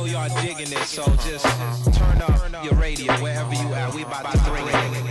know y'all digging this, so just turn up your radio wherever you at. We about to bring it.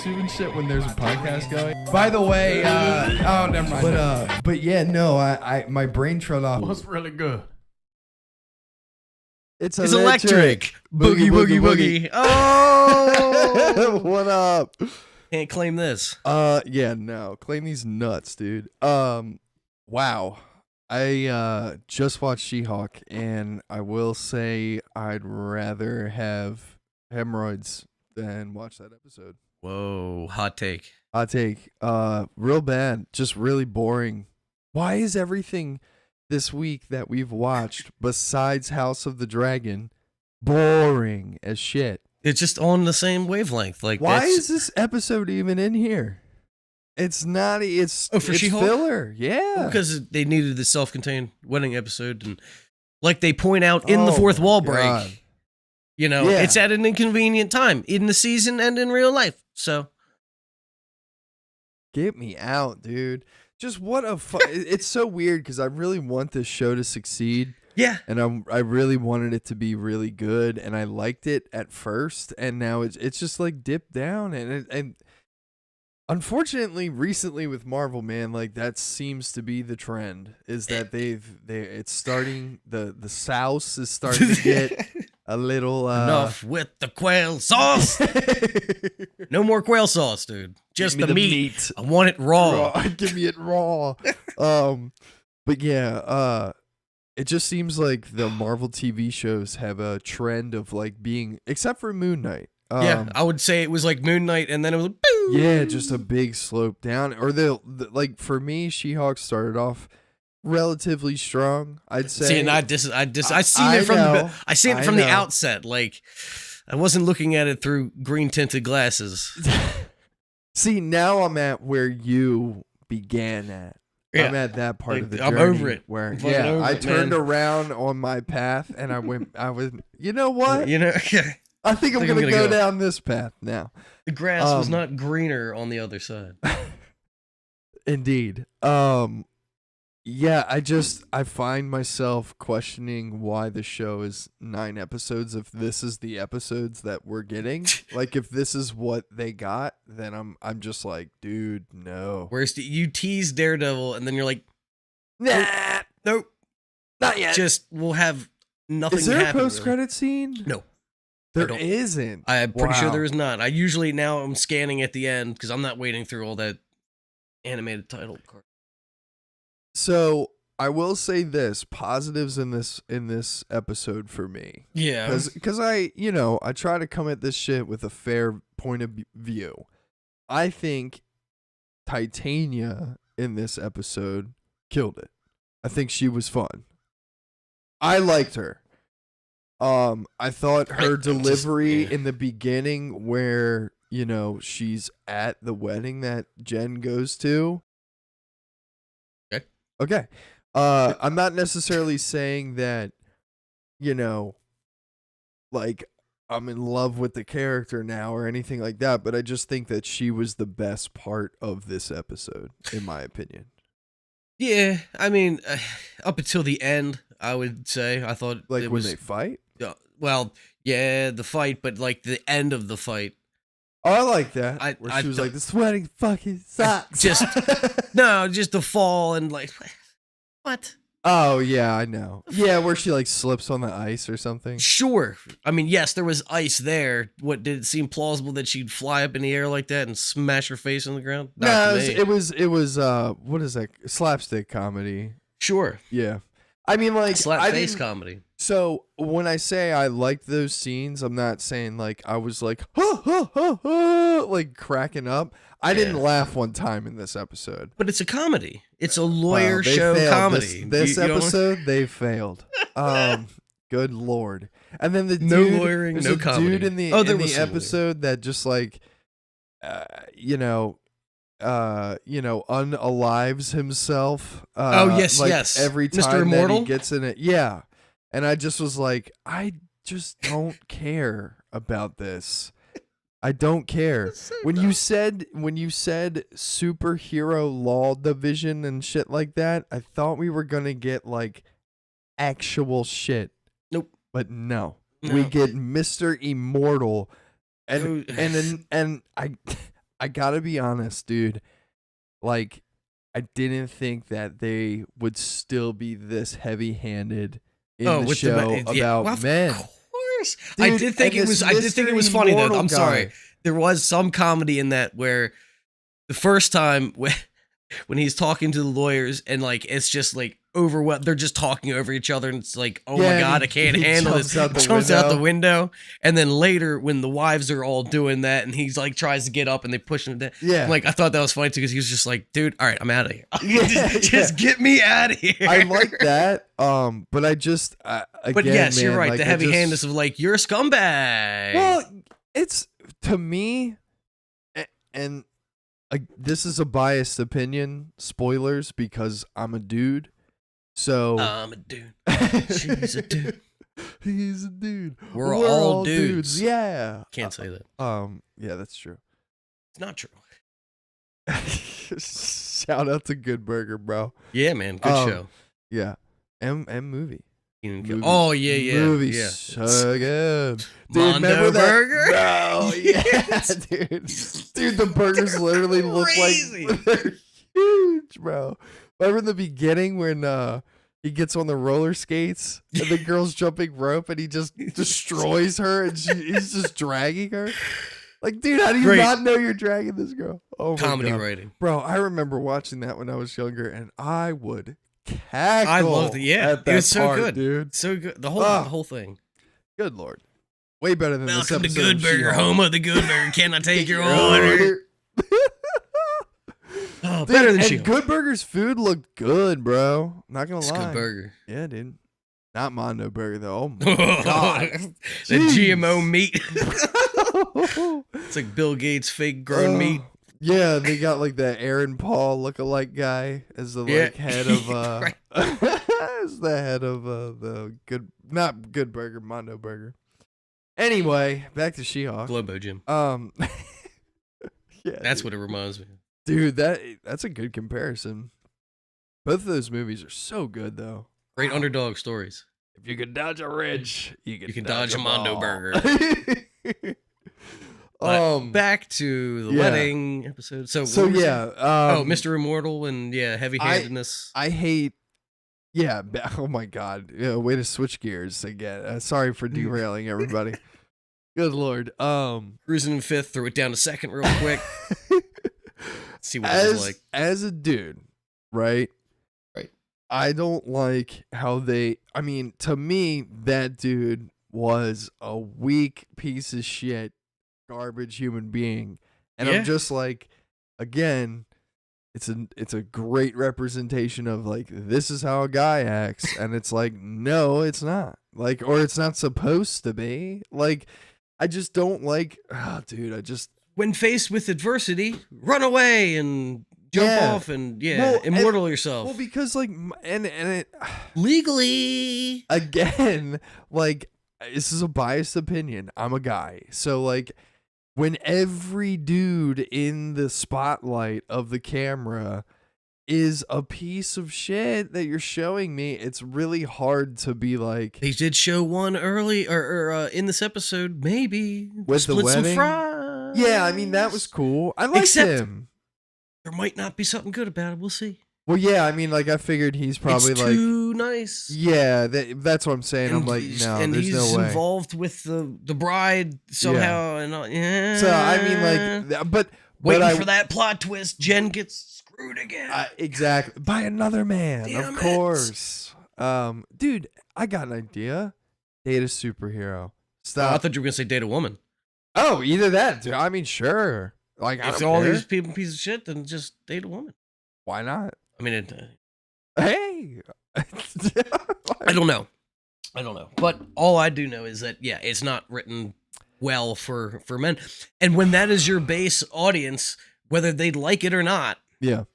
YouTube and shit when there's a podcast going. By the way, oh, never mind. But yeah, no, I my brain shut off. That's really good. It's electric. Boogie, boogie, boogie. Oh, what up? Can't claim this. Yeah, no, claim these nuts, dude. Wow. I just watched She-Hulk, and I will say I'd rather have hemorrhoids than watch that episode. Whoa, hot take. Hot take. Real bad. Just really boring. Why is everything this week that we've watched besides House of the Dragon boring as shit? It's just on the same wavelength. Like, why is this episode even in here? It's not. It's for it's She-Hulk? filler. Yeah, because they needed the self-contained wedding episode, and like they point out in the fourth wall break. You know, it's at an inconvenient time in the season and in real life. So, get me out, dude. Just what a it's so weird because I really want this show to succeed. Yeah. And I really wanted it to be really good, and I liked it at first, and now it's just like dipped down, and unfortunately recently with Marvel, man, like that seems to be the trend, is that it's starting the souse is starting to get a little enough with the quail sauce. No more quail sauce, dude. Just the meat. I want it raw. Give me it raw. But yeah, it just seems like the Marvel TV shows have a trend of like being, except for Moon Knight. Yeah, I would say it was like Moon Knight, and then it was like, boo! Yeah, just a big slope down. Or like for me, She-Hulk started off relatively strong, I'd say. See, and I seen it from the outset. Like, I wasn't looking at it through green tinted glasses. See, now I'm at where you began at. Yeah. I'm at that part of the journey. I'm over it. Where I turned around on my path, and I was, you know what? I think I'm gonna go down this path now. The grass was not greener on the other side. Indeed. Yeah, I find myself questioning why the show is 9 episodes if this is the episodes that we're getting. Like, if this is what they got, then I'm just like, dude, no. Whereas you tease Daredevil, and then you're like, nope, not yet. Just we'll have nothing. Is there a post-credit scene? No. There isn't. I'm pretty sure there is not. I usually now I'm scanning at the end because I'm not waiting through all that animated title card. So I will say this: positives in this episode for me. Yeah, because I try to come at this shit with a fair point of view. I think Titania in this episode killed it. I think she was fun. I liked her. I thought her delivery in the beginning where, she's at the wedding that Jen goes to. Okay. I'm not necessarily saying that, like I'm in love with the character now or anything like that, but I just think that she was the best part of this episode, in my opinion. Yeah, I mean, up until the end, I would say I thought Like it when was they fight? well, yeah, the fight, but like the end of the fight. Oh, I like that. Where I she was don't- like, the sweating fucking sucks. Just just the fall and like what? Oh, yeah, I know. Yeah, where she like slips on the ice or something. Sure. I mean, yes, there was ice there. What did it seem plausible that she'd fly up in the air like that and smash her face on the ground? Not No, to me. it was what is that? Slapstick comedy. Sure. Yeah. I mean, like, Slap I face didn't- comedy. So when I say I liked those scenes, I'm not saying like I was like ha ha ha ha like cracking up. I didn't laugh one time in this episode. But it's a comedy. It's a lawyer Wow, they show failed. comedy. This You don't- episode, they failed. Good lord. And then the dude, No lawyering, there's no a comedy. dude in the There was some episode that just like, unalives himself. Yes, like yes. Every Mr. time that Immortal? he gets in it, yeah. And I just was like, I just don't care about this. I don't care. When you said superhero law division and shit like that, I thought we were gonna get like actual shit. Nope. But no. We get Mr. Immortal. And I gotta be honest, dude. Like, I didn't think that they would still be this heavy-handed in the with show about men. Of course. Dude, I did think and it was this Mr. funny though. Immortal I'm sorry. guy. There was some comedy in that where the first time when he's talking to the lawyers and like it's just like overwhelmed, they're just talking over each other and it's like, oh Yeah, my god, and I can't he handle jumps this. out the Jumps out window. the window, and then later when the wives are all doing that and he's like tries to get up and they push him down. Yeah. Like I thought that was funny too because he was just like, dude, all right, I'm out of here. Yeah, just get me out of here. I like that. But I just again, But yes, man, you're right. like, The I heavy-handedness just- of like you're a scumbag. Well, it's to me, and this is a biased opinion. Spoilers, because I'm a dude. So I'm a dude. She's a dude. He's a dude. We're all dudes. Yeah. Can't say that. Yeah, that's true. It's not true. Shout out to Good Burger, bro. Yeah, man. Good show. Yeah. M movie. Movie's- Oh yeah. Movie's Yeah. so good. Dude, Mondo remember that? Burger? Bro, yeah, dude. Dude, the burgers literally look crazy. like they're huge, bro. Remember in the beginning when he gets on the roller skates and the girl's jumping rope and he just destroys her and he's just dragging her? Like, dude, how do you Great. not know you're dragging this girl? Oh my Comedy God. writing. Bro, I remember watching that when I was younger and I would cackle. I loved it. Yeah, at that it was so part, good, dude. So good. The whole thing. Good Lord. Way better than this Welcome to episode. Good of Burger, She-Hulk. home of the Good Burger. Can I take your order? Oh, better than and She-Hulk. Good Burger's food looked good, bro. Not gonna It's lie. Good Burger. Yeah, dude. Not Mondo Burger though. Oh my God. The Jeez. GMO meat. It's like Bill Gates' fake grown meat. Yeah, they got like the Aaron Paul lookalike guy as the like head of Right. as the head of the not Good Burger, Mondo Burger. Anyway, back to She-Hulk. Globo Jim. Yeah, That's dude. what it reminds me of. Dude, that's a good comparison. Both of those movies are so good though. Great underdog stories. If you can dodge a ridge, you can dodge a them Mondo all. Burger. But back to the yeah. wedding episode. So So what was yeah, it? Mr. Immortal and heavy-handedness. I hate. Yeah. Oh my God. Yeah. Way to switch gears again. Sorry for derailing everybody. Good Lord. Cruising in fifth, threw it down to second real quick. See what it was like. As a dude, right? Right. I don't like how they. I mean, to me, that dude was a weak piece of shit, garbage human being, and Yeah. I'm just like, again, it's a great representation of like this is how a guy acts, and it's like no, it's not like, or it's not supposed to be like. I just don't like, dude. I just. When faced with adversity, run away and jump Yeah. off and Well, immortal yourself. Well, because like, and it Legally. again, like this is a biased opinion. I'm a guy. So like when every dude in the spotlight of the camera is a piece of shit that you're showing me, it's really hard to be like. They did show one early or in this episode, maybe with the split some wedding? fries. Yeah, I mean that was cool. I liked him. There might not be something good about it. We'll see. Well, yeah, I mean, like I figured he's probably it's like too nice. Yeah, that's what I'm saying. I'm like, no, and there's he's no way. involved with the bride somehow, and yeah. So I mean, like, but waiting for that plot twist. Jen gets screwed again. Exactly, by another man, Damn of course. Dude, I got an idea. Date a superhero. Stop. I thought you were gonna say date a woman. Oh, either that. Dude. I mean, sure. Like, if all these people piece of shit, then just date a woman. Why not? I mean, hey, I don't know. But all I do know is that it's not written well for men. And when that is your base audience, whether they like it or not, yeah,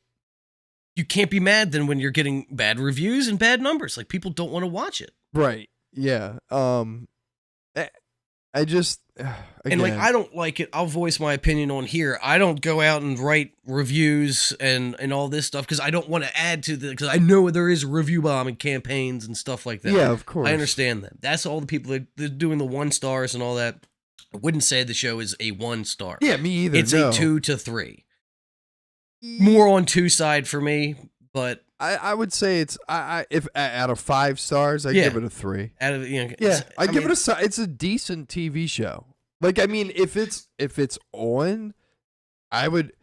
you can't be mad then when you're getting bad reviews and bad numbers. Like people don't want to watch it. Right. Yeah. I just again. And like I don't like it. I'll voice my opinion on here. I don't go out and write reviews and all this stuff because I don't want to add to because I know there is review bombing campaigns and stuff like that. Yeah, of course. I understand that. That's all the people that are doing the 1 stars and all that. I wouldn't say the show is a 1 star. Yeah, me either. It's a 2 to 3. More on 2 side for me, but I would say it's if out of 5 stars, I give it a 3. Out of I give it a. It's a decent TV show. Like I mean, if it's on, I would.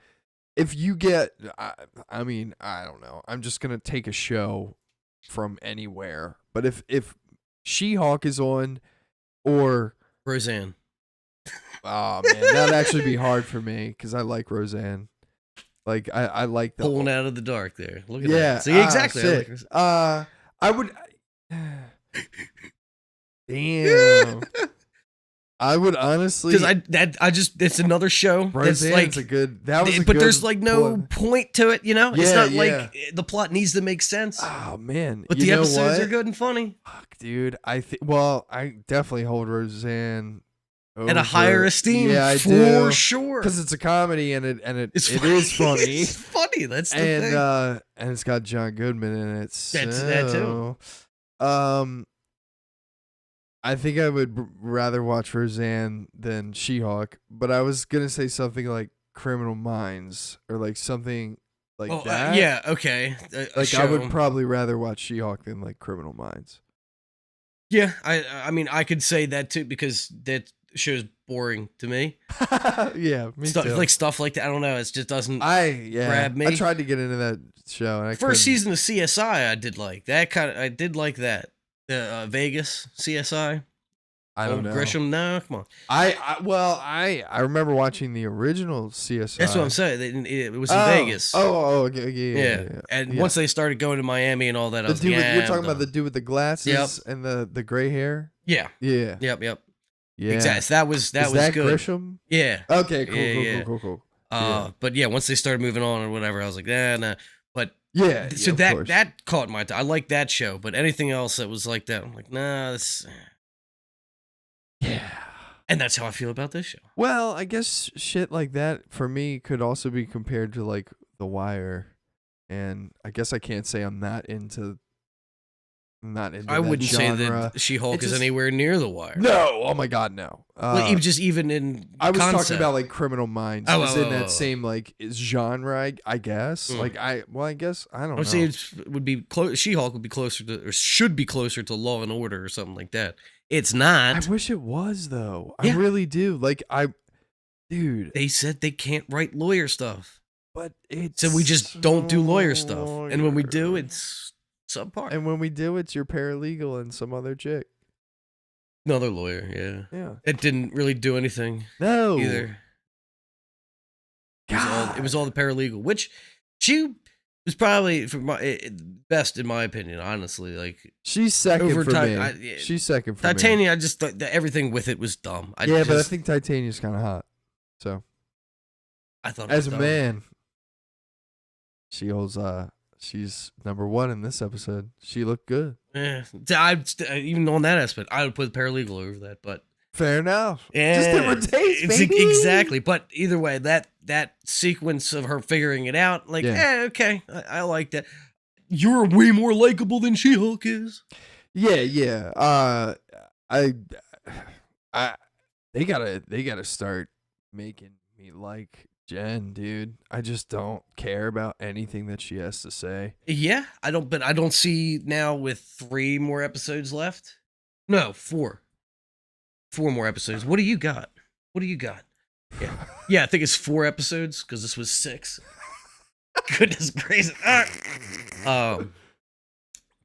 If you get, I mean, I don't know. I'm just gonna take a show from anywhere. But if She-Hulk is on, or Roseanne. Oh man, that'd actually be hard for me because I like Roseanne. Like I like the pulling out of the dark there. Look at that. See, exactly. Shit. I would. Damn. I would honestly because it's another show. Roseanne's a good. That was, but there's like no point to it. You know, it's not like the plot needs to make sense. Oh man, but the episodes are good and funny. Fuck, dude. I definitely hold Roseanne at a higher esteem. Yeah, I for do. sure. Because it's a comedy and it is funny. It's funny. That's the thing. And it's got John Goodman in it. That's that too. I think I would rather watch Roseanne than She-Hulk, but I was gonna say something like Criminal Minds or like something like that. Yeah, okay. I would probably rather watch She-Hulk than like Criminal Minds. Yeah, I mean I could say that too because that show's boring to me. Yeah, me too. Like stuff like that. I don't know. It just doesn't grab me. I tried to get into that show. And First season of CSI, I did like that I did like that. Vegas CSI. I don't know. Grisham. No, come on. I remember watching the original CSI. That's what I'm saying. It was in Vegas. Okay, yeah. And once they started going to Miami and all that, I was like, you're talking about the dude with the glasses and the gray hair. Yeah. Yeah. Yep. Yeah. Exactly. That was good. Grisham? Yeah. Okay. Cool. But yeah, once they started moving on or whatever, I was like, nah. But yeah. So that caught my eye. I like that show, but anything else that was like that, I'm like, nah. This. Yeah. And that's how I feel about this show. Well, I guess shit like that for me could also be compared to like The Wire, and I guess I can't say I'm not into. I wouldn't genre. say that She-Hulk is anywhere near The Wire. No, oh my god, no. Even in I was concept. talking about like Criminal Minds. It's in that same like genre, I guess. Like I guess I don't know. I would say it would be She-Hulk would be closer to, or should be closer to Law and Order or something like that. It's not. I wish it was though. Yeah. I really do. Like dude. They said they can't write lawyer stuff, but it's so we just don't do lawyer stuff. And when we do, it's subpar. And when we do, it's your paralegal and some other chick. Another lawyer, yeah. Yeah. It didn't really do anything. No. Either. God. It was all the paralegal, which she was probably best in my opinion, honestly. Like she's second for me. She's second for Titania, me. I just thought that everything with it was dumb. But I think Titania's kind of hot. So I thought as a man, she holds she's number 1 in this episode. She looked good. Even on that aspect, I would put paralegal over that, but Fair enough. yeah, Just different taste, baby. exactly. But either way, that sequence of her figuring it out, like, Yeah. okay, I like that. You're way more likable than She-Hulk is. Yeah. They gotta start making me like Jen, dude. I just don't care about anything that she has to say. Yeah, but I don't see now with 3 more episodes left. No, 4. 4 more episodes. What do you got? Yeah, I think it's 4 episodes because this was 6. Goodness gracious.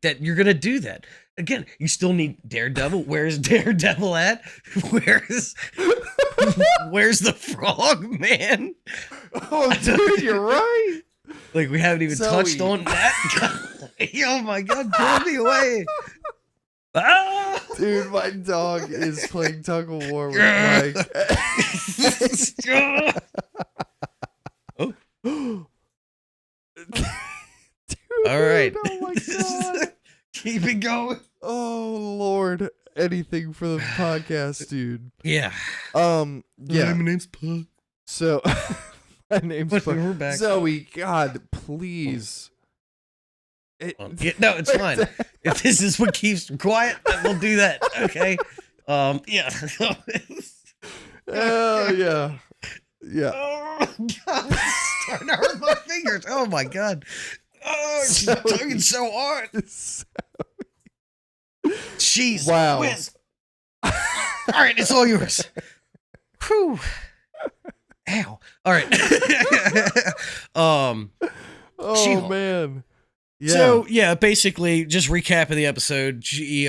That you're gonna do that again. You still need Daredevil. Where's Daredevil at? Where's the frog man? Oh, dude, you're right. Like, we haven't even touched on that. Oh my god, pull me away. Ah! Dude, my dog is playing tug of war with Mike. Oh. Dude, All right. Oh my god. Keep it going. Oh Lord. Anything for the podcast, dude. Yeah. Yeah. My name's Puck. So my name's But Puck. we're back. Zoe, God, please. No, it's fine. If this is what keeps quiet, then we'll do that. Okay. Yeah. Oh yeah. Yeah. Oh god, it's starting to hurt my fingers. Oh my god. Oh, she's tugging so hard. Jeez. Wow. Whiz. All right, it's all yours. Whew. Ow. All right. Oh She-Hulk. man. Yeah. So yeah, basically, just recapping the episode. She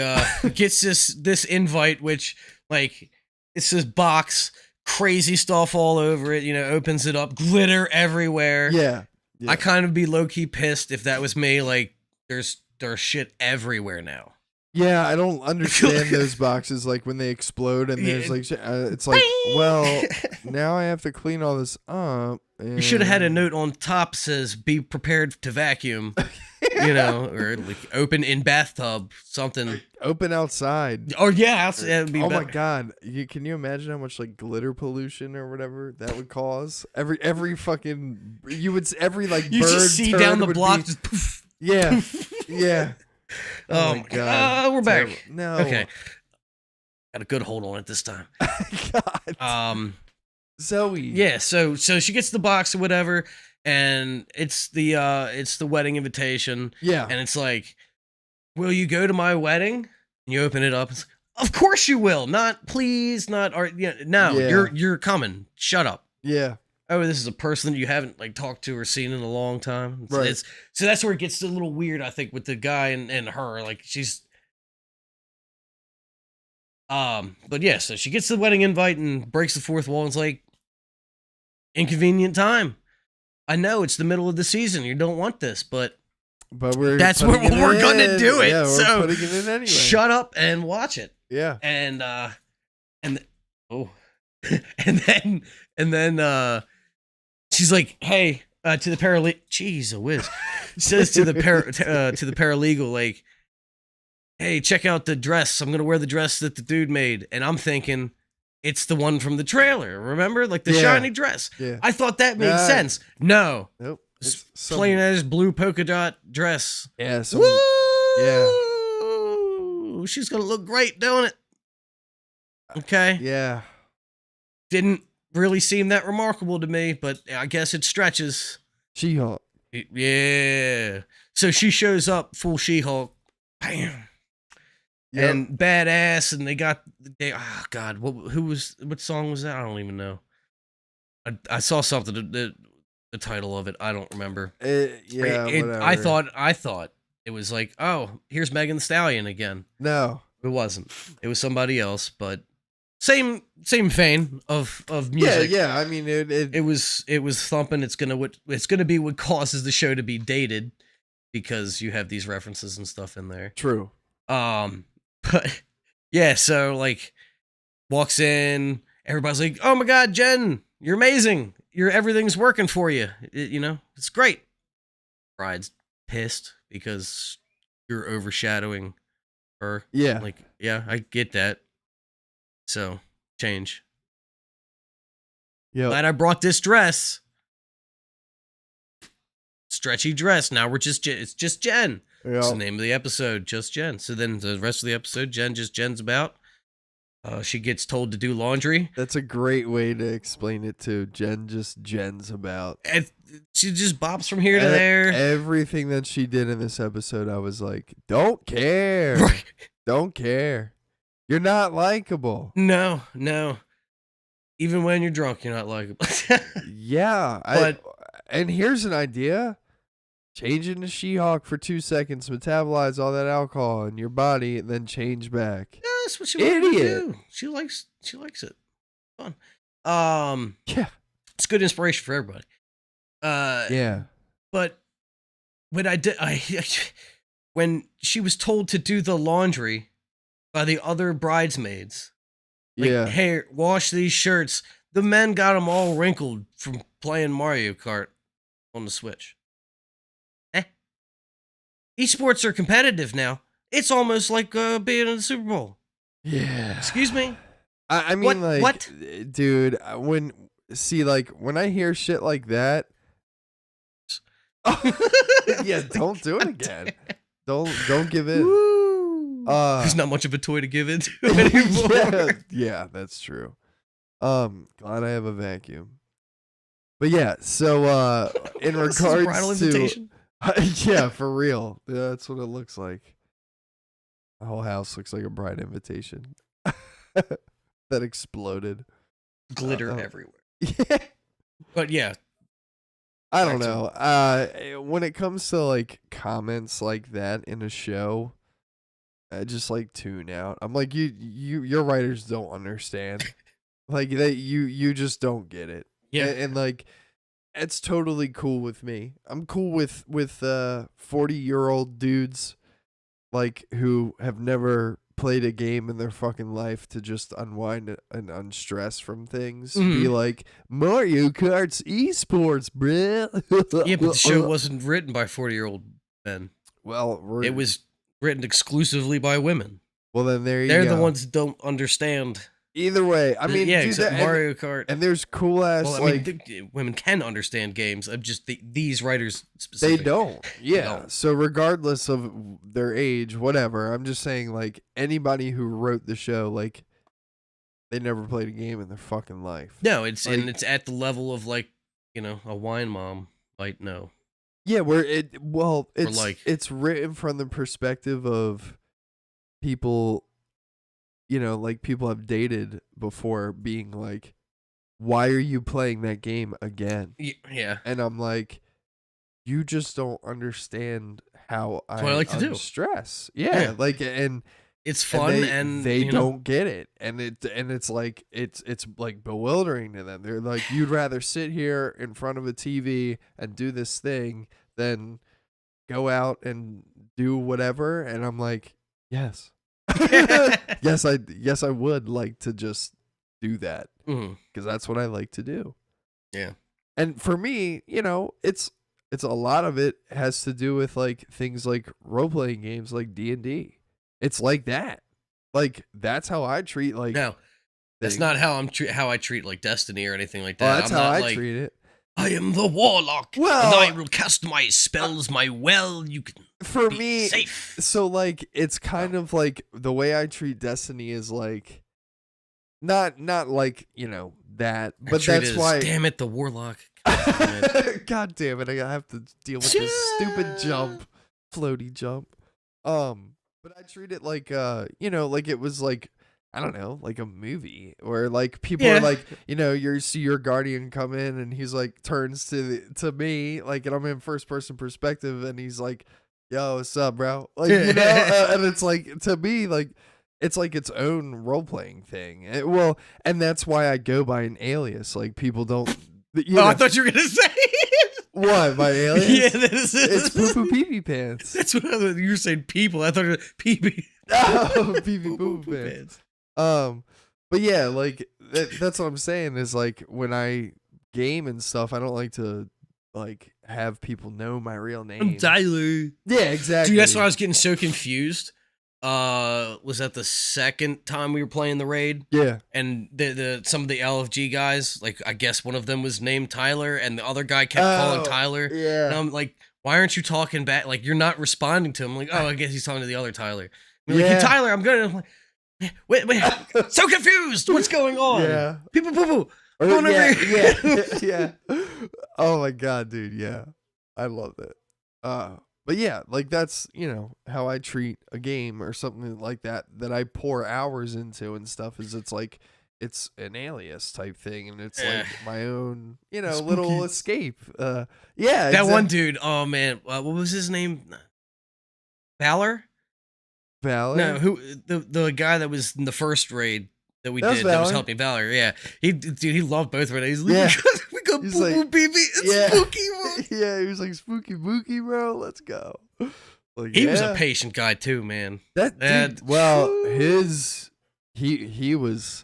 gets this invite, which, like, it's this box, crazy stuff all over it. You know, opens it up, glitter everywhere. Yeah. I kind of be low key pissed if that was me. Like, there's shit everywhere now. Yeah, I don't understand those boxes, like when they explode and there's like it's like, well, now I have to clean all this up. You should have had a note on top says "Be prepared to vacuum," you know, or like open in bathtub, something. Open outside. Oh yeah, that would be. Oh better. my god, can you imagine how much like glitter pollution or whatever that would cause? Every fucking every like You bird just see turd down the would block. be- Just poof. yeah, yeah. Oh my god, we're back. Terrible. No. Okay, got a good hold on it this time. God. Zoe. Yeah, so she gets the box or whatever, and it's the wedding invitation, Yeah. and it's like, will you go to my wedding? And you open it up. It's like, of course you will. Not please, not or yeah, no. Yeah. You're coming. Shut up. Yeah. Oh, this is a person you haven't like talked to or seen in a long time. Right. So that's where it gets a little weird, I think, with the guy and her. Like, she's but yeah, so she gets the wedding invite and breaks the fourth wall and it's like, inconvenient time. I know it's the middle of the season. You don't want this, but that's where we're gonna do it. Yeah, we're so putting it in anyway. shut up and watch it. Yeah. And and then she's like, hey, to the paralegal. Jeez, a whiz. Says to the paralegal, like, hey, check out the dress. I'm gonna wear the dress that the dude made, and I'm thinking it's the one from the trailer. Remember, like the shiny dress. Yeah. I thought that made sense. No, Nope. it's plain as blue polka dot dress. Yeah. Woo! She's gonna look great doing it. Okay. Yeah. Didn't really seem that remarkable to me, but I guess it stretches. She-Hulk. Yeah. So she shows up full She-Hulk. Bam. Yep. And badass, and oh god, what song was that? I don't even know. I saw something, the title of it, I don't remember. Whatever. I thought it was like, oh, here's Megan Thee Stallion again. No. It wasn't. It was somebody else, but same vein of music. Yeah. I mean, It was thumping. It's gonna be what causes the show to be dated because you have these references and stuff in there. True. But yeah, so like walks in, everybody's like, "Oh my god, Jen, you're amazing. Everything's working for you. You know, it's great." Bride's pissed because you're overshadowing Her. Yeah. Like, yeah, I get that. So, change. Yep. Glad I brought this dress. Stretchy dress. Now it's just Jen. It's the name of the episode, just Jen. So then the rest of the episode, Jen's about. She gets told to do laundry. That's a great way to explain it too. Jen's about. And she just bops from here to there. Everything that she did in this episode, I was like, don't care. Right. Don't care. You're not likable. No. Even when you're drunk, you're not likable. Yeah. And here's an idea. Change into She-Hulk for 2 seconds, metabolize all that alcohol in your body, and then change back. Yeah, that's what she wanted to do. She likes it. Fun. Yeah. It's good inspiration for everybody. Yeah. But when when she was told to do the laundry by the other bridesmaids, like, Yeah. hey, wash these shirts. The men got them all wrinkled from playing Mario Kart on the Switch. Esports are competitive now. It's almost like being in the Super Bowl. Yeah. Excuse me? I mean, What? Dude, when I hear shit like that, yeah, don't do it again. Don't give in. Woo. There's not much of a toy to give into anymore. Yeah, that's true. Glad I have a vacuum. But yeah, so in This is a regards bridal to invitation? yeah, for real. Yeah, that's what it looks like. The whole house looks like a bride invitation. That exploded. Glitter everywhere. Yeah. But yeah. I don't know. When it comes to like comments like that in a show, I just like tune out. I'm like, your writers don't understand. Like you just don't get it. Yeah. And like, it's totally cool with me. I'm cool with 40-year-old dudes like who have never played a game in their fucking life to just unwind and unstress from things. Be like, Mario Kart's esports, bruh. Yeah, but the show wasn't written by 40-year-old men. Well, It was written exclusively by women. Well, then there you They're go. the ones that don't understand. Either way, I mean, yeah, dude, except Mario Kart. and there's cool ass Well, I like mean, women can understand games. I'm just these writers specifically. they don't. Yeah. don't. So regardless of their age, whatever, I'm just saying like anybody who wrote the show, like they never played a game in their fucking life. No, it's Like- and it's at the level of like, a wine mom might know. Yeah, where it's like- it's written from the perspective of people, like people have dated before being like, why are you playing that game again? Yeah. And I'm like, you just don't understand how That's what I like to do. stress. Yeah, Yeah. like and It's fun and they don't get it, and it's like it's like bewildering to them. They're like, you'd rather sit here in front of a TV and do this thing than go out and do whatever. And I'm like, yes, yes, I would like to just do that because that's what I like to do. Yeah, and for me, it's a lot of it has to do with like things like role playing games like D&D. It's like that. Like that's how I treat like. No, that's things. not how I treat like Destiny or anything like Oh, that. that's I'm how not I like, treat it. I am the warlock, Well- and I will cast my spells. You can For be me, safe. so like it's kind of like the way I treat Destiny is like not like that, but that's why. Damn it, the warlock. God damn it! I have to deal with this stupid jump, floaty jump. But I treat it like like it was like I don't know, like a movie where like people are like, you see your guardian come in and he's like turns to me like, and I'm in first person perspective and he's like, yo, what's up, bro? Like and it's like to me like it's like its own role playing thing. And that's why I go by an alias. Like people don't. I thought you were gonna say what my alias? Yeah, that is it. It's poo poo pee pee pants. That's what I thought. You were saying people. I thought it was pee pee. Oh, pee pee poo poo pants. But yeah, like that's what I'm saying is like when I game and stuff, I don't like to like have people know my real name. I'm Tyler. Yeah, exactly. Dude, that's why I was getting so confused was that the second time we were playing the raid? Yeah. And the some of the LFG guys, like I guess one of them was named Tyler, and the other guy kept calling Tyler. Yeah. And I'm like, why aren't you talking back? Like you're not responding to him. I'm like, oh, I guess he's talking to the other Tyler. I'm like, hey, Tyler, I'm gonna. I'm like, wait, so confused. What's going on? Yeah. People, poo. Yeah. Oh my god, dude. Yeah. I love it. But yeah, like that's, how I treat a game or something like that I pour hours into and stuff is it's an alias type thing and it's like my own, little escape. Yeah. That one dude, oh man, what was his name? Valor? No, who the guy that was in the first raid that we did that was helping Valor. Yeah. He loved both raids. He's like, we got boo boo baby. It's spooky, bro. Yeah, he was like spooky booky, bro. Let's go. Like, he was a patient guy too, man. Dude, well, he was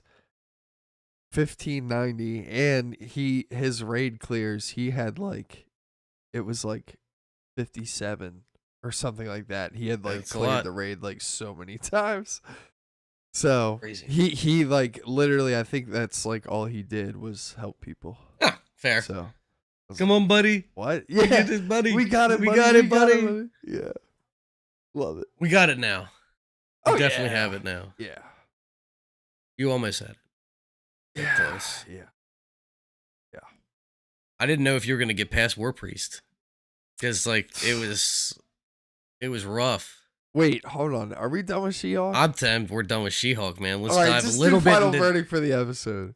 1590 and his raid clears, he had it was 57 or something like that. He had cleared the raid so many times. So crazy. He literally, I think that's all he did was help people. Ah, fair. So come on, buddy. What? Yeah, we get this, buddy. We got it. We got it, buddy. Yeah, love it. We got it now. We definitely yeah. have it now. Yeah. You almost had it. Yeah. Close. Yeah. I didn't know if you were gonna get past War Priest because it was rough. Wait, hold on. Are we done with She-Hulk? I'm telling we're done with She-Hulk, man. Let's All right, dive just a little do bit final into verdict for the episode.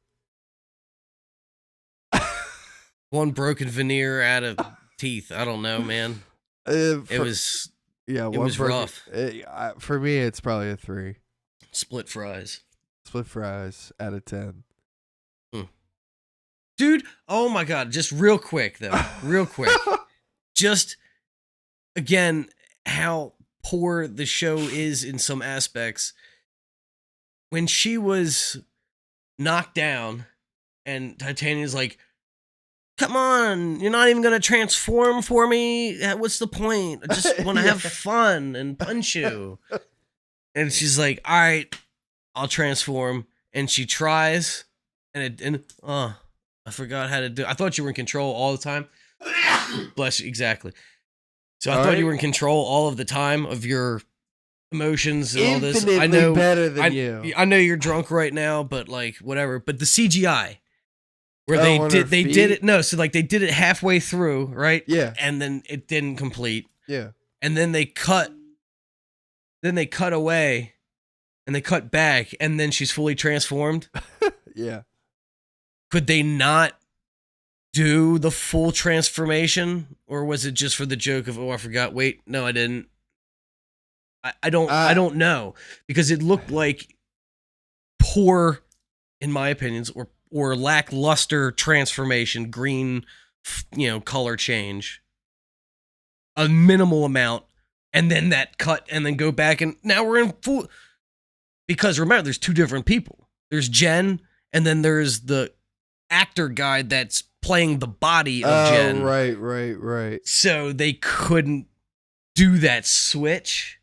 one broken veneer out of teeth. I don't know, man. It was rough. For me, it's probably a 3. Split fries. Split fries out of 10. Dude, oh my god, just real quick though. Real quick. Just again, how poor the show is in some aspects. When she was knocked down and Titania's like, come on, you're not even gonna transform for me? What's the point? I just want to have fun and punch you. And she's like, all right, I'll transform. And she tries, and I forgot how to do it. I thought you were in control all the time. Bless you, exactly. So I thought you were in control all of the time of your emotions and all this. I know better than you. I know you're drunk right now, but whatever. But the CGI where they did it. No, so they did it halfway through, right? Yeah. And then it didn't complete. Yeah. And then they cut away and they cut back and then she's fully transformed. Yeah. Could they not do the full transformation, or was it just for the joke of, oh, I forgot? Wait, no, I didn't. I don't know, because it looked like poor, in my opinions, or lackluster transformation, green, color change, a minimal amount, and then that cut, and then go back, and now we're in full. Because remember, there's 2 different people. There's Jen, and then there's the actor guy that's playing the body of Jen. Right. So they couldn't do that switch.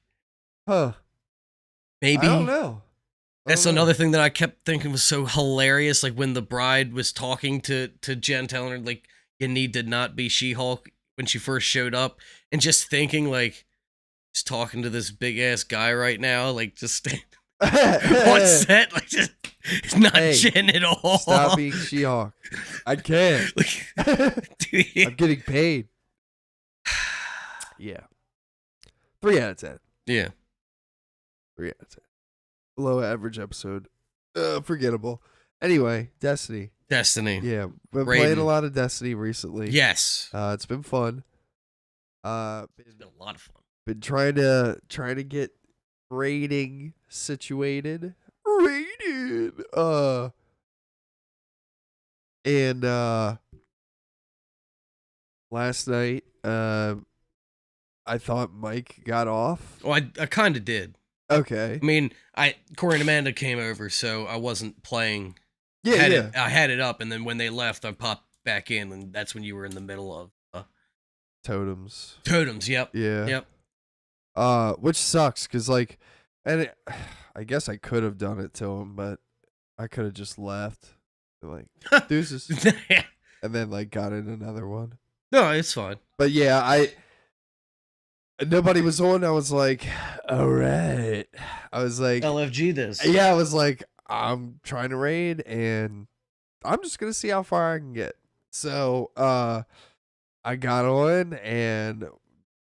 Huh. Maybe. I don't know. That's another thing that I kept thinking was so hilarious. Like when the bride was talking to Jen, telling her you need to not be She-Hulk when she first showed up, and just thinking just talking to this big ass guy right now, just on set, just it's not Jen at all. Stop being She-Hulk. I can't. I'm getting paid. Yeah. 3 out of 10. Yeah. 3 out of 10. Below average episode. Forgettable. Anyway, Destiny. Yeah. Been playing a lot of Destiny recently. Yes. It's been fun. It's been a lot of fun. Been trying to get raiding situated. And last night, I thought Mike got off. Well, I kind of did. Okay. I mean, Corey and Amanda came over, so I wasn't playing. Yeah, I had it up, and then when they left, I popped back in, and that's when you were in the middle of Totems. Yep. Yeah. Yep. Which sucks, because And I guess I could have done it to him, but I could have just left. Like, deuces. And then, like, got in another one. No, it's fine. But yeah, nobody was on. I was like, all right. I was like, LFG this. yeah, I was like, I'm trying to raid and I'm just going to see how far I can get. So, I got on and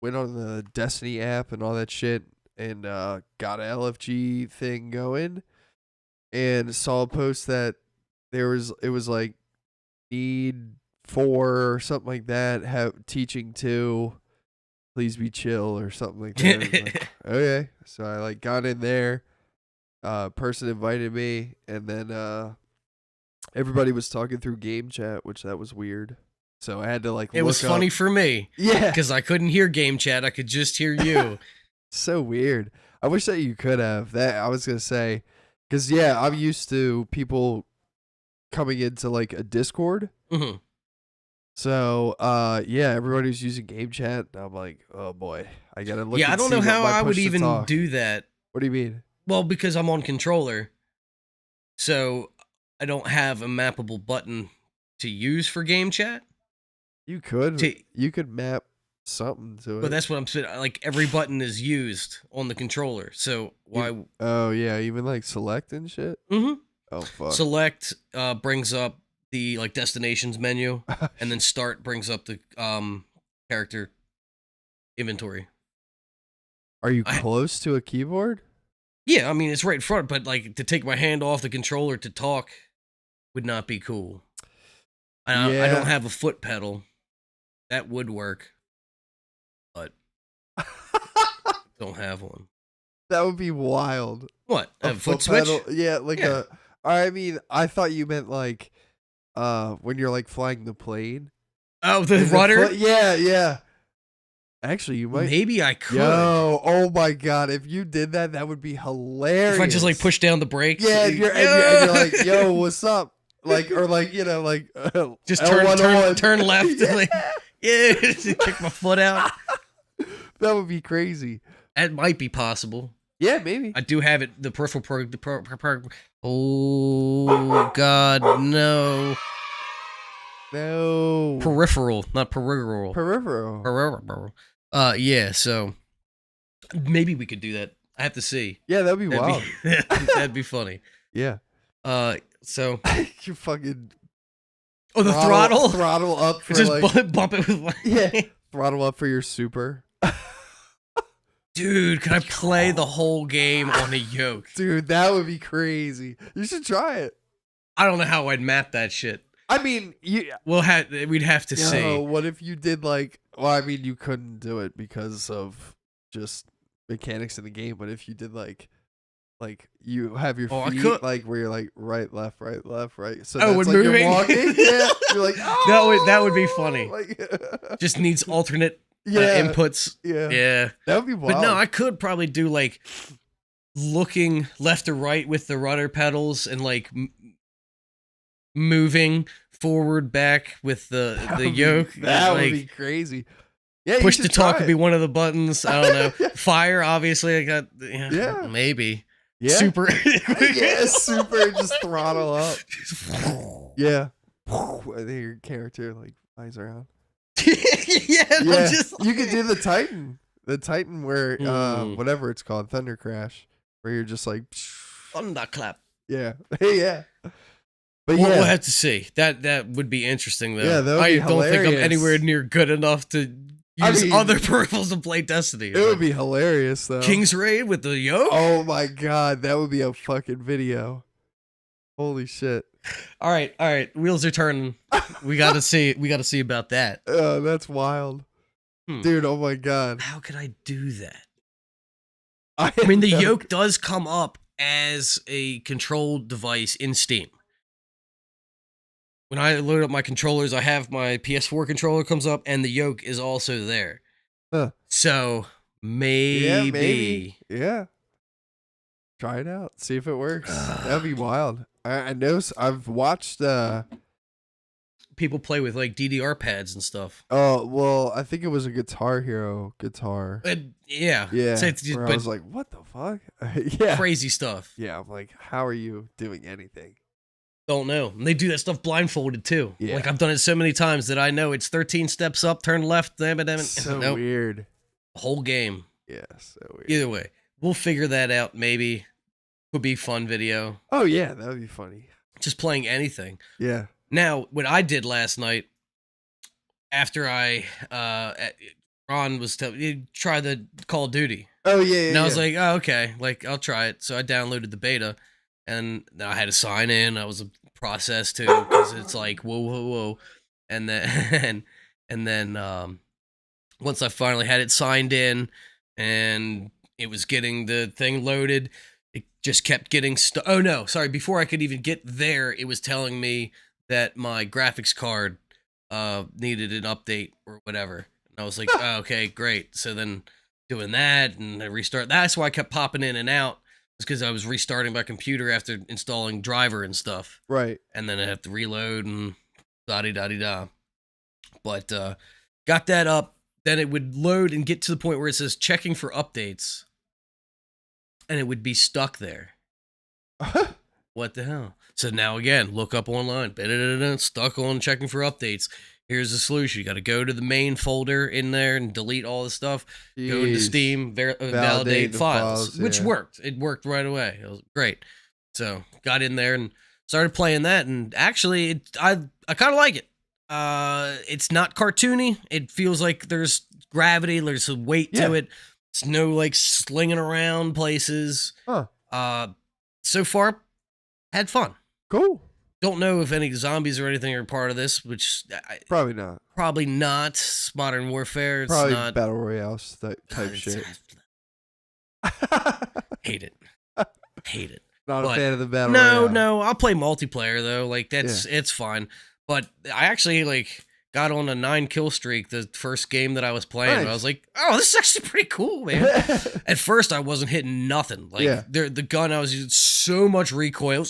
went on the Destiny app and all that shit and got an LFG thing going and saw a post that it was like need 4 or something like that, teaching 2, please be chill or something like that. I was like, okay. So I like got in there, person invited me, and then everybody was talking through game chat, which that was weird. So I had to like it was look funny up. for me. Yeah. Because I couldn't hear game chat. I could just hear you. So weird. I wish that you could have. That I was gonna say, because yeah, I'm used to people coming into like a Discord. Mm-hmm. So yeah, everybody's using game chat. And I'm like, oh boy, I gotta look. Yeah, I don't know how I would even do that. What do you mean? Well, because I'm on controller, so I don't have a mappable button to use for game chat. You could map something to it. But that's what I'm saying. Like every button is used on the controller, so why? Oh yeah, even like select and shit. Mm-hmm. Oh fuck. Select brings up the like destinations menu, and then start brings up the character inventory. Are you close to a keyboard? Yeah, I mean it's right in front, but like to take my hand off the controller to talk would not be cool. I don't have a foot pedal. That would work, but don't have one. That would be wild. What? A foot pedal? switch? Yeah, like Yeah. I mean, I thought you meant like when you're like flying the plane. Oh, the Is rudder? Yeah. Actually, you might. Maybe I could. Yo, oh my god! If you did that, that would be hilarious. If I just like push down the brakes. Yeah, and you're like, yo, what's up? Like, or like, you know, like just L1 turn left. Yeah. Like, yeah, just kick my foot out. That would be crazy. That might be possible. Yeah, maybe. I do have it. The peripheral oh god, no. No. Peripheral, not peripheral. Peripheral. Yeah. So maybe we could do that. I have to see. Yeah, that'd be wild. That'd be funny. Yeah. So you fucking. Oh, the throttle up for just like bump it with yeah, throttle up for your super. Dude, can I play the whole game on a yoke? Dude, that would be crazy. You should try it. I don't know how I'd map that shit. I mean, we'd have to see. What if you did like? Well, I mean, you couldn't do it because of just mechanics in the game. But if you did like you have your feet like where you're like right, left. So that's like moving? you're walking. Yeah, you're like that would be funny. Like, just needs alternate inputs. Yeah, that would be wild. But no, I could probably do like looking left or right with the rudder pedals and like moving forward back with the yoke. That like, would be crazy. Yeah, push to talk would be one of the buttons. I don't know. Yeah. Fire, obviously. I got maybe. Yeah. Super. Yeah, super. Just throttle up. Yeah. I think your character like flies around. Yeah. Just like... You could do the Titan where whatever it's called, Thunder Crash, where you're just like thunderclap. Yeah. Yeah. But we'll have to see. That would be interesting though. Yeah, that would be don't think I'm hilarious. anywhere near good enough to use other peripherals to play Destiny. It would be hilarious though. King's Raid with the yoke? Oh my god, that would be a fucking video. Holy shit. All right. Wheels are turning. We gotta see about that. That's wild. Dude, oh my god. How could I do that? I mean, the yoke does come up as a control device in Steam. When I load up my controllers, I have my PS4 controller comes up, and the yoke is also there. Huh. So, maybe. Yeah. Try it out. See if it works. That'd be wild. I know. I've watched people play with like DDR pads and stuff. Oh, well, I think it was a Guitar Hero guitar. Yeah. Yeah. So it's just, where I but was like, what the fuck? Yeah. crazy stuff. Yeah, I'm like, how are you doing anything? Don't know. And they do that stuff blindfolded too. Yeah. Like I've done it so many times that I know it's 13 steps up, turn left, So nope. weird. Whole game. Yeah, so weird. Either way, we'll figure that out. Maybe could be fun video. Oh, yeah, that would be funny. Just playing anything. Yeah. Now, what I did last night, after Ron was telling me, try the Call of Duty. Oh, yeah, yeah. And I was like, oh, okay, like I'll try it. So I downloaded the beta, and I had to sign in. That was a process too, because it's like whoa, and then and then once I finally had it signed in, and it was getting the thing loaded, it just kept getting stuck. Oh no, sorry. Before I could even get there, it was telling me that my graphics card needed an update or whatever. And I was like, oh, okay, great. So then doing that and I restart. That's why I kept popping in and out. It's because I was restarting my computer after installing driver and stuff. Right. And then I have to reload and da-di-da-di-da. But got that up. Then it would load and get to the point where it says checking for updates. And it would be stuck there. What the hell? So now again, look up online. Stuck on checking for updates. Here's the solution. You got to go to the main folder in there and delete all the stuff. Jeez. Go into Steam, validate the files, which yeah. worked. It worked right away. It was great. So got in there and started playing that, and actually, I kind of like it. It's not cartoony. It feels like there's gravity. There's some weight to it. It's no like slinging around places. Huh. So far, had fun. Cool. Don't know if any zombies or anything are part of this, which Probably not. probably not. Modern Warfare. It's Probably not. Battle Royale type shit. Hate it. Hate it. Not But a fan of the Battle Royale. No. I'll play multiplayer though. Like it's fine. But I actually like got on a 9 kill streak the first game that I was playing. Nice. I was like, oh, this is actually pretty cool, man. At first, I wasn't hitting nothing. Like the gun I was using so much recoil.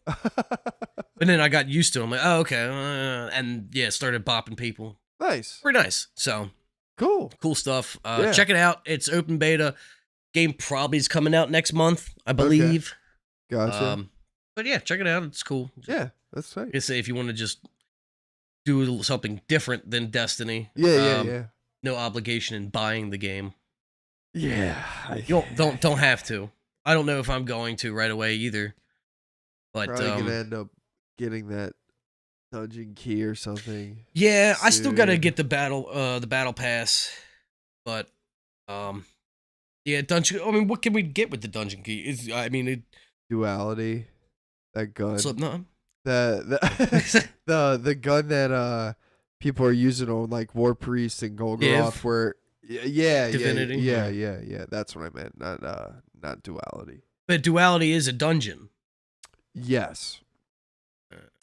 But then I got used to it. I'm like, oh, okay. And yeah, started bopping people. Nice. Pretty nice. So Cool. cool stuff. Check it out. It's open beta. Game probably is coming out next month, I believe. Gotcha. But yeah, check it out. It's cool. Yeah, that's right. I say if you want to just do something different than Destiny. Yeah. No obligation in buying the game. Yeah. You don't have to. I don't know if I'm going to right away either. But Probably gonna end up getting that dungeon key or something. yeah, I still gotta soon. get the battle pass. But yeah, dungeon. I mean, what can we get with the dungeon key? Duality. That gun. Slipknot. The gun that people are using on like War Priest and Golgoroth, where Divinity. Yeah. That's what I meant. Not duality. But duality is a dungeon. Yes.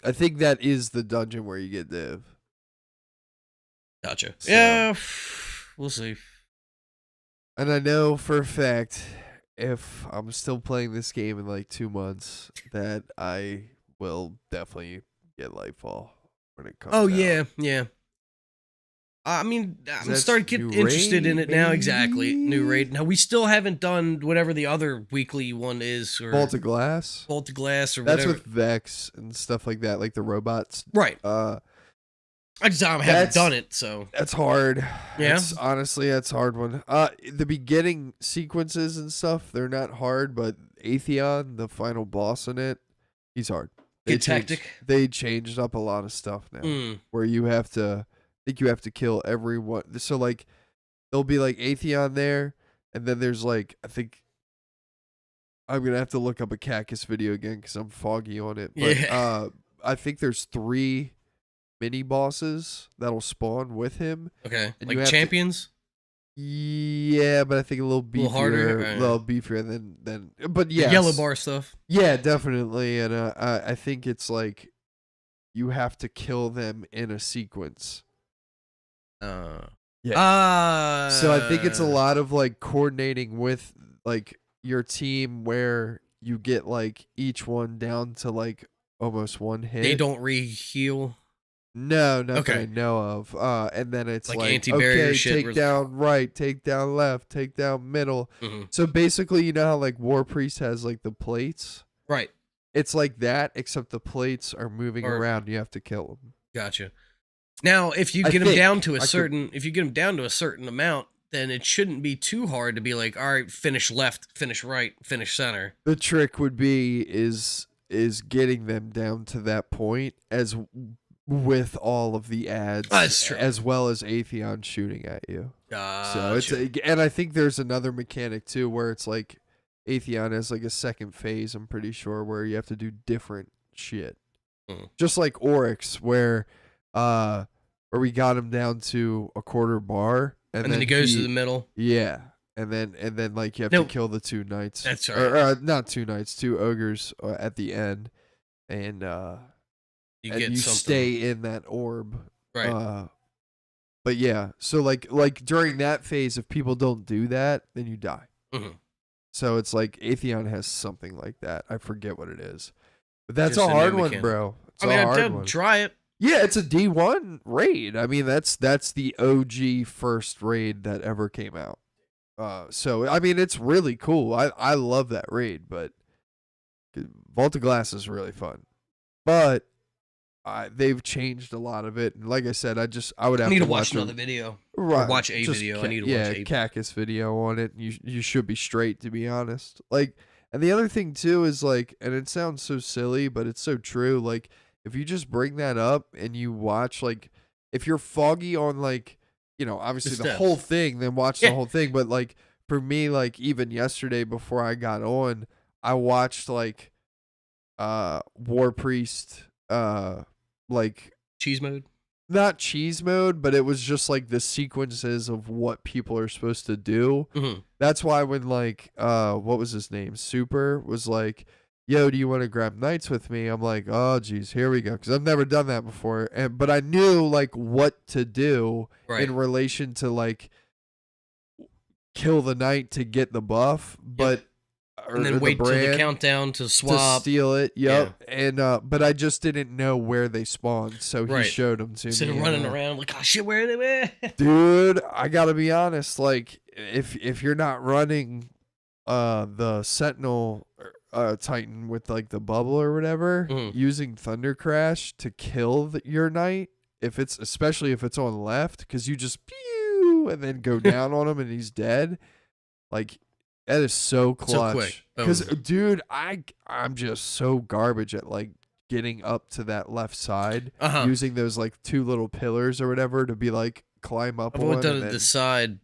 I think that is the dungeon where you get Div. Gotcha. So- Yeah, we'll see. And I know for a fact, if I'm still playing this game in like 2 months, that I will definitely get Lightfall when it comes out. Oh yeah. I mean, I'm That's starting to get new interested in raid, it now. Exactly, new baby. raid. Now we still haven't done whatever the other weekly one is, or Vault of Glass. Vault of Glass, or That's whatever. with Vex and stuff like that, like the robots. Right. Uh, I just haven't That's- done it, so That's hard. Yeah? Honestly, that's a hard one. The beginning sequences and stuff, they're not hard, but Atheon, the final boss in it, he's hard. Good tactic. They changed up a lot of stuff now, where you have to, I think you have to kill everyone. So like, there'll be like Atheon there, and then there's like, I think, I'm gonna have to look up a Cactus video again because I'm foggy on it. But I think there's 3 mini bosses that'll spawn with him. Okay, And you like have to- champions. Yeah, but I think a little beefier, Little harder? a little beefier than. But yeah, The yellow bar stuff. Yeah, definitely, and I think it's like you have to kill them in a sequence. So I think it's a lot of like coordinating with like your team, where you get like each one down to like almost one hit. They don't re-heal. No, not that Okay. I know of. And then it's Like like, anti-barrier okay, shit take where- down right, take down left, take down middle. Mhm. So basically, you know how like War Priest has like the plates? Right. It's like that, except the plates are moving Or- around. You have to kill them. Gotcha. Now, if you I get them think. down to a I could- certain, if you get them down to a certain amount, then it shouldn't be too hard to be like, all right, finish left, finish right, finish center. The trick would be is getting them down to that point as with all of the ads, That's true. as well as Atheon shooting at you. So it's Gotcha. and I think there's another mechanic too where it's like Atheon has like a second phase. I'm pretty sure where you have to do different shit, just like Oryx, where we got him down to a quarter bar, and then he goes to the middle. Yeah, and then like you have No. to kill the 2 knights. That's right. Or not 2 knights, 2 ogres at the end, and You and get you something. stay in that orb. Right. But yeah, so like during that phase, if people don't do that, then you die. Mhm. So it's like Atheon has something like that. I forget what it is, but that's Just a a new hard one, mechanic. bro. It's I mean, a I hard did one. try it. Yeah, it's a D1 raid. I mean, that's the OG first raid that ever came out. So I mean, it's really cool. I love that raid, but Vault of Glass is really fun. But they've changed a lot of it, and like I said, I would have I need to to watch a- another video. Right, watch a just video. I need to yeah, watch a Cactus video on it. You should be straight, to be honest. Like, and the other thing too is like, and it sounds so silly, but it's so true. Like, if you just bring that up and you watch, like, if you're foggy on like, you know, obviously the steps. whole thing, then watch Yeah. the whole thing. But like for me, like even yesterday before I got on, I watched like, War Priest, like. Cheese mode. Not cheese mode, but it was just like the sequences of what people are supposed to do. Mhm. That's why when like what was his name? Super was like, "Yo, do you want to grab knights with me?" I'm like, "Oh geez, here we go," because I've never done that before. But I knew like what to do Right. in relation to like kill the knight to get the buff, but or And then the wait till the brand countdown to to swap. steal it. Yep. And but I just didn't know where they spawned, so he Right. showed them to Instead me. of running and, around like, oh shit, where are they? dude, I gotta be honest. Like, if you're not running, the Sentinel, Titan with like the bubble or whatever, Mhm. using Thunder Crash to kill your knight, especially if it's on left, because you just pew and then go down on him and he's dead. Like, that is so clutch. quick. Because, Boom. dude, I'm just so garbage at like getting up to that left side, Uh-huh. using those like 2 little pillars or whatever to be like climb up I've on. only done and it then- the side.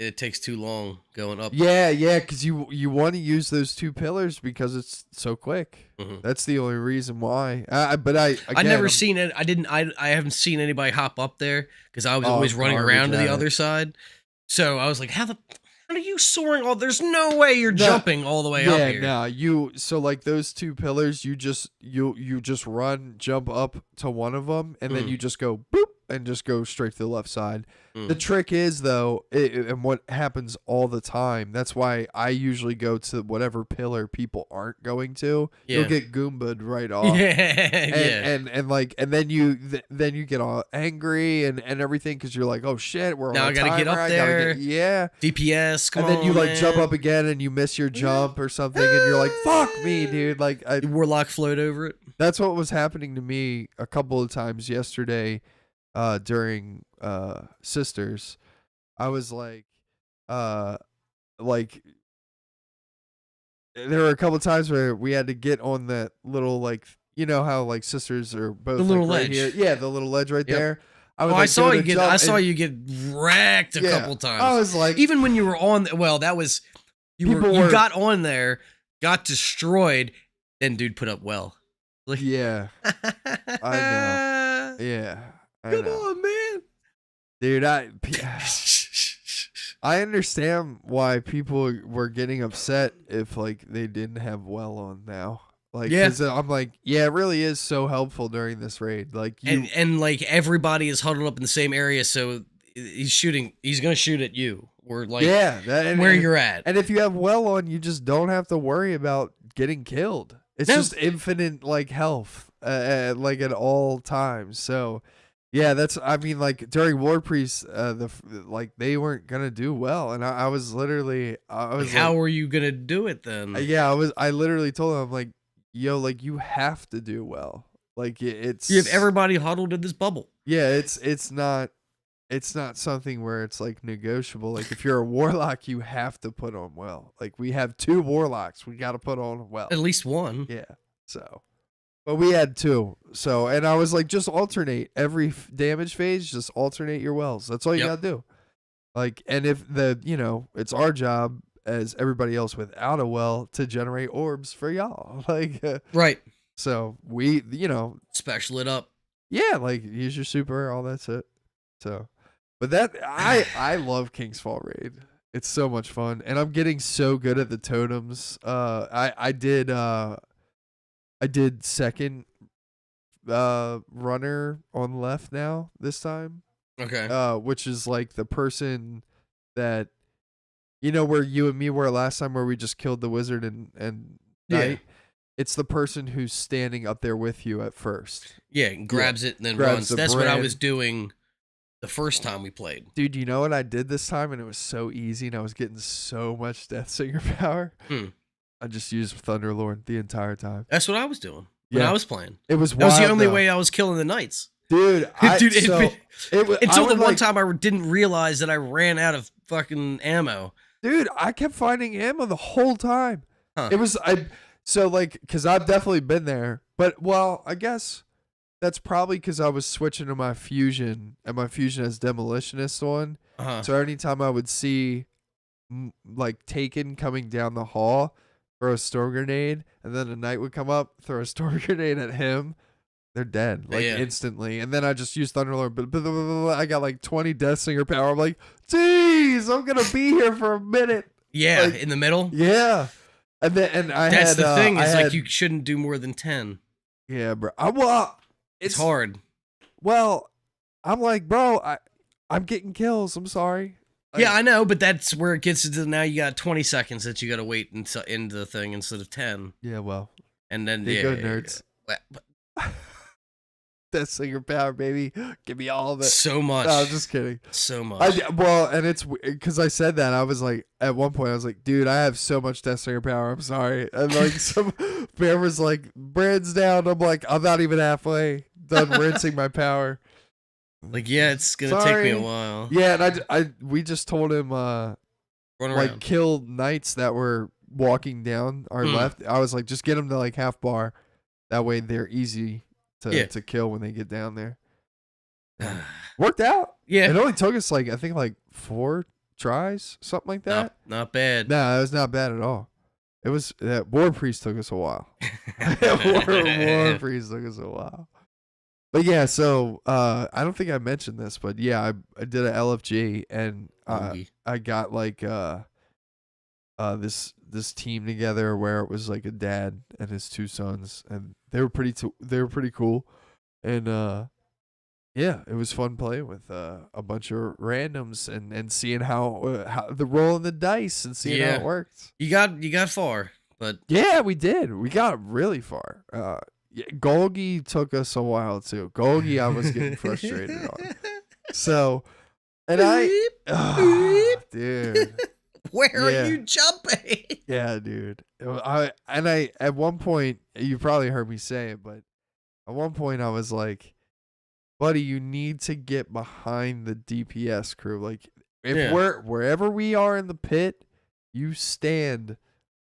It takes too long going up. Yeah, because you want to use those 2 pillars because it's so quick. Mhm. That's the only reason why. But I never seen it. I haven't seen anybody hop up there because I was always running garbage around to at the it. other side. So I was like, how are you soaring all? There's no way you're No. jumping all the way up here. No, so like those 2 pillars, you just jump up to one of them, and then Mm. you just go boop and just go straight to the left side. Mm. The trick is though, and what happens all the time. That's why I usually go to whatever pillar people aren't going to. Yeah. You'll get goomba'd right off. Yeah, And then you get all angry and everything because you're like, oh shit, we're Now on I a gotta get timer, up I gotta there. yeah. DPS. Come And then you on, like jump man. up again and you miss your jump or something and you're like, fuck me, dude. Like Warlock float over it. that's what was happening to me a couple of times yesterday during Sisters. I was like there were a couple of times where we had to get on that little like, you know how like Sisters are both The little like, right ledge. here. Yeah, the little ledge right Yep. there. Oh, would, I like, saw go you to get. jump I saw and- you get wrecked a Yeah. couple times. I was like, Even when you were on. Well, that was you People were- got on there, got destroyed, then dude put up well. Like, yeah, I yeah. I Come know. on, man. Dude, I understand why people were getting upset if like they didn't have well on now. Like, Yeah. 'cause I'm like, yeah, it really is so helpful during this raid. Like, you, And like everybody is huddled up in the same area, so he's shooting. He's gonna shoot at you, or like yeah, where you're at. And if you have well on, you just don't have to worry about getting killed. It's No. just infinite like health, like at all times. So Yeah, I mean, like during War Priest, like they weren't gonna do well, and I was literally, I was how like, are you gonna do it then? yeah, I literally told him, I'm like, yo, like you have to do well, like it's You have everybody huddled in this bubble. yeah, it's not something where it's like negotiable. Like if you're a warlock, you have to put on well. Like we have 2 warlocks, we got to put on well. At least one. Yeah, so. But we had 2. So, and I was like, just alternate every damage phase, just alternate your wells. That's all you got to do. Like, and if it's our job as everybody else without a well to generate orbs for y'all. Like, Right. so we, Special it up. yeah, like use your super, all that's it. So, but I love King's Fall Raid. It's so much fun. And I'm getting so good at the totems. I did second runner on left now this time. Okay. Which is like the person that where you and me were last time where we just killed the wizard and knight. Yeah. It's the person who's standing up there with you at first. Yeah, grabs it and then Grabs runs. the That's what I brand. was doing the first time we played. Dude, you know what I did this time and it was so easy and I was getting so much Death Singer power. I just used Thunderlord the entire time. That's what I was doing when I was playing. It was That was the wild, only though. way I was killing the knights. Dude, Until the one time I didn't realize that I ran out of fucking ammo. Dude, I kept finding ammo the whole time. Huh. It was because I've definitely been there, but I guess that's probably because I was switching to my fusion, and my fusion has demolitionist on. So anytime I would see like Taken coming down the hall, throw a storm grenade, and then a knight would come up, throw a storm grenade at him. They're dead, like instantly. And then I just use Thunderlord, but I got like 20 Death Singer power. I'm like, geez, I'm gonna be here for a minute. Yeah, like, in the middle. Yeah, and I That's had, the thing. I Is had, like you shouldn't do more than 10. Yeah, bro. It's hard. Well, I'm like, bro, I'm getting kills. I'm sorry. Yeah, I know, but that's where it gets into now. You got 20 seconds that you got to wait until end the thing instead of 10. Yeah, well, and then they go nerds. Death Singer power, baby. Give me all of it. So much. No, I'm just kidding. So much. And it's because I said that. I was like, at one point, I was like, dude, I have so much Death Singer power. I'm sorry. And like, some bear was like, Brand's down. I'm like, I'm not even halfway done rinsing my power. Like, yeah, it's going to take me a while. Yeah, and we just told him, run around. like, kill knights that were walking down our left. I was like, just get them to like half bar. That way they're easy to kill when they get down there. Worked out. Yeah. It only took us I think 4 tries, something like that. Not bad. No, it was not bad at all. It was that War Priest took us a while. War Priest took us a while. But yeah, so I don't think I mentioned this, but yeah, I did an LFG and I got like this team together where it was like a dad and his 2 sons, and they were pretty cool, and yeah, it was fun playing with a bunch of randoms and seeing how the rolling the dice and seeing how it worked. You got far, but yeah, we did. We got really far. Golgi took us a while too. Golgi, I was getting frustrated on. So, and dude. Where are you jumping? Yeah, dude. I at one point, you probably heard me say it, but at one point I was like, buddy, you need to get behind the DPS crew. Like, if we're wherever we are in the pit, you stand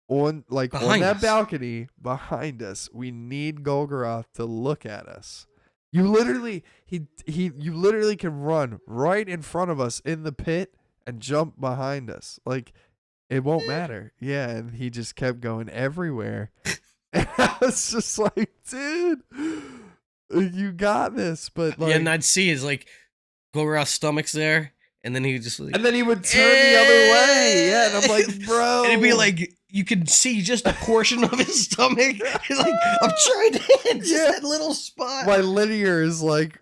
on that balcony behind us. We need Golgoroth to look at us. You literally you literally can run right in front of us in the pit and jump behind us. Like, it won't matter. Yeah, and he just kept going everywhere. And I was just like, dude, you got this. But like, yeah, and I'd see his like Golgoroth's stomach's there, and then he would just like, and then he would turn the other way. Yeah, and I'm like, bro. And it'd be like you could see just a portion of his stomach. He's like, I'm trying to hit just that little spot. My linear is like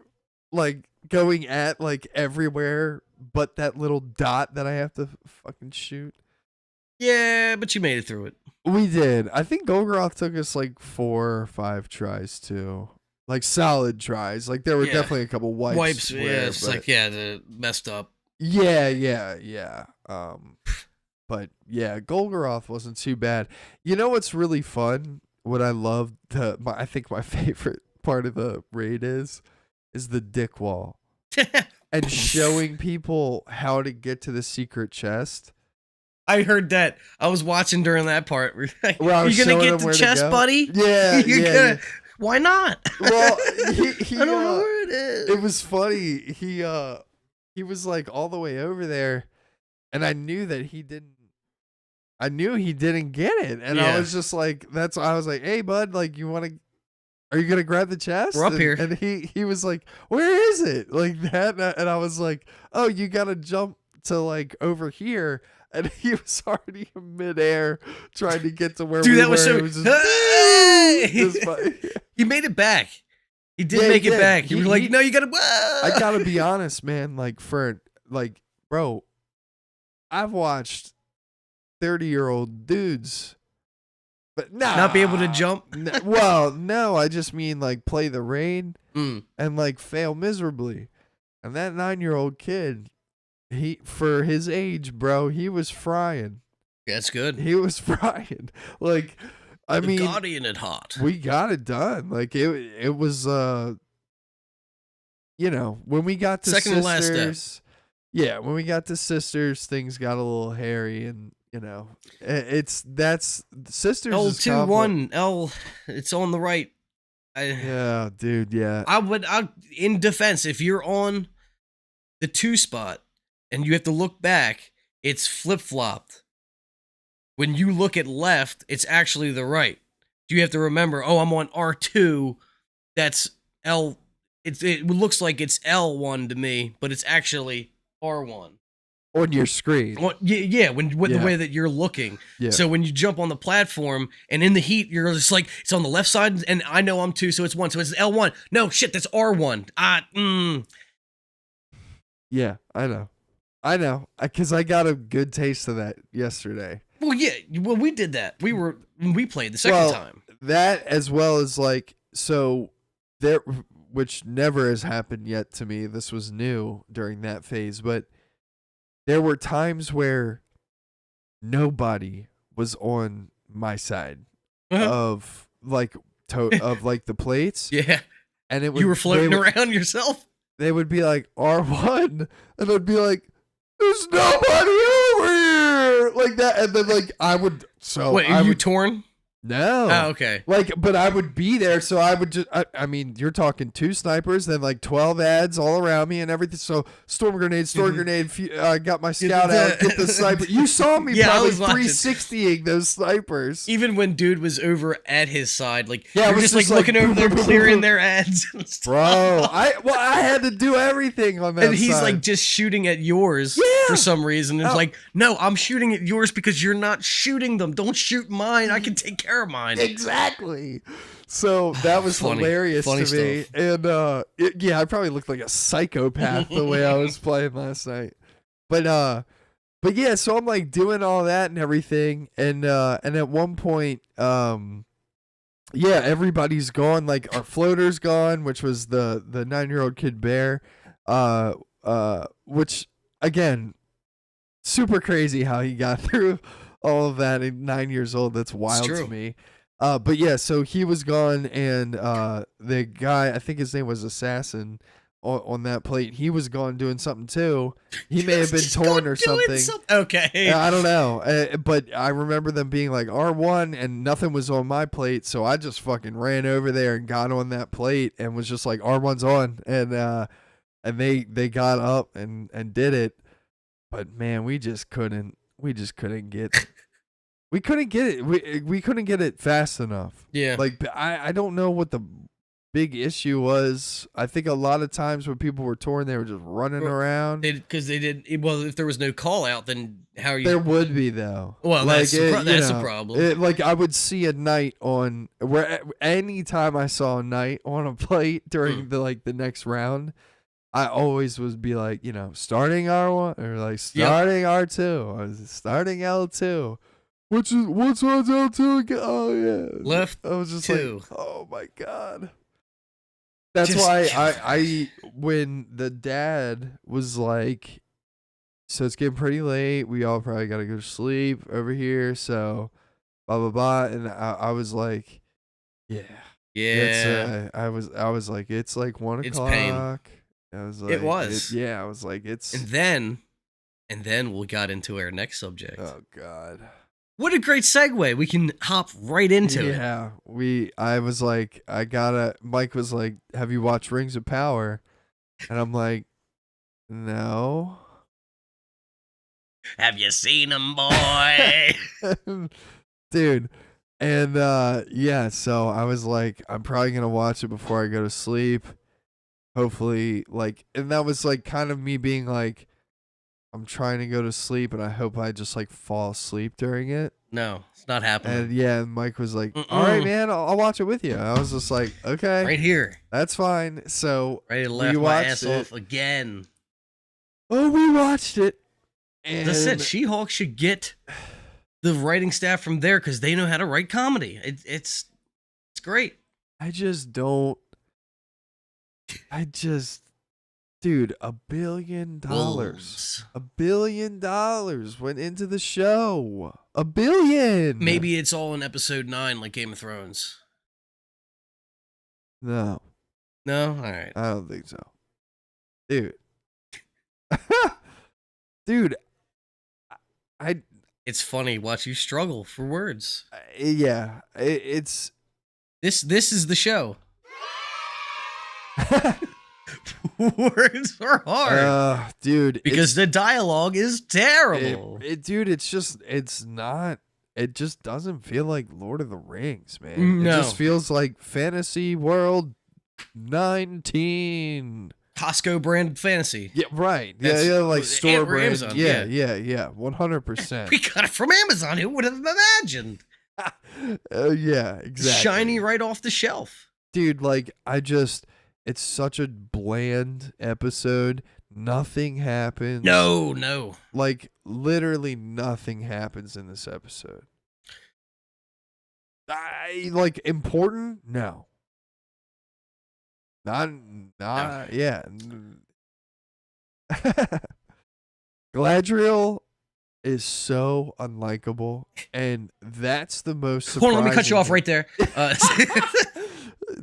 going at like everywhere but that little dot that I have to fucking shoot. Yeah, but you made it through it. We did. I think Golgoroth took us like 4 or 5 tries too. like solid tries. Like there were definitely a couple wipes. It's the messed up. Yeah. But yeah, Golgoroth wasn't too bad. You know what's really fun? What I love, I think my favorite part of the raid is the dick wall and showing people how to get to the secret chest. I heard that. I was watching during that part. Well, you gonna get the chest, buddy? Yeah, yeah. Why not? Well, I don't know where it is. It was funny. He was like all the way over there, and I knew that he didn't. I knew he didn't get it, and I was just like, I was like, hey, bud, like, are you gonna grab the chest? We're up here. And he was like, where is it? Like that, and I was like, oh, you gotta jump to like over here. And he was already in midair trying to get to where we were. Was so. It was just funny. He made it back. He did make it back. He was like, no, you gotta. I gotta be honest, man. Like bro, I've watched 30-year-old dudes, but not be able to jump. No, I just mean like play the raid and like fail miserably. And that 9-year-old kid. For his age, bro, he was frying. That's good. He was frying. Like, I mean, Guardian it hot. We got it done. Like it was when we got to second to last step. Yeah, when we got to sisters, things got a little hairy, and that's sisters. L2-1 L. It's on the right. Yeah, dude. Yeah. I in defense, if you're on the 2 spot. And you have to look back, it's flip-flopped. When you look at left, it's actually the right. You have to remember, I'm on R2, that's L. It looks like it's L1 to me, but it's actually R1. On your screen. The way that you're looking. Yeah. So when you jump on the platform, and in the heat, you're just like, it's on the left side, and I know I'm 2, so it's 1, so it's L1. No, shit, that's R1. Yeah, I know, because I got a good taste of that yesterday. Well, yeah, we did that. We played the second time. That as well as like, so there, which never has happened yet to me. This was new during that phase, but there were times where nobody was on my side of like the plates. Yeah, and you were floating around yourself. They would be like R1, and I'd be like, there's nobody over here, like that, and then like I would. So wait, are you torn? No. Oh, okay. Like, but I would be there, so I would just. I mean, you're talking 2 snipers, then like 12 ads all around me and everything. So storm grenade. I got my scout out, get the sniper. You saw me probably 360ing those snipers. Even when dude was over at his side, like you're just like looking over there, clearing their ads. Bro, I had to do everything on that. And he's side. like just shooting at yours for some reason. It's like, no, I'm shooting at yours because you're not shooting them. Don't shoot mine. I can take care of mine. Exactly. So that was hilarious to me. And I probably looked like a psychopath the way I was playing last night. But yeah, so I'm like doing all that and everything, and at one point, everybody's gone. Like our floater's gone, which was the 9-year-old kid Bear, which again, super crazy how he got through all of that at 9 years old. That's wild to me. But yeah, so he was gone, and the guy, I think his name was Assassin, on that plate, he was gone doing something too. He may have been torn or something. Okay. I don't know. But I remember them being like R1, and nothing was on my plate, so I just fucking ran over there and got on that plate and was just like, R1's on, and they got up and did it. But man, we just couldn't get. We couldn't get it. We couldn't get it fast enough. Yeah. Like I don't know what the big issue was. I think a lot of times when people were torn, they were just running around. Because they did. Well, if there was no call out, then how are you? There would be though. Well, like that's a problem. Like I would see a knight on where anytime I saw a knight on a plate during the next round, I always would be like, starting R1 or like starting R2 or starting L2. Which one's L2 again? Oh yeah, left. I was just 2. like, oh my god. That's Just- why I when the dad was like, so it's getting pretty late. We all probably gotta go to sleep over here. So blah blah blah. And I was like, yeah. Yeah. I was like, it's like 1 It's o'clock. pain. I was like, It was. I was like, it's. And then we got into our next subject. Oh God. What a great segue. We can hop right into it. Yeah, I was like, Mike was like, have you watched Rings of Power? And I'm like, no. Have you seen him, boy? Dude. And yeah, so I was like, I'm probably gonna watch it before I go to sleep. Hopefully, like, and that was like kind of me being like, I'm trying to go to sleep and I hope I just like fall asleep during it. No, it's not happening. And yeah, Mike was like, all right, man, I'll watch it with you. I was just like, okay. Right here. That's fine. So Ready to we laugh my watched ass it. off again. Oh, we watched it. And That's it. She-Hulk should get the writing staff from there because they know how to write comedy. It's great. Dude, $1 billion. Wolves. $1 billion went into the show. $1 billion. Maybe it's all in episode 9 like Game of Thrones. No, No? All right. I don't think so. Dude. Dude, It's funny. Watch you struggle for words. yeah, it's This is the show. Words are hard. dude, because the dialogue is terrible. dude, it just doesn't feel like Lord of the Rings, man. No. It just feels like Fantasy World 19. Costco brand fantasy. Yeah, right. That's- Yeah, like store or brand. Amazon, Yeah, yeah. yeah, 100%. We got it from Amazon. Who would have imagined? Yeah, exactly. Shiny right off the shelf. Dude, like it's such a bland episode. Nothing happens. No. Like literally nothing happens in this episode. Like important? No. Not yeah. Galadriel is so unlikable, and that's the most surprising. Hold on, let me cut you off right there.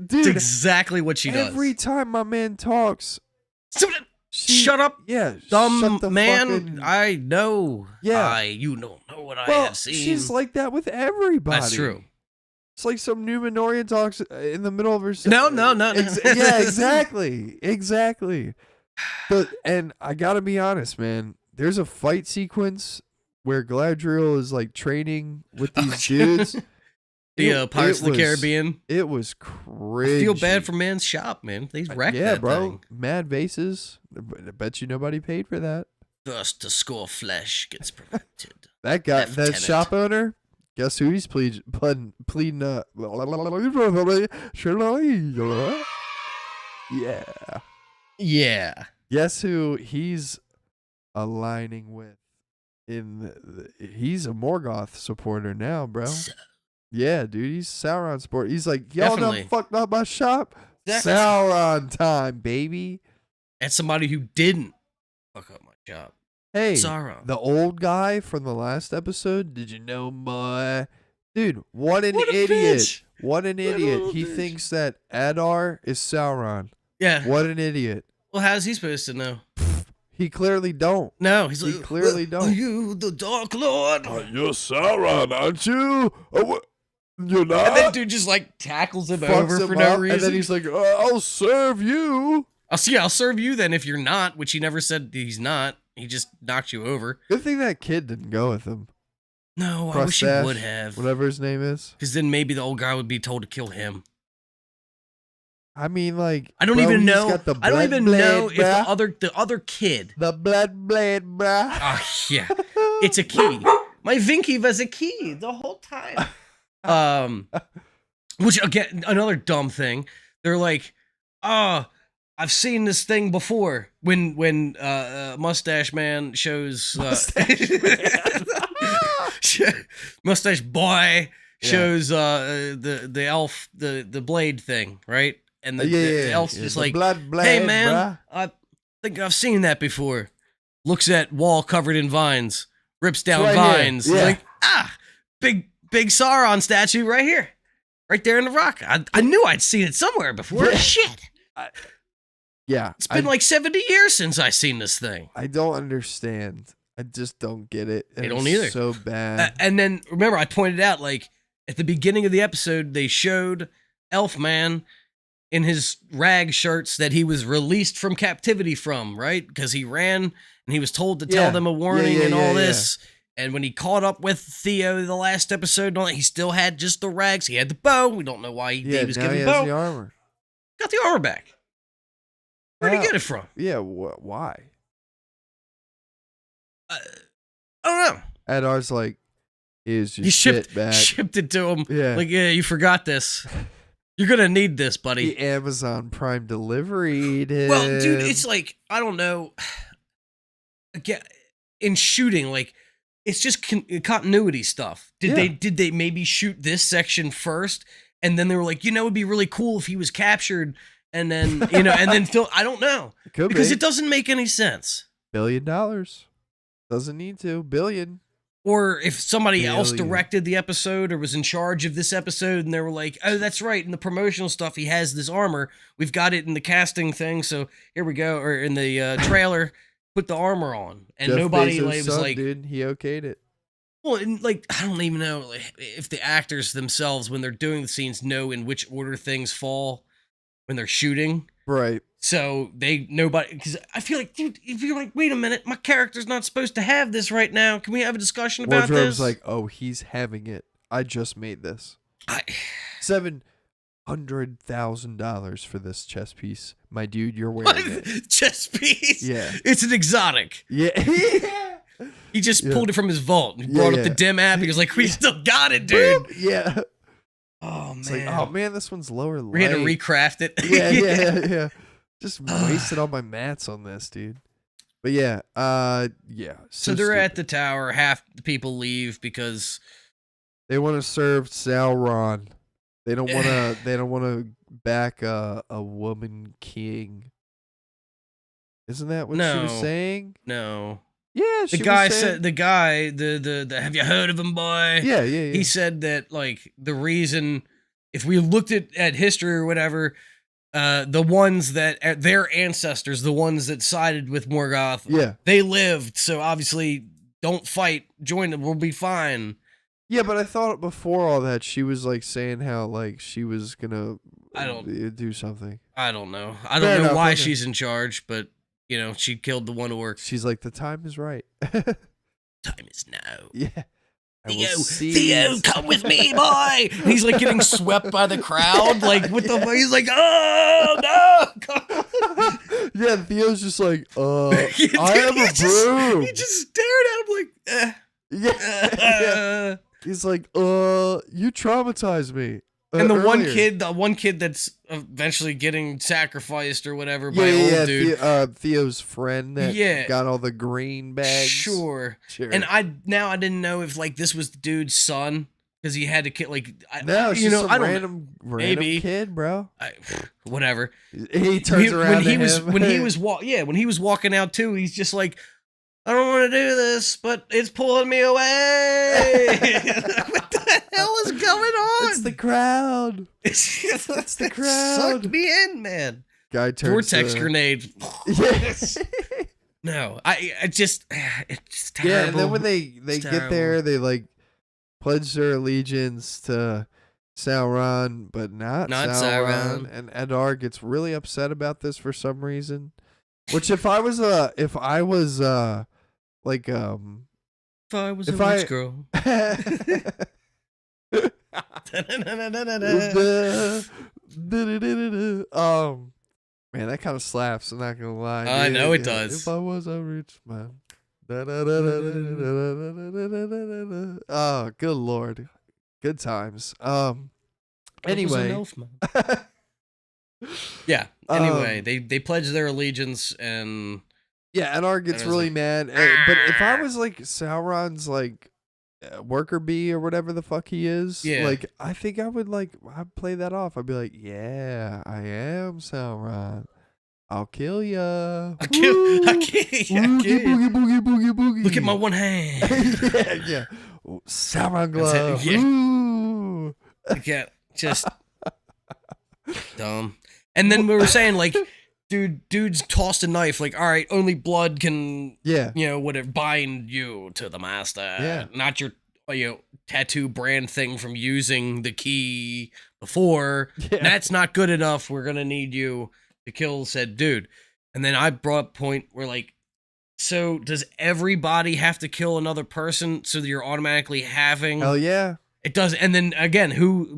Dude, It's exactly what she does. every time my man talks, Shut up, yeah, dumb shut the man. fucking- I know. Yeah. You don't know what I well, have seen. she's like that with everybody. That's true. It's like some Numenorian talks in the middle of her. No. Yeah, exactly. And I gotta be honest, man. There's a fight sequence where Galadriel is like training with these dudes. The Pirates of the was- Caribbean. It was crazy. I feel bad for man's shop, man. They wrecked yeah, that bro. thing. Mad vases. I bet you nobody paid for that. Thirst to score flesh gets prevented. That guy, that Lieutenant. shop owner. Guess who he's pleading? Yeah. Yeah. Guess who he's aligning with? He's a Morgoth supporter now, bro. Yeah, dude, he's Sauron supporter. He's like, y'all Definitely. done fucked up my shop. Exactly. Sauron time, baby. As somebody who didn't fuck up my job. Hey, Sauron. the old guy from the last episode. Did you know, boy? Dude, what an What a idiot! bitch. What an What a idiot! little He bitch. thinks that Adar is Sauron. Yeah. What an idiot! Well, how's he supposed to know? He clearly don't. No, he's He like, clearly Are don't. you the Dark Lord? You're Sauron, aren't you? You're not. And then dude just like tackles him Fucks over him for no up, reason. and then he's like, "I'll serve you." I'll serve you then if you're not, which he never said he's not. He just knocked you over. Good thing that kid didn't go with him. No, I wish he Crustache, would have. whatever his name is. Because then maybe the old guy would be told to kill him. I mean, like, I don't bro, even he's know. got the I don't blood even blade, know if bruh. the other kid. The blood blade, bruh. Oh yeah, it's a key. My Vinky was a key the whole time. Which again, another dumb thing. They're like, I've seen this thing before. When Mustache Man shows Mustache Boy shows the elf the blade thing, right? and the elf's just the like, blood blade, hey man, bruh. I think I've seen that before. Looks at wall covered in vines, rips down right vines. here. Yeah. Like, big Sauron statue right here. Right there in the rock. I knew I'd seen it somewhere before. Yeah. Shit. Yeah. It's been like 70 years since I seen this thing. I don't understand. I just don't get it. I don't it's either. So bad. And then, remember, I pointed out, like, at the beginning of the episode, they showed Elfman in his rag shirts that he was released from captivity from, right? Because he ran and he was told to tell them a warning and all this. And when he caught up with Theo the last episode and all that, he still had just the rags. He had the bow. We don't know why he was now given he the has bow. the armor. Got the armor back. Where'd he get it from? Yeah, why? I don't know. Adar's like, here's your He shit back. shipped it to him. Yeah. Like, yeah, you forgot this. You're going to need this, buddy. The Amazon Prime delivery did. Well, dude, it's like, I don't know. Again, in shooting, like, it's just continuity stuff. Did they maybe shoot this section first, and then they were like, it'd be really cool if he was captured, and then and then Phil. I don't know, because it doesn't make any sense. $1 billion doesn't need to billion. Or if somebody else directed the episode or was in charge of this episode, and they were like, oh, that's right, in the promotional stuff, he has this armor. We've got it in the casting thing, so here we go. Or in the trailer, put the armor on. And Jeff nobody Bezos' was son, like, dude, he okayed it. well, and like, I don't even know if the actors themselves, when they're doing the scenes, know in which order things fall when they're shooting. Right. So because I feel like, dude, if you're like, wait a minute, my character's not supposed to have this right now. Can we have a discussion about Wardrobe's this? like, oh, he's having it. I just made this. $700,000 for this chess piece, my dude. You're wearing it. Chess piece? Yeah. It's an exotic. Yeah. He just pulled it from his vault. He brought up the dim app. He was like, we still got it, dude. Yeah. Oh, man. It's like, oh, man, this one's lower light. We had to recraft it. Yeah. Just wasted all my mats on this, dude. But yeah. So they're at the tower. Half the people leave because they want to serve Sauron. They don't want to. They don't want to back a woman king. Isn't that what she was saying? No. Yeah, the guy said. The guy. The. Have you heard of him, boy? Yeah. He said that, like, the reason, if we looked at history or whatever, the ones that their ancestors, the ones that sided with Morgoth, they lived. So obviously, don't fight. Join them. We'll be fine. Yeah, but I thought before all that she was like saying how like she was gonna do something. I don't know. I don't know why she's in charge, but she killed the one orc. She's like, the time is right. Time is now. Yeah. Theo, come with me, boy. And he's like getting swept by the crowd. Like, what the fuck? He's like, oh no. Yeah, Theo's just like, I have a broom. He just stared at him like, Yeah. He's like, you traumatized me. And the earlier. one kid that's eventually getting sacrificed or whatever by old dude. Theo's friend that got all the green bags. Sure. And I didn't know if like this was the dude's son because he had to kill it's just some random kid, bro. Whatever. He turns around when he was walking out too. He's just like, I don't want to do this, but it's pulling me away. What the hell is going on? It's the crowd. It's the crowd. Sucked me in, man. Guy turns vortex grenade. Yes. No, it's just terrible. Yeah, and then when they get there, they like pledge their allegiance to Sauron, but not Sauron. And Adar gets really upset about this for some reason. Which if I was a witch girl. Man, that kind of slaps. I'm not gonna lie. I know it does. If I was a rich man. Oh, good lord, good times. Anyway. Yeah. Anyway, they pledge their allegiance and Adar gets really mad. But if I was like Sauron's like worker bee or whatever the fuck he is. Yeah. Like, I think I'd play that off. I'd be like, yeah, I am Sauron. I'll kill ya. I kill you. Boogie, boogie, boogie, boogie. Look at my one hand. yeah. Ooh, Sauron That's it, glove. yeah. Ooh. Yeah, just dumb. And then we were saying, like, dude's tossed a knife. Like, all right, only blood can, Yeah. whatever, bind you to the master. Yeah. Not your, tattoo brand thing from using the key before. Yeah. That's not good enough. We're gonna need you to kill said dude. And then I brought up a point where, like, so does everybody have to kill another person so that you're automatically having? Hell yeah. It does. And then again,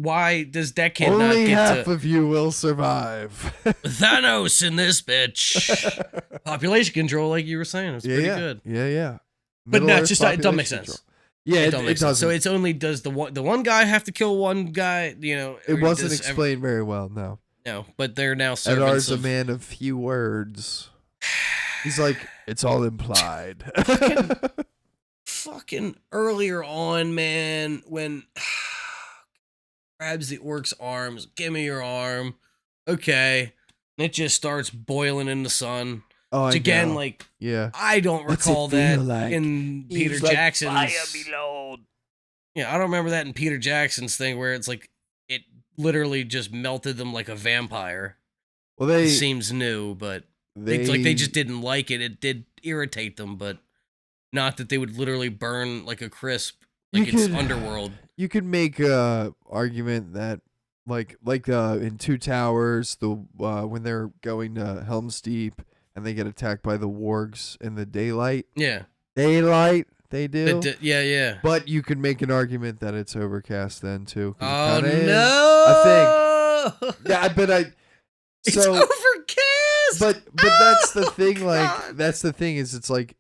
why does that kid not Only get half to of you will survive. Thanos in this bitch? Population control, like you were saying, it's pretty good. Yeah. But no, Middle-earth it's just it doesn't make population sense. control. Yeah, it don't make sense. doesn't. So it's only does the one guy have to kill one guy? It wasn't explained very well, no. No, but they're now Edar's servants a of man of few words. He's like, it's all implied. fucking earlier on, man, when grabs the orc's arms, give me your arm. Okay. And it just starts boiling in the sun. Oh, Which I again, know. like, Yeah. I don't What's it recall that feel like? in Peter He's like, Jackson's. "Fire me, Lord." Yeah, I don't remember that in Peter Jackson's thing where it's like it literally just melted them like a vampire. Well, It they seems new, but they just didn't like it. It did irritate them, but not that they would literally burn like a crisp, like You it's could- Underworld. You could make a argument that, like in Two Towers, the when they're going to Helm's Deep and they get attacked by the wargs in the daylight. Yeah, They do. yeah. But you could make an argument that it's overcast then too. 'Cause it Oh kinda is. no! I think. Yeah, but It's so, overcast. but that's the thing. Like, God. that's the thing is, it's like,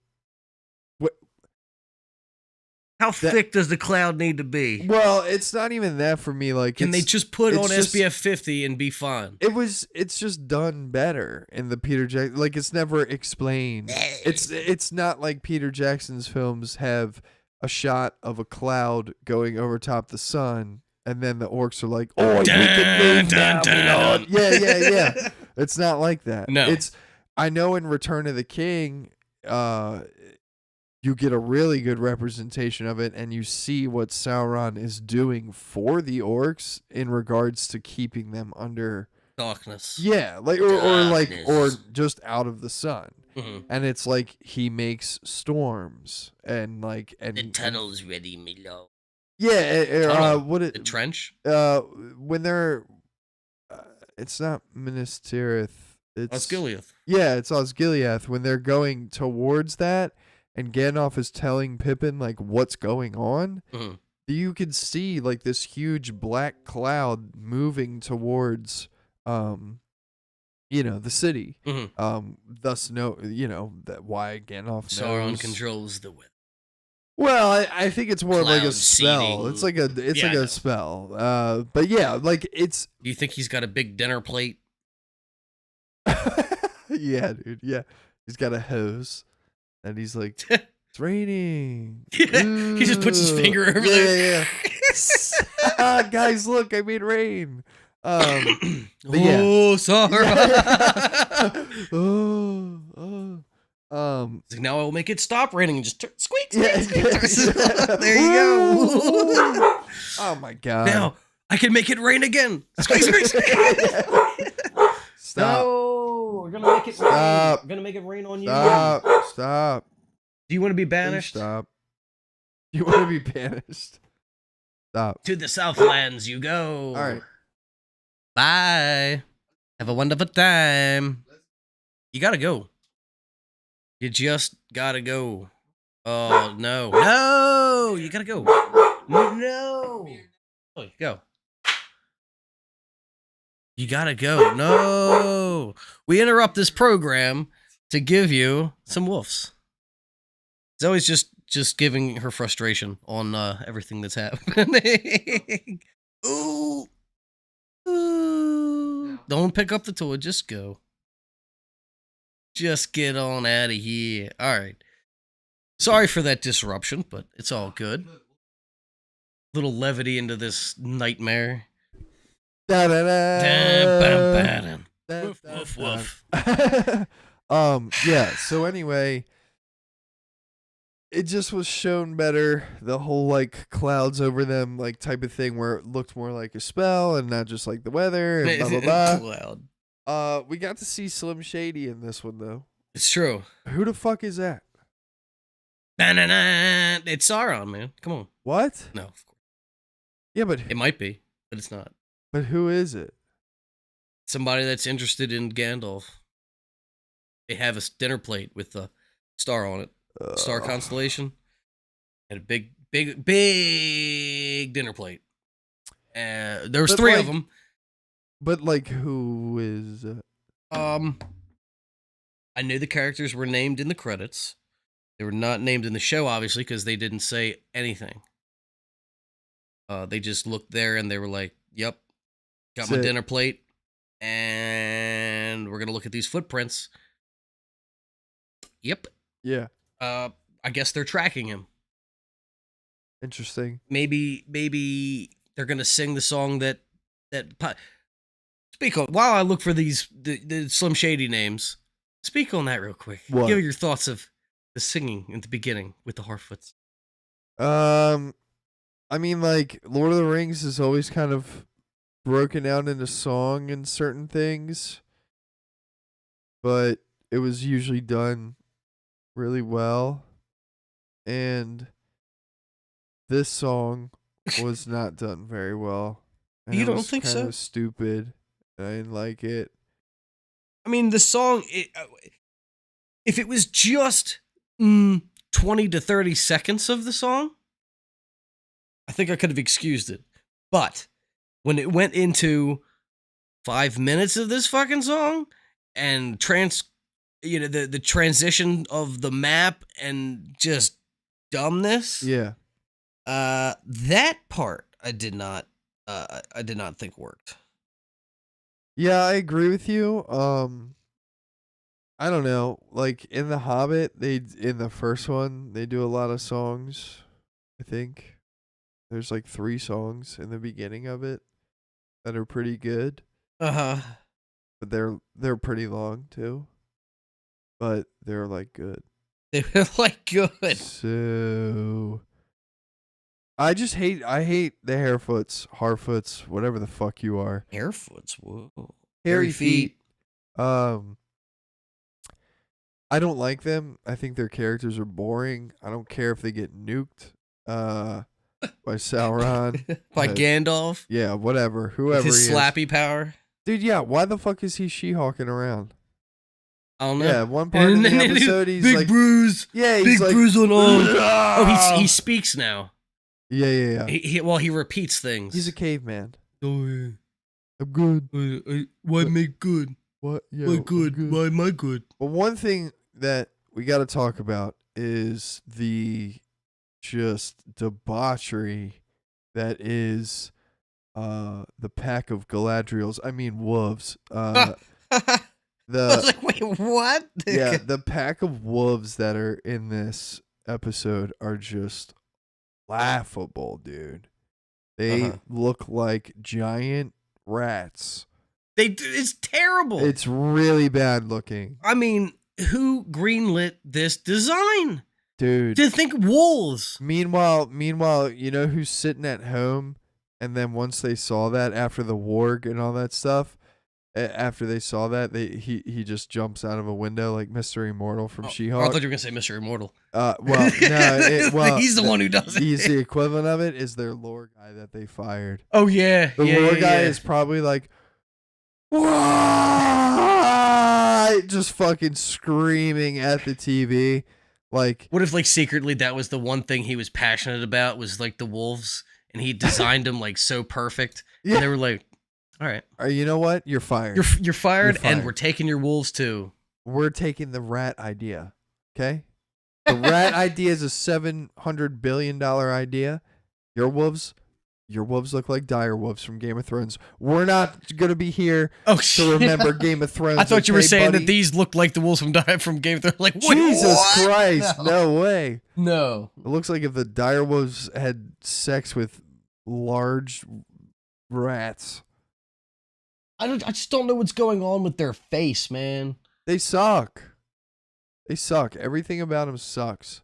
How thick does the cloud need to be? well, it's not even that for me. Like, Can they it's- just put it's on just- SPF 50 and be fine? It's just done better in the Peter Jackson. Like, it's never explained. It's not like Peter Jackson's films have a shot of a cloud going over top the sun, and then the orcs are like, "Oh, we can move now, my lord." Yeah. It's not like that. No. I know in Return of the King, you get a really good representation of it, and you see what Sauron is doing for the orcs in regards to keeping them under. Darkness. Yeah, like or just out of the sun. Mhm. And it's like he makes storms and like and The tunnel's ready, me love. yeah, The trench? when they're it's not Minas Tirith, it's Osgiliath. yeah, it's Osgiliath when they're going towards that and Gandalf is telling Pippin like what's going on. Mhm. You can see like this huge black cloud moving towards the city. Mhm. Thus that why Gandalf Sauron knows. controls the wind. Well, I think it's more of like a Cloud spell. seeding. It's like a Yeah, I know. spell. But yeah, like it's Do you think he's got a big dinner plate? yeah, dude. Yeah, he's got a hose, and he's like, "It's raining." He just puts his Ooh. finger over yeah, there. Yeah. Guys, look! I made rain. But yeah. Oh, Sauron. It's Like, now I will make it stop raining and just squeak, yeah, squeak, squeak. There you go. Oh my god! Now I can make it rain again. Squeak, squeak, squeak. Stop! No, we're gonna make it rain. Stop. We're gonna make it rain on you. Stop! Stop! Do you want to be Please banished stop! You want to be banished? Stop! to the Southlands? You go. All right. Bye. Have a wonderful time. You gotta go. You just gotta go. Oh no, no! You gotta go. No. Oh, go. You gotta go. No. We interrupt this program to give you some wolves. It's always just giving her frustration on everything that's happening. Ooh. Ooh. Don't pick up the toy. Just go. Just get on out of here. All right. Sorry for that disruption, but it's all good. little levity into this nightmare. Da, da, da, Dun, da, Woof, da, woof, da. woof. Yeah, so anyway, it just was shown better, the whole like clouds over them like type of thing, where it looked more like a spell and not just like the weather and blah blah blah. Cloud. We got to see Slim Shady in this one though. It's true. Who the fuck is that? Na-na-na. It's Sauron, man. Come on. What? No, of course. Yeah, but It might be, but it's not. who is it? Somebody that's interested in Gandalf. They have a dinner plate with a star on it. Star constellation. And a big dinner plate. There was But, 3 like, of them. But like, who is? I knew the characters were named in the credits. They were not named in the show, obviously, because they didn't say anything. They just looked there and they were like, "Yep, got my dinner plate, and we're gonna look at these footprints." Yep. Yeah. I guess they're tracking him. Interesting. Maybe they're gonna sing the song that. Speak on while I look for the Slim Shady names. Speak on that real quick. What? Give your thoughts of the singing at the beginning with the Harfoots. I mean, like, Lord of the Rings is always kind of broken out into song and certain things, but it was usually done really well. And this song was not done very well. And You it don't was think so? kinda stupid. I didn't like it. I mean, the song, if it was just 20 to 30 seconds of the song, I think I could have excused it. But when it went into 5 minutes of this fucking song and the transition of the map and just dumbness, Yeah. that part I did not think worked. Yeah, I agree with you. I don't know. Like in The Hobbit, in the first one, they do a lot of songs. I think there's like 3 songs in the beginning of it that are pretty good, Uh-huh. but they're pretty long too. But they're like good. They were like good. So I hate the Harfoots, whatever the fuck you are. Harefoots, whoa. Hairy feet. I don't like them. I think their characters are boring. I don't care if they get nuked by Sauron. By Gandalf. Yeah, whatever. Whoever His he is. slappy power. Dude, yeah, why the fuck is he She-Hawking around? I don't know. Yeah, one part in the episode he's big like bruise. yeah, he's Big like bruise on arm. Oh, he speaks now. Yeah. He repeats things. He's a caveman. Oh, yeah. I'm good. Why make good? What? Yeah. Why I'm good? Why am I good? But one thing that we got to talk about is the just debauchery that is the pack of Galadriels. I mean wolves. I was like, wait, what? Yeah, the pack of wolves that are in this episode are just laughable, dude. They look like giant rats. It's terrible. It's really bad looking. I mean, who greenlit this design? Dude. To think wolves. Meanwhile, you know who's sitting at home, and then once they saw that after the warg and all that stuff, after they saw that, he just jumps out of a window like Mr. Immortal from She-Hulk. I thought you were gonna say Mr. Immortal. He's the one who does it. He's the equivalent of it. Is their lore guy that they fired? Oh yeah, The lore guy is probably like, what? Just fucking screaming at the TV. Like, what if like secretly that was the one thing he was passionate about was like the wolves, and he designed them like so perfect, Yeah. and they were like, all right, you know what? You're fired. You're fired, and we're taking your wolves too. We're taking the rat idea. Okay? The rat idea is a $700 billion idea. Your wolves look like dire wolves from Game of Thrones. We're not going to be here to remember Game of Thrones. I thought you were saying buddy? that these look like the wolves from Game of Thrones. Like, what? Jesus what? Christ. No way. No. It looks like if the dire wolves had sex with large rats. I just don't know what's going on with their face, man. They suck. They suck. Everything about them sucks.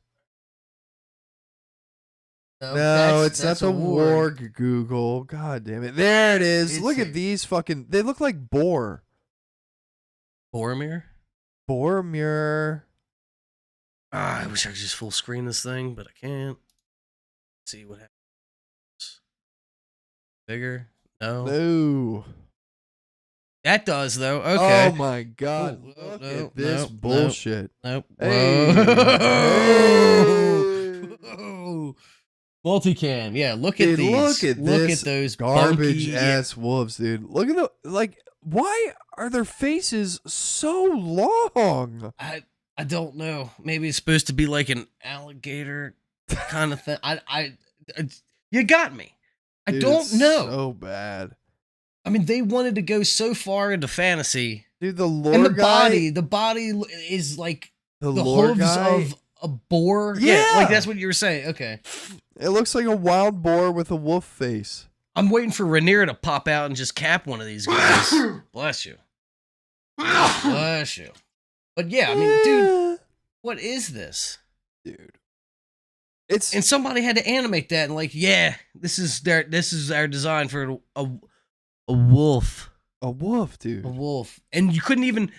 No, it's not the warg, Google. God damn it. There it is. Look at these fucking... They look like boar. Boromir? Boromir. I wish I could just full screen this thing, but I can't. Let's see what happens. Bigger? No. That does, though. Okay. Oh, my God. Look at this bullshit. Nope. Hey. Whoa. Multicam. Yeah, look at these. Look at those garbage bunky ass wolves, dude. Look at why are their faces so long? I don't know. Maybe it's supposed to be like an alligator kind of thing. You got me. Dude, I don't know. So bad. I mean, they wanted to go so far into fantasy. Dude, the lore and the guy, body is like the hooves guy, of a boar. Yeah, like that's what you were saying. Okay. It looks like a wild boar with a wolf face. I'm waiting for Veneer to pop out and just cap one of these guys. Bless you. Bless you. But yeah, I mean, dude, what is this? Dude. And somebody had to animate that and like, yeah, this is our design for a wolf. A wolf, dude. A wolf. And you couldn't even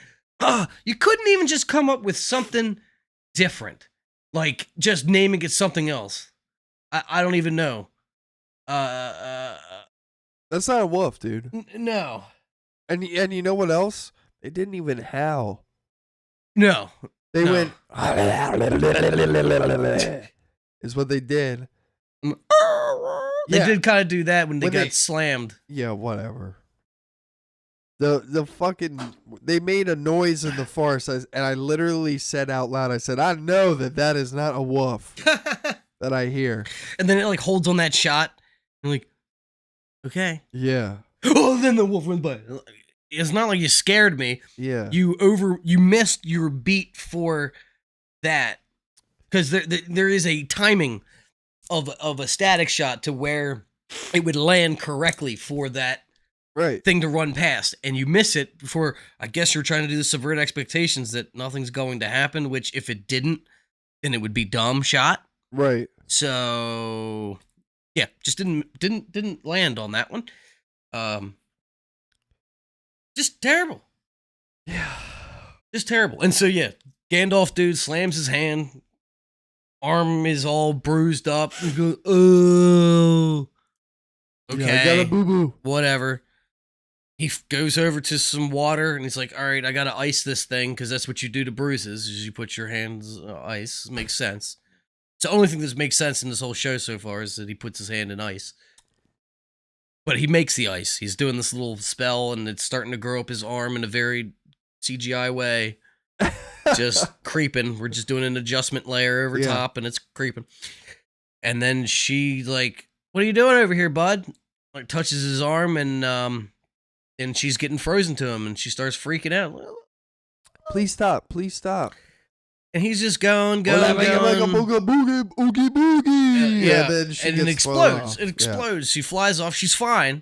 just come up with something different. Like just naming it something else. I don't even know. That's not a wolf, dude. No. And you know what else? They didn't even howl. No. They went is what they did. They did kind of do that when they got slammed. Yeah, whatever. The fucking they made a noise in the forest, and I literally said out loud, I said, I know that is not a wolf that I hear. And then it like holds on that shot. And like, okay. Yeah. Oh, then the wolf went by. It's not like you scared me. Yeah. You missed your beat for that. Because there is a timing of a static shot to where it would land correctly for that thing to run past, and you miss it before. I guess you're trying to do the subvert expectations that nothing's going to happen. Which if it didn't, then it would be dumb shot. Right. So yeah, just didn't land on that one. Just terrible. Yeah. Just terrible. And so yeah, Gandalf dude slams his hand. Arm is all bruised up. And goes, oh. Okay. Yeah, I got a boo-boo. Whatever. He goes over to some water and he's like, all right, I got to ice this thing because that's what you do to bruises is you put your hands ice. Makes sense. It's the only thing that makes sense in this whole show so far is that he puts his hand in ice. But he makes the ice. He's doing this little spell and it's starting to grow up his arm in a very CGI way. Just creeping. We're just doing an adjustment layer over top and it's creeping. And then she like, what are you doing over here, bud? Like touches his arm and she's getting frozen to him and she starts freaking out. Please stop. Please stop. And he's just going. Like a boogie, oogie boogie. Yeah. And then she and gets it explodes. off. It explodes. She flies off. She's fine,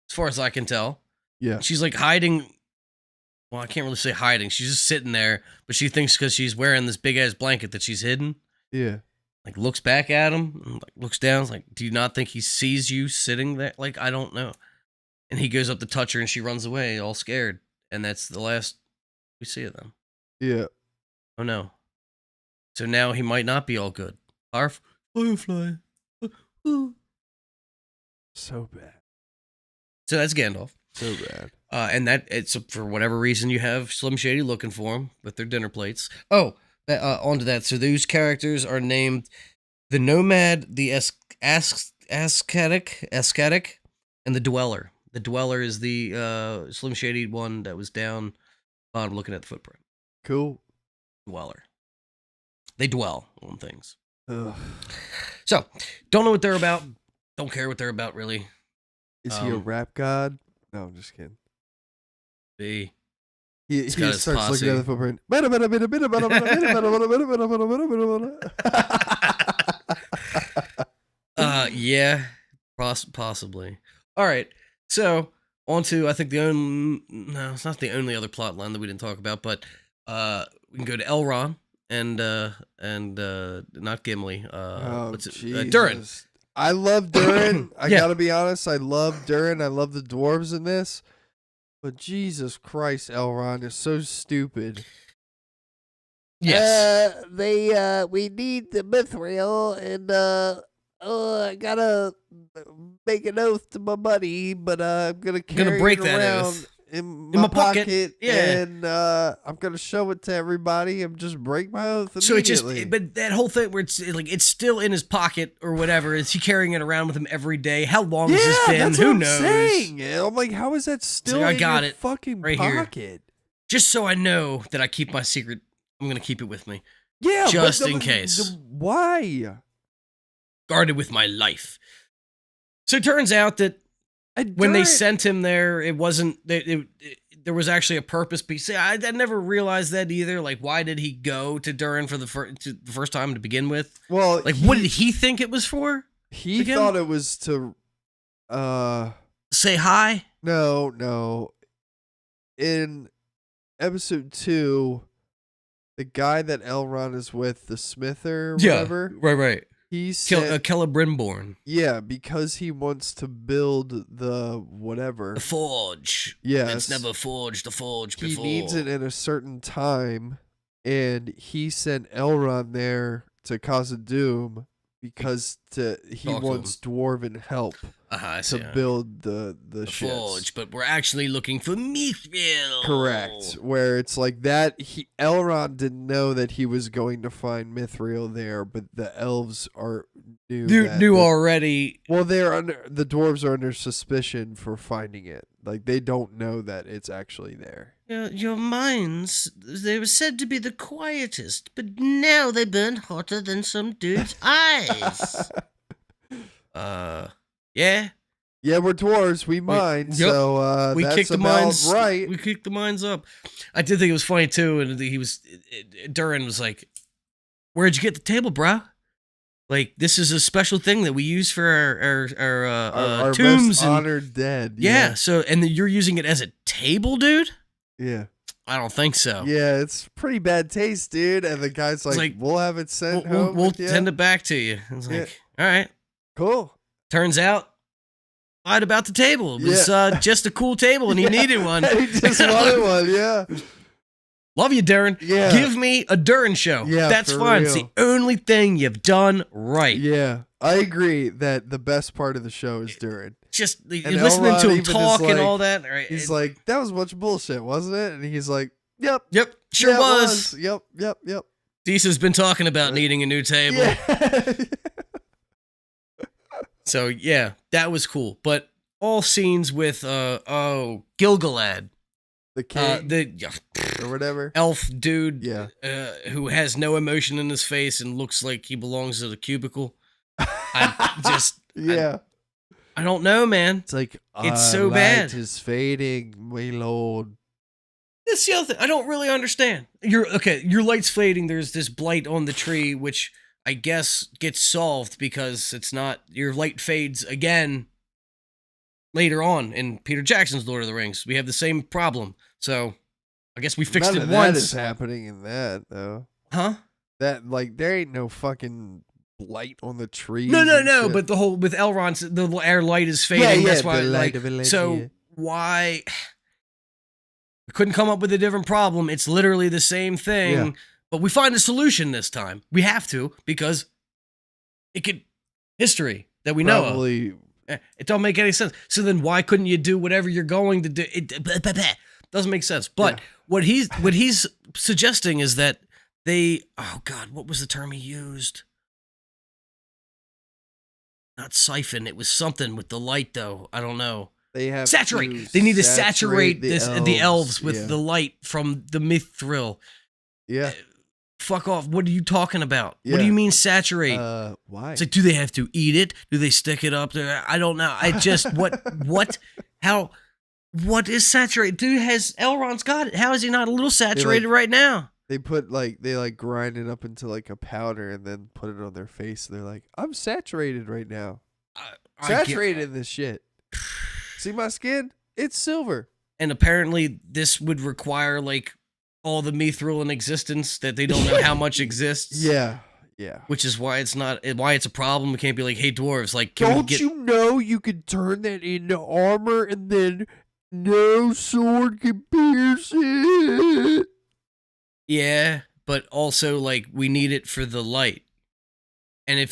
as far as I can tell. Yeah. She's like hiding. Well, I can't really say hiding. She's just sitting there, but she thinks because she's wearing this big ass blanket that she's hidden. Yeah. Like looks back at him, and like looks down. Is like, do you not think he sees you sitting there? Like I don't know. And he goes up to touch her, and she runs away, all scared. And that's the last we see of them. Yeah. Oh no. So now he might not be all good. Firefly. So bad. So that's Gandalf. So bad. And that it's for whatever reason you have Slim Shady looking for him with their dinner plates. Oh, onto that. So those characters are named the Nomad, the Ascetic, and the Dweller. The Dweller is the Slim Shady one that was down bottom looking at the footprint. Cool. Dweller. They dwell on things. Ugh. So, don't know what they're about. Don't care what they're about, really. Is he a rap god? No, I'm just kidding. He starts looking at the footprint. Yeah. Possibly. All right. So on to, I think no, it's not the only other plot line that we didn't talk about, but we can go to Elrond and not Gimli. What's it? Durin. I love Durin. I Yeah. gotta be honest. I love Durin. I love the dwarves in this. But Jesus Christ, Elrond is so stupid. Yes. We need the mithril, and I gotta make an oath to my buddy, but I'm gonna carry break it that around oath. in In my my pocket. pocket, Yeah. and I'm gonna show it to everybody and just break my oath So it immediately. but that whole thing where it's still in his pocket or whatever. Is he carrying it around with him every day? How long has this been? that's Who what I'm knows? saying. I'm like, how is that still I in got your it fucking right here. pocket? Just so I know that I keep my secret, I'm gonna keep it with me, Yeah, Just but in case. Why? guarded with my life. So it turns out that when they sent him there, it wasn't. There was actually a purpose. I never realized that either. Like, why did he go to Durin for the first time to begin with? Well, Like, what did he think it was for? He again? thought it was to Say hi? No. In episode 2, the guy that Elrond is with, the smith or whatever, Right. he said, Celebrimborn. yeah, because he wants to build the whatever. The forge. Yes. It's never forged the forge He before. needs it in a certain time, and he sent Elrond there to Khazad-dûm because he Talk to wants dwarven help I see, to build the shits. forge, but we're actually looking for mithril. Correct. Where it's like that, Elrond didn't know that he was going to find mithril there, but the elves knew Already. Well, the dwarves are under suspicion for finding it. Like, they don't know that it's actually there. Your mines, they were said to be the quietest, but now they burn hotter than some dude's eyes. Yeah. Yeah, we're dwarves. We mine. Yep. So We that's kicked the about mines right. We kicked the mines up. I did think it was funny too, and Durin was like, "Where'd you get the table, bro? Like, this is a special thing that we use for our tombs most and honored dead. yeah. So, and you're using it as a table, dude? Yeah. I don't think so. Yeah, it's pretty bad taste, dude. And the guy's like, we'll have it sent home. We'll with ya." send it back to you. I was like, all right. Cool. Turns out, lied about the table. It was just a cool table, and he needed one. He just wanted one, yeah. Love you, Durin. Yeah. Give me a Durin show. Yeah, That's for fun. real. It's the only thing you've done right. Yeah, I agree that the best part of the show is Durin. Just And listening Elrond to him even is talk and like- all that. Right? He's like, that was a bunch of bullshit, wasn't it? And he's like, yep. Yep, sure yeah, it was. Yep. Deesa's been talking about needing a new table. Yeah. So, yeah, that was cool. But all scenes with, Gilgalad. The king The or whatever. elf dude Yeah. who has no emotion in his face and looks like he belongs at a cubicle. Yeah. I don't know, man. It's like, It's so light bad. is fading, my lord. That's the other thing. I don't really understand. Your light's fading. There's this blight on the tree, which I guess gets solved because it's not, your light fades again later on in Peter Jackson's Lord of the Rings. We have the same problem. So I guess we fixed None it of once. that is happening in that, though. Huh? That, like, there ain't no fucking blight on the trees. No. and shit. But the whole, with Elrond, our light is fading. Yeah, That's why, the like, light of it, so yeah. why? We couldn't come up with a different problem. It's literally the same thing, Yeah. but we find a solution this time. We have to, because history that we know of. Probably. It don't make any sense. So then why couldn't you do whatever you're going to do? It doesn't make sense. But what he's suggesting is that oh God, what was the term he used? Not siphon. It was something with the light, though. I don't know. They have Saturate. They need to saturate the elves with yeah. the light from the mithril. Yeah. Fuck off. What are you talking about? Yeah. What do you mean saturate? Why? It's like, do they have to eat it? Do they stick it up there? I don't know. I just, what is saturate? Dude, has Elrond's got it. How is he not a little saturated right now? They put they grind it up into like a powder and then put it on their face. And they're like, I'm saturated right now. Saturated in this shit. See my skin? It's silver. And apparently this would require like all the mithril in existence that they don't know how much exists. Yeah. Which is why it's a problem. We can't be like, hey dwarves, like, can Don't you know you could turn that into armor and then no sword can pierce it? Yeah, but also like we need it for the light. And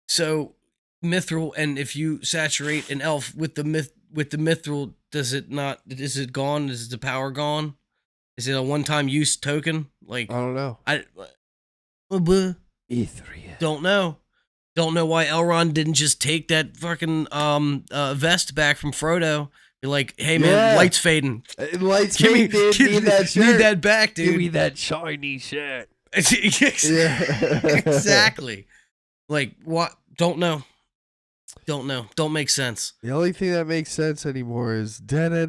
so mithril, and if you saturate an elf with the mithril, is it gone? Is the power gone? Is it a one-time use token? Like, I don't know. E3. Don't know why Elrond didn't just take that fucking vest back from Frodo. Be like, hey man, light's fading. Lights fading. Need that shirt. Need that back, dude. Give me that shiny shirt. Exactly. Like, what? Don't know. Don't make sense. The only thing that makes sense anymore is da-da-da.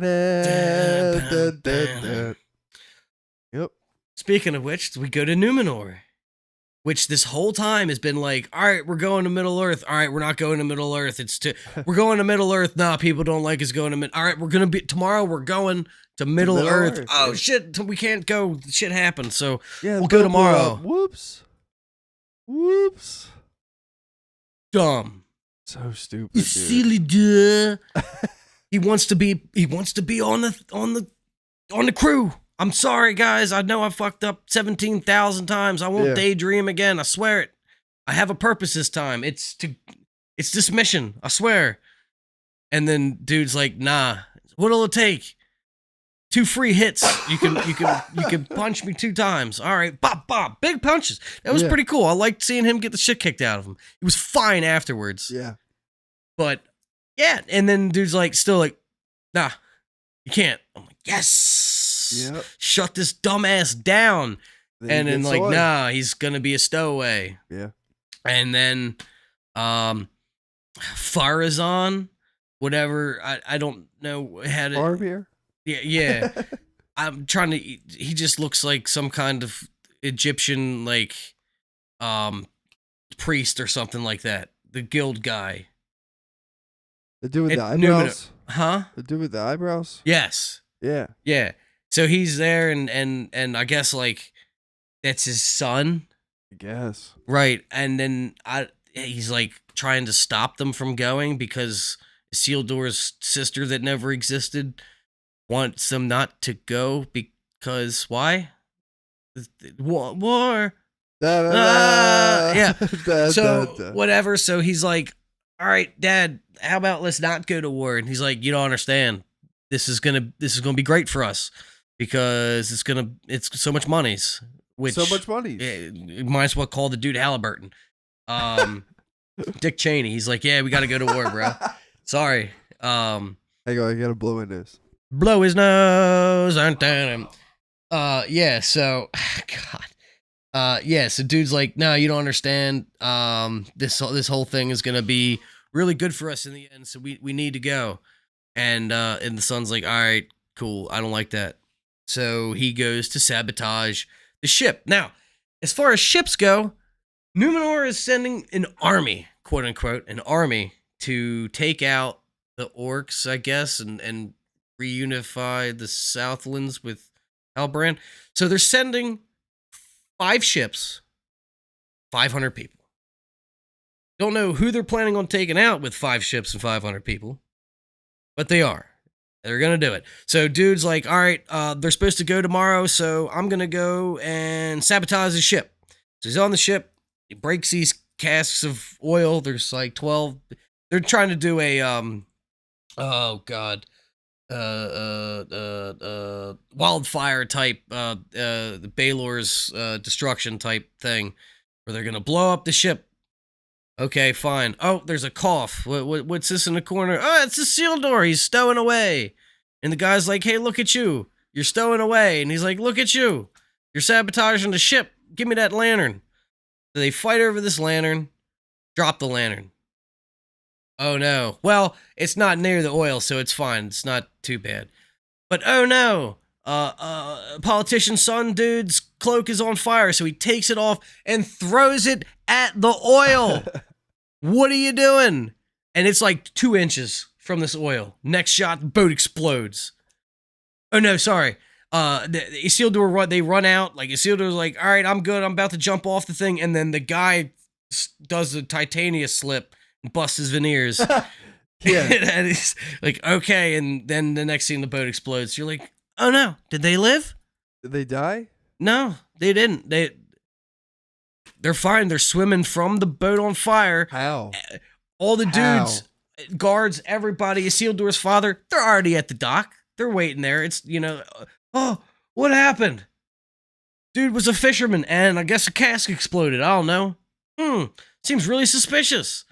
Yep. Speaking of which, we go to Numenor, which this whole time has been like, all right, we're going to Middle Earth. All right, we're not going to Middle Earth. We're going to Middle Earth. Nah, people don't like us going to all right, tomorrow we're going to Middle Earth. Oh, shit, we can't go. Shit happened, so we'll go tomorrow. Whoops. Dumb. So stupid, dude. Silly duh. He wants to be on the crew. I'm sorry, guys. I know I fucked up 17,000 times. I won't daydream again. I swear it. I have a purpose this time. It's this mission. I swear. And then dude's like, nah. What'll it take? 2 free hits. You can punch me 2 times. All right, bop, big punches. That was pretty cool. I liked seeing him get the shit kicked out of him. He was fine afterwards. Yeah. But yeah, and then dude's like, still like, nah, you can't. I'm like, yes. Yep. Shut this dumbass down. And then like, nah, he's gonna be a stowaway. Yeah. And then Farazan, whatever, I don't know how to Faramir? Yeah. I'm trying to he just looks like some kind of Egyptian like priest or something like that. The guild guy. The dude with the eyebrows? Huh? The dude with the eyebrows? Yes. Yeah. Yeah. So he's there and I guess like that's his son. I guess. Right. And then he's like trying to stop them from going because Isildur's sister that never existed wants them not to go because why? War. Yeah. So whatever. So he's like, all right, Dad, how about let's not go to war? And he's like, you don't understand. This is gonna be great for us because it's so much monies. So much money. You might as well call the dude Halliburton. Dick Cheney. He's like, yeah, we got to go to war, bro. Sorry. Hang on, I gotta blow in this. Blow his nose. Yeah. So, God. Yeah. So, dude's like, no, you don't understand. This whole thing is gonna be really good for us in the end. So we need to go. And the son's like, all right, cool. I don't like that. So he goes to sabotage the ship. Now, as far as ships go, Numenor is sending an army, quote unquote, an army to take out the orcs, I guess, and reunify the Southlands with Halbrand. So they're sending 5 ships, 500 people. Don't know who they're planning on taking out with 5 ships and 500 people, but they are. They're going to do it. So dude's like, all right, they're supposed to go tomorrow, so I'm going to go and sabotage the ship. So he's on the ship. He breaks these casks of oil. There's like 12. They're trying to do a, wildfire type, the Baelor's destruction type thing, where they're going to blow up the ship. Okay, fine. Oh, there's a cough. What's this in the corner? Oh, it's Isildur. He's stowing away. And the guy's like, hey, look at you. You're stowing away. And he's like, look at you. You're sabotaging the ship. Give me that lantern. So they fight over this lantern. Drop the lantern. Oh, no. Well, it's not near the oil, so it's fine. It's not too bad. But, oh, no. Politician's son dude's cloak is on fire, so he takes it off and throws it at the oil. What are you doing? and it's like 2 inches from this oil. Next shot, the boat explodes. Oh no, sorry. The Isildur, they run out. Like Isildur's like, all right, I'm good. I'm about to jump off the thing, and then the guy does the Titania slip and busts his Veneers. Yeah. And he's like, okay, and then the next scene, the boat explodes. You're like, oh no, did they live? Did they die? No, they didn't. They're fine. They're swimming from the boat on fire. How? All the How? dudes, guards, everybody, Isildur's father, they're already at the dock. They're waiting there. It's, oh, what happened? Dude was a fisherman, and I guess a cask exploded. I don't know. Seems really suspicious.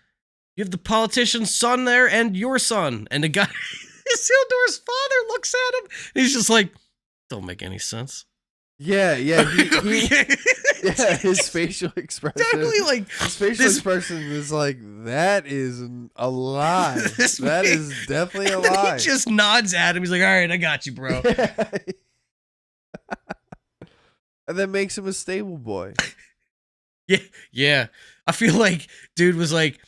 You have the politician's son there and your son. And the guy, Isildur's father, looks at him. And he's just like, don't make any sense. Yeah. Yeah, his facial expression. Definitely like His facial expression is like, that is a lie. That is definitely a lie. He just nods at him. He's like, all right, I got you, bro. And then makes him a stable boy. Yeah. I feel like dude was like,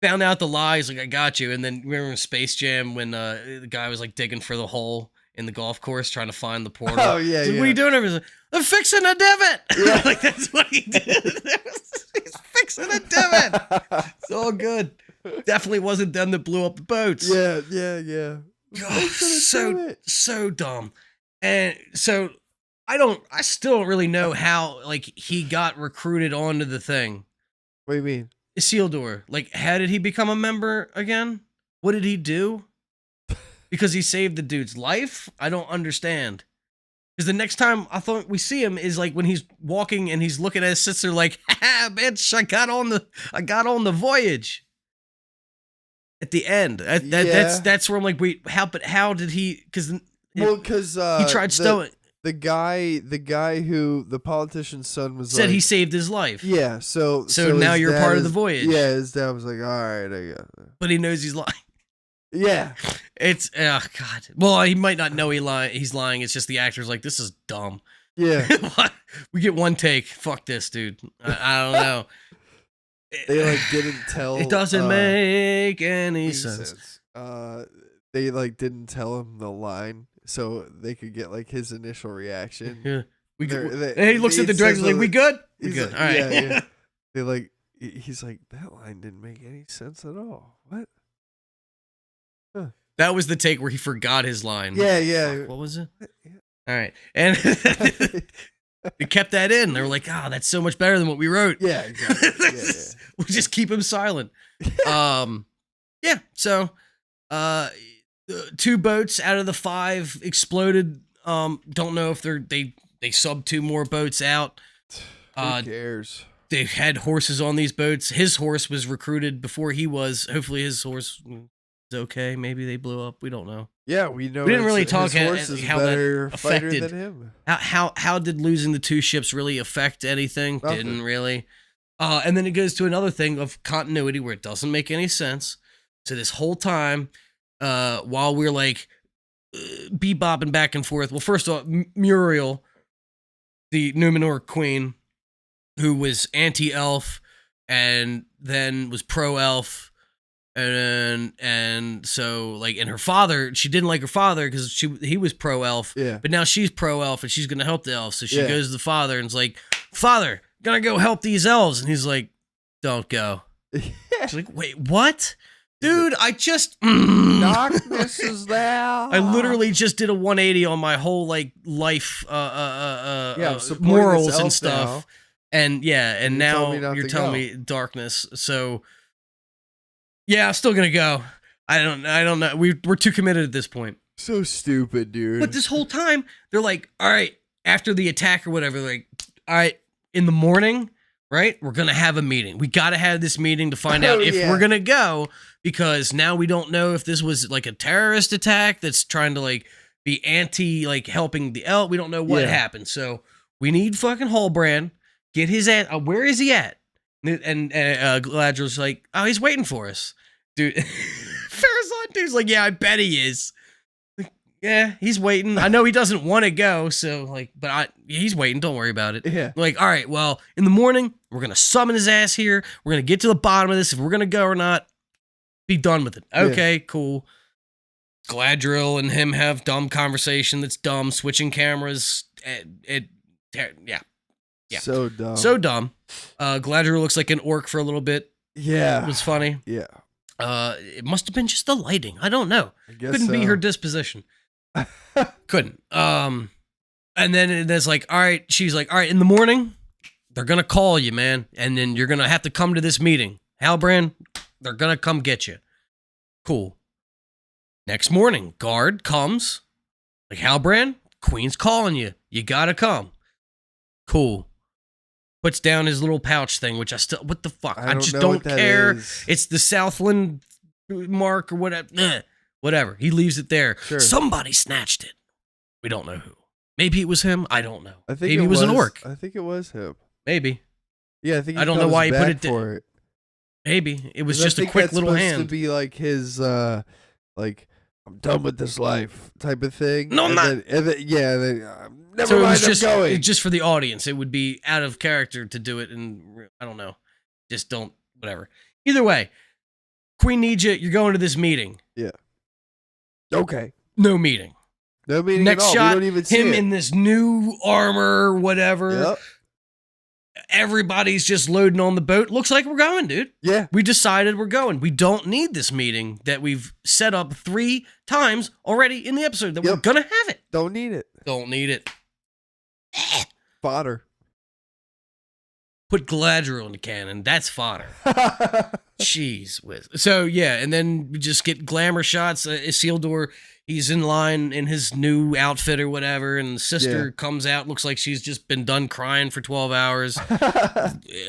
found out the lie. He's like, I got you. And then remember in Space Jam when the guy was like digging for the hole in the golf course trying to find the portal. Oh, yeah, He's like, yeah. what are you doing? He's like, I'm fixing a divot. Yeah. Like, that's what he did. He's fixing a divot. It's all good. Definitely wasn't them that blew up the boats. Yeah. Oh, so dumb. And so I still don't really know how like he got recruited onto the thing. What do you mean? Isildur, like, how did he become a member again? What did he do? Because he saved the dude's life? I don't understand. Because the next time I thought we see him is like when he's walking and he's looking at his sister like, ha, bitch, I got on the voyage. At the end. That's where I'm like, wait, how did he, because he tried stowing. The guy who the politician's son was Said like, he saved his life. Yeah, so now his you're dad part of the voyage. Yeah, his dad was like, all right, I got it. But he knows he's lying. Yeah. It's, oh, God. Well, he might not know he's lying. It's just the actor's like, this is dumb. Yeah. We get one take. Fuck this, dude. I don't know. They like didn't tell. It doesn't make any sense. They like didn't tell him the line so they could get like his initial reaction. Yeah. And he looks at the director like, we good? We He's good. like, All right. Yeah. They like, he's like, that line didn't make any sense at all. What? That was the take where he forgot his line. Yeah. Fuck, what was it? All right. And they kept that in. They were like, that's so much better than what we wrote. Yeah, exactly. Yeah. We'll just keep him silent. Yeah. So, 2 boats out of the 5 exploded. Don't know if they subbed 2 more boats out. Who cares? They had horses on these boats. His horse was recruited before he was. Hopefully his horse is okay. Maybe they blew up. We don't know. Yeah, we know. We didn't really talk his horse is how better that fighter affected than him. How did losing the 2 ships really affect anything? Nothing. Didn't really. And then it goes to another thing of continuity where it doesn't make any sense. So this whole time, while we're like bebopping back and forth. Well, first of all, Muriel, the Numenor queen, who was anti-elf and then was pro-elf, and so like, and her father, she didn't like her father because he was pro-elf. Yeah. But now she's pro-elf and she's gonna help the elves. So she Yeah. goes to the father and is like, "Father, gonna go help these elves," and he's like, "Don't go." She's like, "Wait, what?" Dude, I just Darkness is there. I literally just did a 180 on my whole like life I'm supporting morals this and elf stuff. now. And yeah, and You're now telling me not you're to telling go. me darkness. So yeah, I'm still gonna go. I don't know. We're too committed at this point. So stupid, dude. But this whole time, they're like, all right, after the attack or whatever, like, all right, in the morning, right? We're gonna have a meeting. We gotta have this meeting to find out if we're gonna go, because now we don't know if this was like a terrorist attack that's trying to like be anti like helping the elf. We don't know what happened. So we need fucking Hallbrand. Get his ass. Where is he at? And Galadriel's like, oh, he's waiting for us, dude. Pharazôn dude's like, yeah, I bet he is. Like, yeah, he's waiting. I know he doesn't want to go, so like, but he's waiting. Don't worry about it. Yeah. Like, all right, well, in the morning we're gonna summon his ass here. We're gonna get to the bottom of this if we're gonna go or not. Be done with it. Okay, cool. Galadriel and him have dumb conversation that's dumb, switching cameras. Yeah. So dumb. So dumb. Galadriel looks like an orc for a little bit. Yeah. It was funny. Yeah. It must have been just the lighting. I don't know. I guess Couldn't be so. her disposition. Couldn't. And then there's like, all right, she's like, all right, in the morning, they're going to call you, man. And then you're going to have to come to this meeting. Halbrand, they're going to come get you. Cool. Next morning, guard comes. Like, Halbrand, Queen's calling you. You got to come. Cool. Puts down his little pouch thing, which what the fuck? I just don't care. It's the Southland mark or whatever. Whatever. He leaves it there. Sure. Somebody snatched it. We don't know who. Maybe it was him. I don't know. I think Maybe it was an orc. I think it was him. Maybe. Yeah, I think I don't know why he put it for it. Maybe. It was just a quick little hand. To be like his, like, I'm done with this life type of thing. No, I'm not. Never mind, I'm going. Just for the audience. It would be out of character to do it, and I don't know. Just don't, whatever. Either way, Queen needs you. You're going to this meeting. Yeah. Okay. No meeting. No meeting Next at all. shot, We don't even see him it. in this new armor, whatever. Yep. Everybody's just loading on the boat. Looks like we're going, dude. Yeah. We decided we're going. We don't need this meeting that we've set up 3 times already in the episode that we're going to have it. Don't need it. Don't need it. Fodder. Put Galadriel in the cannon. That's fodder. Jeez whiz. So, yeah, and then we just get glamour shots. Isildur, he's in line in his new outfit or whatever, and the sister comes out, looks like she's just been done crying for 12 hours,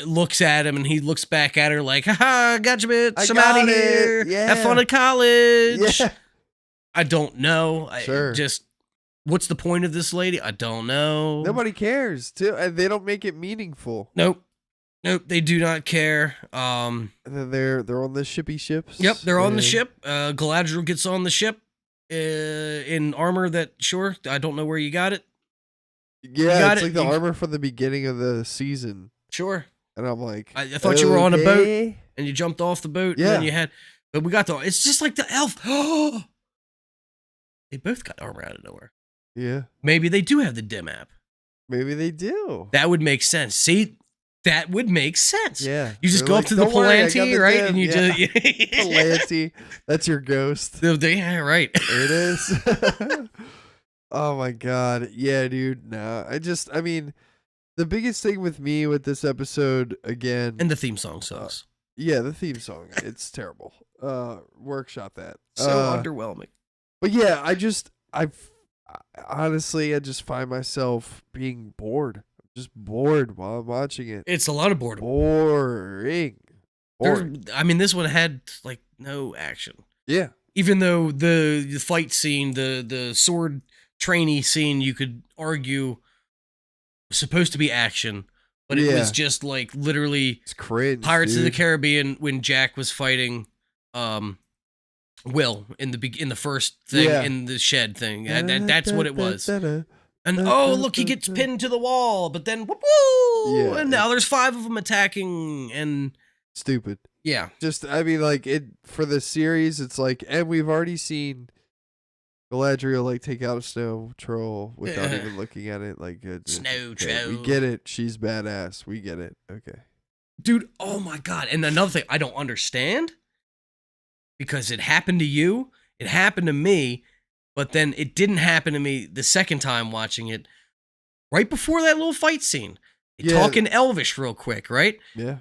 looks at him, and he looks back at her like, haha, gotcha, bitch, I'm out of here. Yeah. Have fun at college. Yeah. I don't know. Sure. What's the point of this lady? I don't know. Nobody cares, too. And they don't make it meaningful. Nope, they do not care. And then they're on the shippy ships. Yep, they're on the ship. Galadriel gets on the ship in armor that, sure, I don't know where you got it. Yeah, it's like the armor from the beginning of the season. Sure. And I'm like, I thought you were on a boat and you jumped off the boat. Yeah. And then you had, but we got it's just like the elf. They both got armor out of nowhere. Yeah. Maybe they do have the dim app. Maybe they do. That would make sense. See, that would make sense. Yeah. You just go up to the Palantir, right? And you just Palantir. That's your ghost. Yeah, right. There it is. Oh my god. Yeah, dude. No. I mean, the biggest thing with me with this episode again. And the theme song sucks. Yeah, the theme song. It's terrible. Workshop that. So underwhelming. But yeah, I honestly just find myself being bored. I'm just bored while I'm watching it. It's a lot of boredom. Boring. I mean, this one had like no action. Yeah. Even though the fight scene, the sword trainee scene, you could argue was supposed to be action, but it was just like literally it's cringe, Pirates of the Caribbean when Jack was fighting Will in the first thing in the shed thing. That's what it was. And look, he gets pinned to the wall, but then whoop, and now there's 5 of them attacking and stupid. Yeah. Just I mean like it for the series it's like and we've already seen Galadriel like take out a snow troll without even looking at it like snow okay, troll. we get it. She's badass. We get it. Okay. Dude, oh my god. And another thing I don't understand because it happened to you, it happened to me, but then it didn't happen to me the second time watching it. Right before that little fight scene. They talk in Elvish real quick, right? Yeah.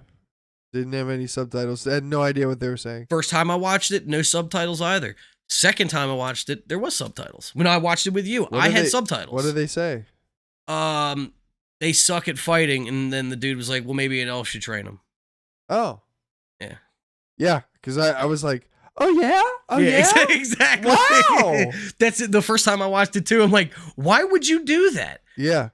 Didn't have any subtitles. I had no idea what they were saying. First time I watched it, no subtitles either. Second time I watched it, there was subtitles. When I watched it with you, I had subtitles. What did they say? They suck at fighting, and then the dude was like, well, maybe an elf should train them. Oh. Yeah. Yeah, because I was like, oh, yeah? Oh, yeah? Exactly. Wow. That's it. The first time I watched it, too, I'm like, why would you do that? Yeah.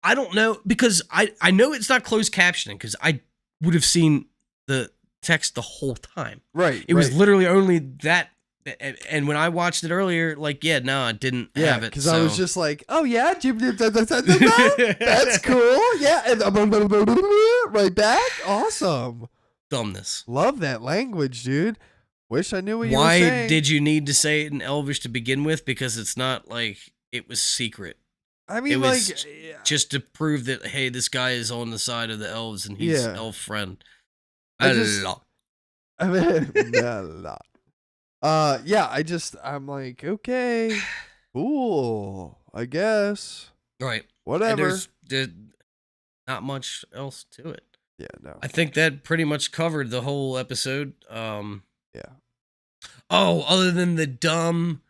I don't know, because I know it's not closed captioning, because I would have seen the text the whole time. Right. It was literally only that. And when I watched it earlier, like, I didn't have it. Because I was just like, oh, yeah, that's cool. Yeah. And right back. Awesome. Dumbness. Love that language, dude. Wish I knew what you were Why saying. did you need to say it in Elvish to begin with? Because it's not like it was secret. I mean, It was like, just to prove that, hey, this guy is on the side of the elves and he's Yeah. elf friend. I mean, I'm like, okay, cool, I guess. Right. Whatever. And there's not much else to it. Yeah, no. I think that pretty much covered the whole episode. Yeah. Oh, other than the dumb,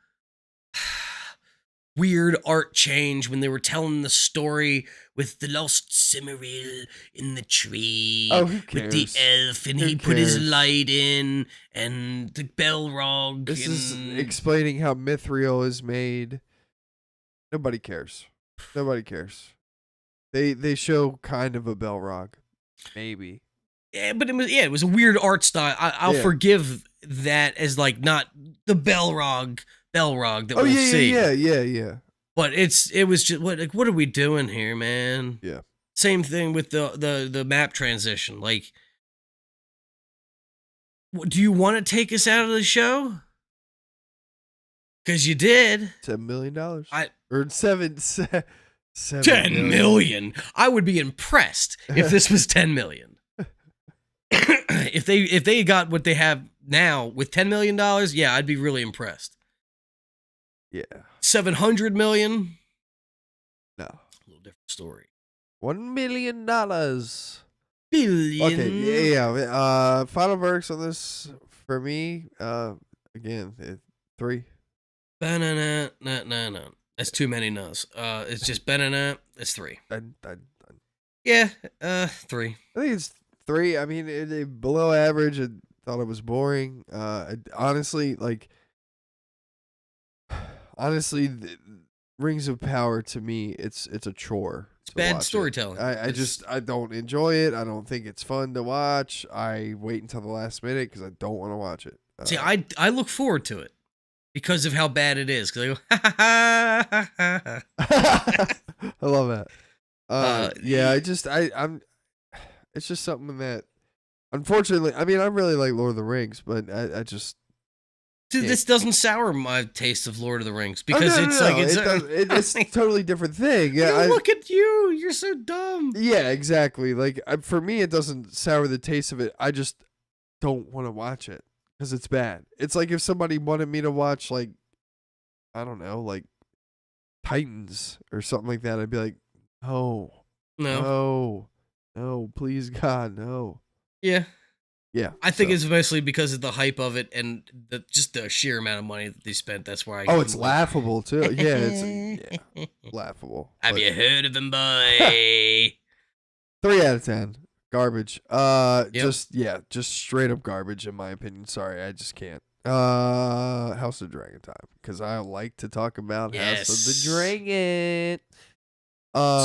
weird art change when they were telling the story with the lost Cimmeril in the tree. Oh, who with the cares? elf, and Who he put his cares? light in, and the Belrog. This is and... explaining how Mithril is made. Nobody cares. Nobody cares. They show kind of a Belrog. Maybe. Yeah, but it was a weird art style. I'll Yeah. forgive that as like not the Belrog that we'll see. Yeah. But it was just what are we doing here, man? Yeah. Same thing with the map transition. Like, do you want to take us out of the show? Because you did. $7 million. Or $7 $10 million. I would be impressed if this was 10 million. if they got what they have now with $10 million, yeah, I'd be really impressed. Yeah. 700 million. No. A little different story. $1 million. Billion. Okay. Yeah. Final verdicts on this for me. Again, 3. Banana. No. That's too many no's. It's just banana. It's 3. Done. Yeah. 3. I think it's 3. I mean, it below average. I thought it was boring. Honestly, Rings of Power to me, it's a chore. It's bad storytelling. I don't enjoy it. I don't think it's fun to watch. I wait until the last minute because I don't want to watch it. See, I look forward to it because of how bad it is. Because I go, ha ha ha ha ha. I love that. Yeah, I'm. It's just something that, unfortunately, I mean, I really like Lord of the Rings, but I just. Dude, this doesn't sour my taste of Lord of the Rings because it's a totally different thing. Yeah, look at you. You're so dumb. Yeah, exactly. Like for me, it doesn't sour the taste of it. I just don't want to watch it because it's bad. It's like if somebody wanted me to watch, like, I don't know, like Titans or something like that. I'd be like, no, please, God, no. Yeah. Yeah, I think it's mostly because of the hype of it and just the sheer amount of money that they spent. That's why. It's laughable too. Yeah, it's laughable. Have you heard of him, boy? 3 out of 10. Garbage. Yep. Just straight up garbage in my opinion. Sorry, I just can't. House of Dragon time because I like to talk about House of the Dragon.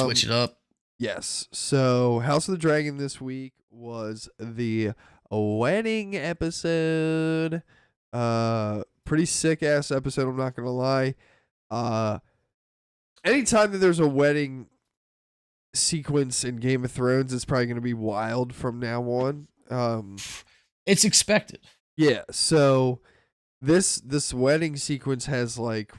Switch it up. Yes. So House of the Dragon this week was the wedding episode. Pretty sick ass episode, I'm not gonna lie. Anytime that there's a wedding sequence in Game of Thrones, it's probably gonna be wild from now on. It's expected. Yeah, so this wedding sequence has like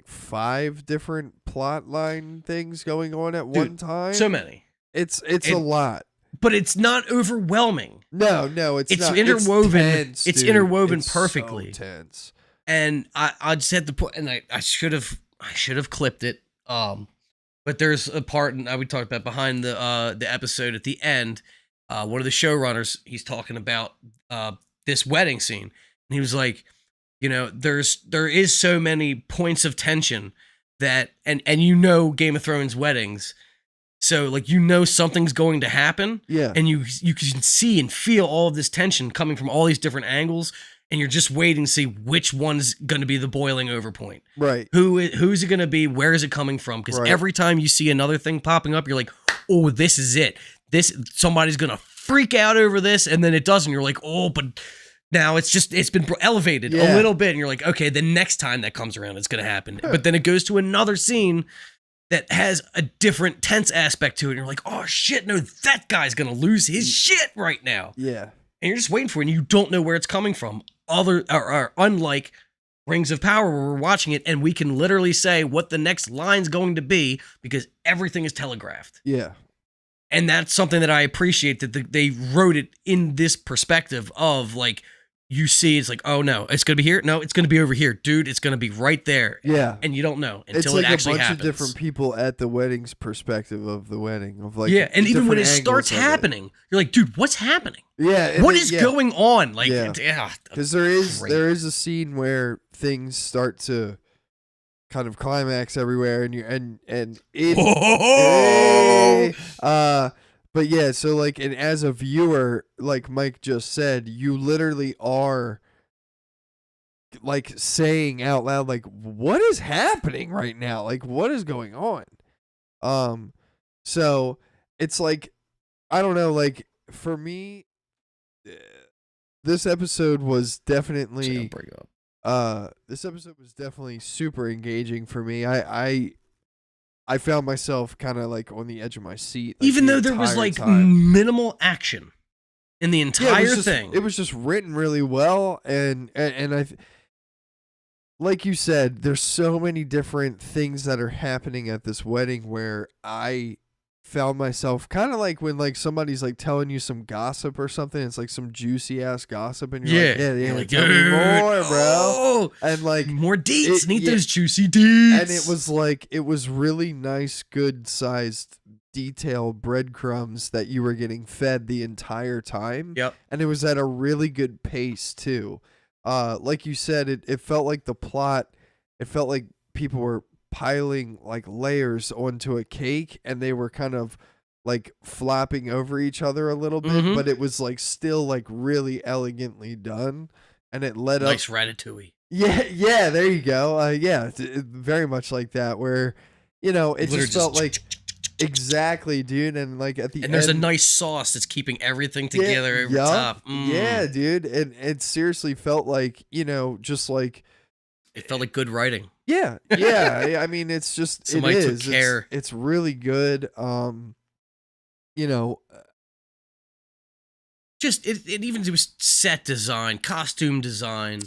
5 different plot line things going on at one time. So many. It's a lot. But it's not overwhelming. No, it's not. Interwoven. It's interwoven it's perfectly. So tense. And I just had to put, and I should have clipped it. But there's a part, and we talked about behind the episode at the end. One of the showrunners, he's talking about this wedding scene, and he was like, there is so many points of tension that, and Game of Thrones weddings. So, like, something's going to happen. Yeah. And you can see and feel all of this tension coming from all these different angles, and you're just waiting to see which one's going to be the boiling over point. Right. Who's it going to be? Where is it coming from? Because every time you see another thing popping up, you're like, oh, this is it. Somebody's going to freak out over this, and then it doesn't. You're like, oh, but now it's been elevated a little bit, and you're like, okay, the next time that comes around, it's going to happen. But then it goes to another scene that has a different tense aspect to it. And you're like, oh shit, no, that guy's gonna lose his shit right now. Yeah. And you're just waiting for it, and you don't know where it's coming from. or unlike Rings of Power, where we're watching it and we can literally say what the next line's going to be because everything is telegraphed. Yeah. And that's something that I appreciate, that they wrote it in this perspective of like, you see, it's like, oh no, it's going to be here. No, it's going to be over here. Dude, it's going to be right there. Yeah. And you don't know until it's like it actually a bunch happens. of different people at the wedding's perspective of the wedding. Of like, yeah, and even when it different starts angles of it. happening, you're like, dude, what's happening? Yeah. What is going on? Like, Yeah. Because great. there is a scene where things start to kind of climax everywhere, and but yeah, so like, and as a viewer, like Mike just said, you literally are like saying out loud, like, what is happening right now? Like, what is going on? So it's like, I don't know, like for me, this episode was definitely super engaging for me. I found myself kind of like on the edge of my seat, like, even though there was like minimal action in the entire thing. It was just written really well, and I, like you said, there's so many different things that are happening at this wedding where I found myself kind of like when like somebody's like telling you some gossip or something. It's like some juicy ass gossip, and you're like, tell me more, bro. And like more deets, need those juicy deets. And it was really nice, good sized, detailed breadcrumbs that you were getting fed the entire time. Yep. And it was at a really good pace too. Like you said, it felt like the plot. It felt like people were piling like layers onto a cake, and they were kind of like flopping over each other a little bit, but it was like still like really elegantly done, and it led nice ratatouille. Yeah, there you go. Very much like that, where it literally just felt like exactly, dude, and like at the end, there's a nice sauce that's keeping everything together over top. Yeah, dude, and it seriously felt like just like it felt like good writing. Yeah. I mean, it's just somebody took care. It's really good. Just it even was set design, costume design,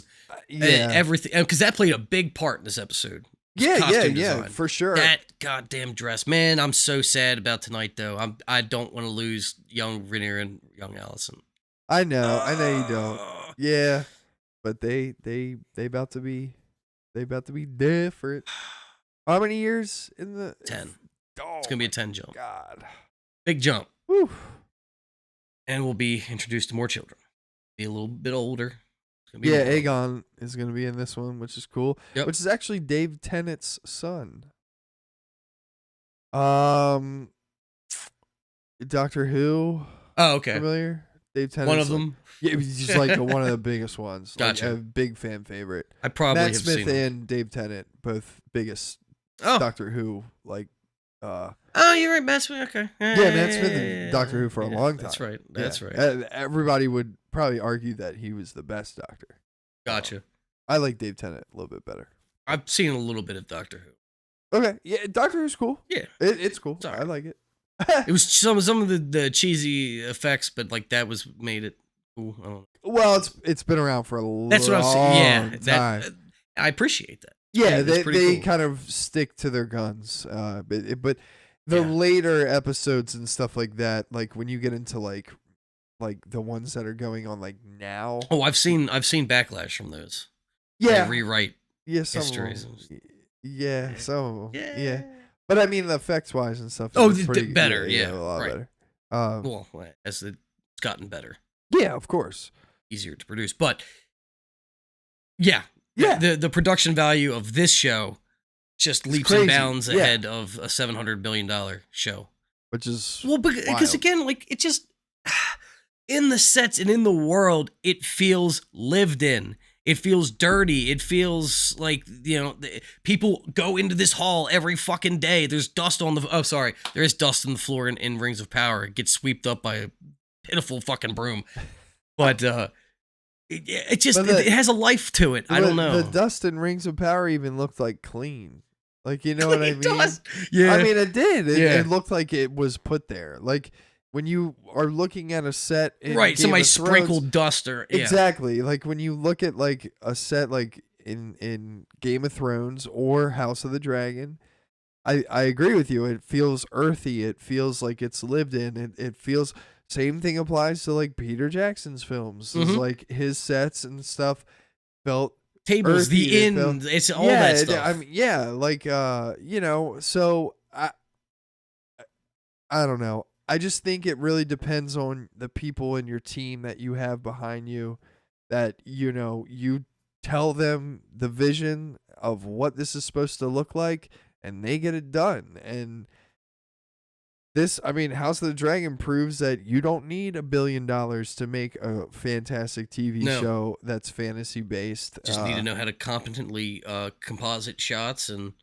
everything, because that played a big part in this episode. Yeah, for sure. That goddamn dress, man. I'm so sad about tonight, though. I don't want to lose young Veneer and young Allison. I know you don't. Yeah, but they about to be. They about to be different. How many years in the 10? It's gonna be a 10 jump. God, big jump. Whew. And we'll be introduced to more children. Be a little bit older. Aegon is gonna be in this one, which is cool. Yep. Which is actually Dave Tennant's son. Doctor Who. Oh, okay. Familiar? Dave Tennant's one of them. Yeah, he's just like one of the biggest ones. Gotcha. Like a big fan favorite. I probably Matt have Smith seen him. and Dave Tennant, both biggest Doctor Who. Like, oh, you're right, Matt Smith. Okay. Matt Smith and Doctor Who for a long time. That's right. That's right. Everybody would probably argue that he was the best Doctor. Gotcha. I like Dave Tennant a little bit better. I've seen a little bit of Doctor Who. Okay, yeah, Doctor Who's cool. Yeah, it's cool. It's I like it. It was some of the cheesy effects, but like that was made it cool. I don't know. Well, it's been around for a long time. That's what I'm saying. Yeah, I appreciate that. Yeah, they cool. kind of stick to their guns. But the later episodes and stuff like that, like when you get into like the ones that are going on like now. Oh, I've seen backlash from those. Yeah, they rewrite histories. Yeah, some of them. Yeah. But I mean, the effects wise and stuff. Oh, it's pretty better. Yeah, a lot better. Well, as it's gotten better. Yeah, of course. Easier to produce, but the production value of this show just leaps and bounds ahead of a $700 billion show, which is because again, like it just in the sets and in the world, it feels lived in. It feels dirty. It feels like, people go into this hall every fucking day. There's dust on there is dust on the floor in Rings of Power. It gets swept up by a pitiful fucking broom. But it has a life to it. I don't know. The dust in Rings of Power even looked like clean. Like, you know what I mean? Dust. Yeah. I mean, it did. It looked like it was put there. Like, when you are looking at a set in Right, Game somebody of Thrones, sprinkled dust or yeah. exactly. Like when you look at like a set like in Game of Thrones or House of the Dragon, I agree with you. It feels earthy. It feels like it's lived in. It feels same thing applies to like Peter Jackson's films. It's like his sets and stuff felt tables, earthy. the inn, it's all yeah, that stuff. I mean, yeah, like you know, so I don't know. I just think it really depends on the people in your team that you have behind you, that you know, you tell them the vision of what this is supposed to look like and they get it done. And this, I mean, House of the Dragon proves that you don't need $1 billion to make a fantastic TV show that's fantasy based. Just need to know how to competently composite shots and.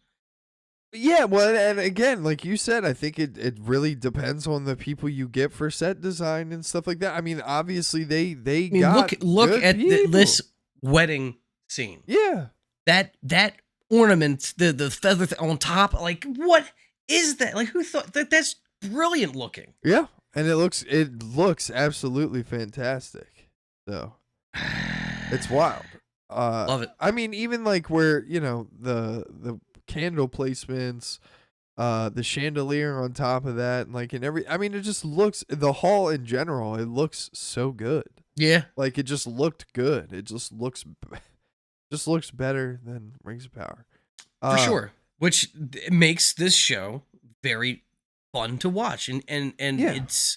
Yeah, well, and again, like you said, I think it really depends on the people you get for set design and stuff like that. I mean, obviously they got look good at people. this wedding scene. Yeah, that ornament, the feather on top, like what is that? Like who thought that? That's brilliant looking. Yeah, and it looks absolutely fantastic. So it's wild. Love it. I mean, even like where you know the candle placements, the chandelier on top of that, and like I mean, it just looks, the hall in general, it looks so good. Yeah, Like it just looked good. It just looks better than Rings of Power. for sure. Which makes this show very fun to watch, and Yeah. it's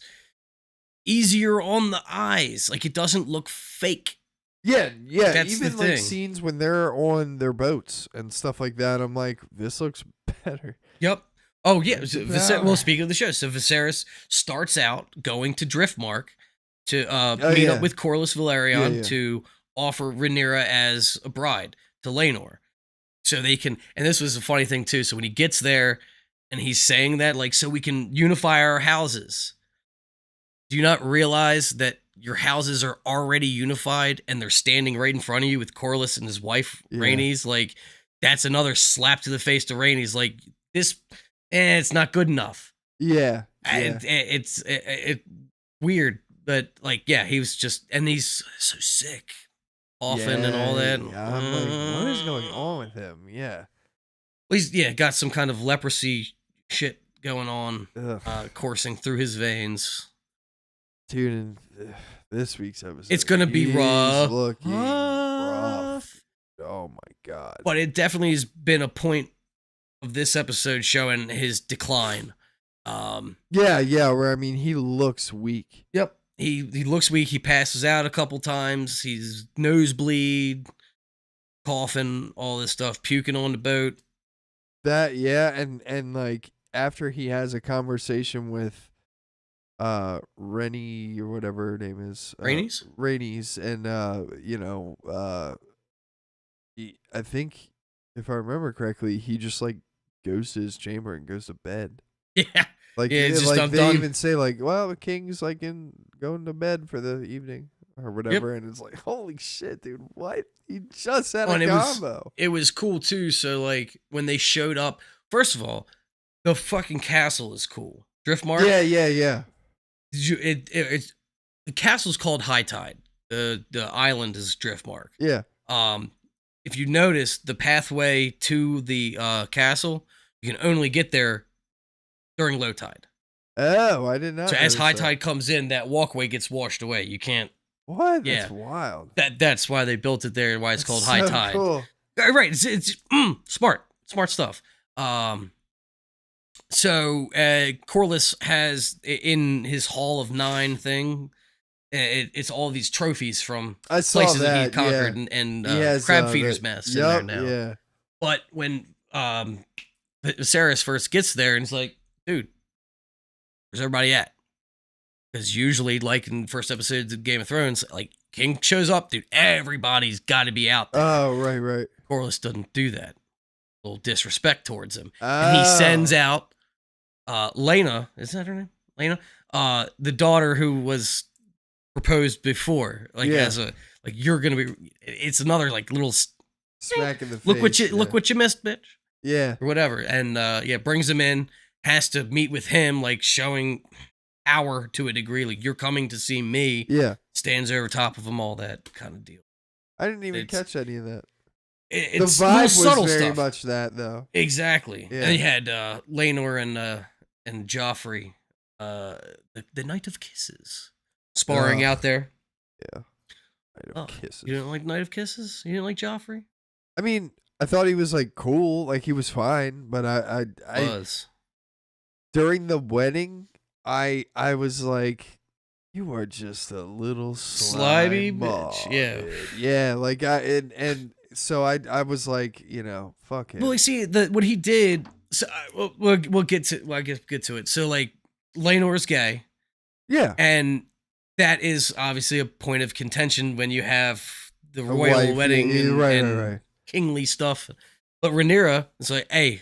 easier on the eyes. Like it doesn't look fake. Yeah. That's Even the like thing. scenes when they're on their boats and stuff like that, I'm like, this looks better. Yep. Oh yeah. So Yeah. well, speaking of the show, so Viserys starts out going to Driftmark to meet up with Corlys Velaryon Yeah. to offer Rhaenyra as a bride to Laenor, so they can. And this was a funny thing too. So when he gets there, and he's saying that like, so we can unify our houses. Do you not realize that your houses are already unified and they're standing right in front of you with Corlys and his wife, Rhaenys? Like, that's another slap to the face to Rhaenys. Like, this, it's not good enough. Yeah. It's weird, but like, yeah, he was just, and he's so sick often and all that. Yeah, I'm like, what is going on with him? Yeah. Well, he's, got some kind of leprosy shit going on, Ugh. coursing through his veins. Dude, in this week's episode, It's gonna be he's rough. looking rough. Oh my god! But it definitely has been a point of this episode showing his decline. Yeah. Where I mean, he looks weak. Yep. He looks weak. He passes out a couple times. He's nosebleed, coughing, all this stuff, puking on the boat. That and like after he has a conversation with Rennie or whatever her name is, Rhaenys, and you know, I think if I remember correctly, he just like goes to his chamber and goes to bed. Yeah. Like, it's just, I'm they done. even say like, well, the king's like going to bed for the evening or whatever, and it's like, holy shit, dude, what? He just had a combo. It was cool too. So like when they showed up, first of all, the fucking castle is cool. Driftmark. Yeah. It's the castle's called High Tide. The island is Driftmark. Yeah. If you notice, the pathway to the castle, you can only get there during low tide. Oh, I did not. So as high tide comes in, that walkway gets washed away. You can't. What? Yeah. That's wild. That's why they built it there and why it's called High so Tide. Cool. Right. It's smart stuff. So Corlys has in his Hall of Nine thing, it's all these trophies from places that he conquered, and Crab Feeder's mess in there now. Yeah. But when Viserys first gets there, and he's like, dude, where's everybody at? Because usually, like in first episodes of Game of Thrones, like King shows up, dude, everybody's got to be out there. Oh, right. Corlys doesn't do that. A little disrespect towards him. And he sends out Laena, is that her name? Laena? The daughter who was proposed before. Like as a like you're gonna be it's another like little smack in the face. Look what you missed, bitch. Yeah. Or whatever. And brings him in, has to meet with him, like showing power to a degree. Like, you're coming to see me. Yeah. Stands over top of them, all that kind of deal. I didn't even catch any of that. It's the vibe was subtle very stuff. much that, though. Exactly. Yeah. And you had Laenor and Joffrey, the Night of Kisses, sparring out there. Yeah. Night of Kisses. You didn't like Night of Kisses? You didn't like Joffrey? I mean, I thought he was like cool, like he was fine, but I during the wedding, I was like, you are just a little slimy ball, bitch. Yeah. dude. Yeah, like and so I was like, fuck him. Well, you see, what he did. So we'll get to. Well, I guess get to it. So like, Laenor's gay. Yeah. And that is obviously a point of contention when you have the royal wedding and kingly stuff. But Rhaenyra is like, hey,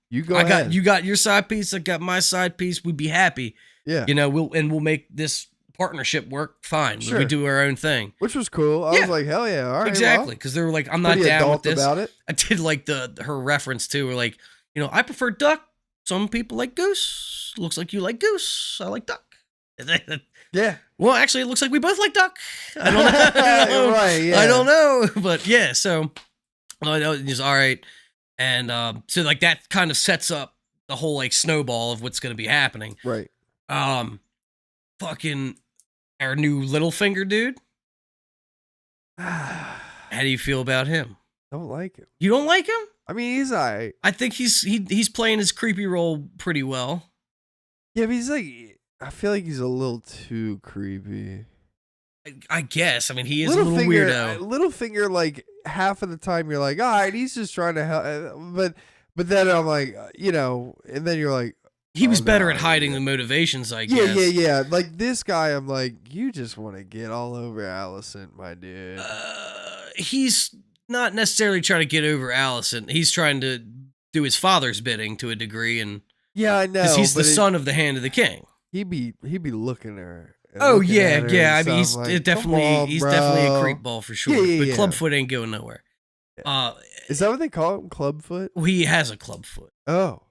you go ahead. You got your side piece. I got my side piece. We'd be happy. Yeah. We'll make this partnership work fine. Sure. We do our own thing. Which was cool. I was like, hell yeah. All right. Exactly. Because they were like, I'm not down with this. About it. I did like her reference too. We're like, I prefer duck. Some people like goose. Looks like you like goose. I like duck. Yeah. Well, actually, it looks like we both like duck. I don't know. Right, yeah. I don't know. But yeah, so I know it's all right. And so like that kind of sets up the whole like snowball of what's going to be happening. Right. Fucking our new Littlefinger dude. How do you feel about him? Don't like him. You don't like him? I mean, he's alright. I think he's playing his creepy role pretty well. Yeah, but he's like, I feel like he's a little too creepy. I guess. I mean, he is a little weirdo. Littlefinger, like half of the time, you're like, all right, he's just trying to help. But then I'm like, and then you're like, he was better at hiding the motivations, I guess. Yeah. Like this guy, I'm like, you just want to get all over Alicent, my dude. He's not necessarily trying to get over Alicent. He's trying to do his father's bidding to a degree, and yeah, I know. Because he's the son of the Hand of the King. He'd be looking at her. Oh yeah. I mean, he's like, definitely a creep ball for sure. Yeah, but Clubfoot ain't going nowhere. Yeah. Is that what they call him, Clubfoot? Well, he has a clubfoot. Oh,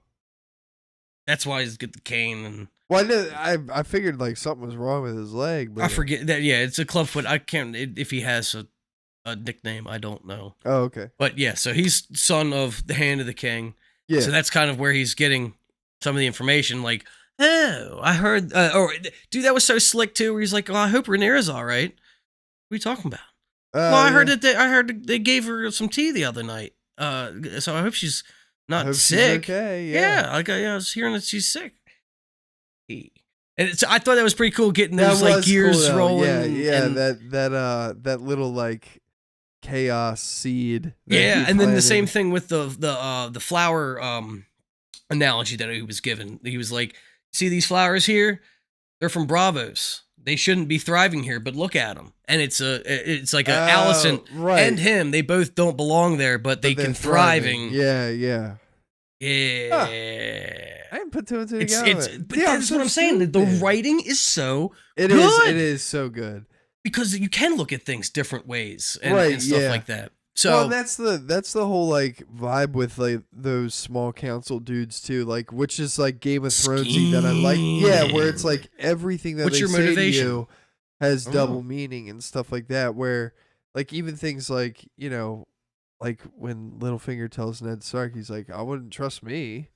that's why he's got the cane and. Well, I figured like something was wrong with his leg. But I forget that. Yeah, it's a clubfoot. I can't. If he has a nickname, I don't know. Oh, okay. But yeah, so he's son of the Hand of the King. Yeah. So that's kind of where he's getting some of the information. Like, oh, I heard. Dude, that was so slick too. Where he's like, "Oh, I hope Rhaenyra's all right." What are you talking about? Well, I heard that they gave her some tea the other night. So I hope she's not sick. She's okay. Yeah. I was hearing that she's sick. And I thought that was pretty cool getting those like gears cool, rolling. Yeah. That little like chaos seed. Yeah, and then the same thing with the flower analogy that he was given. He was like, "See these flowers here? They're from Bravos. They shouldn't be thriving here, but look at them." And it's like Alicent and him. They both don't belong there, but they can thriving. Yeah. Huh. I didn't put two and two together. But that's what I'm saying. The writing is so good. It is so good. Because you can look at things different ways and stuff like that. So that's the whole like vibe with like those small council dudes too, like which is like Game of Thronesy that I like. Yeah, where it's like everything that they say to you has double meaning and stuff like that. Where like even things like like when Littlefinger tells Ned Stark, he's like, "I wouldn't trust me."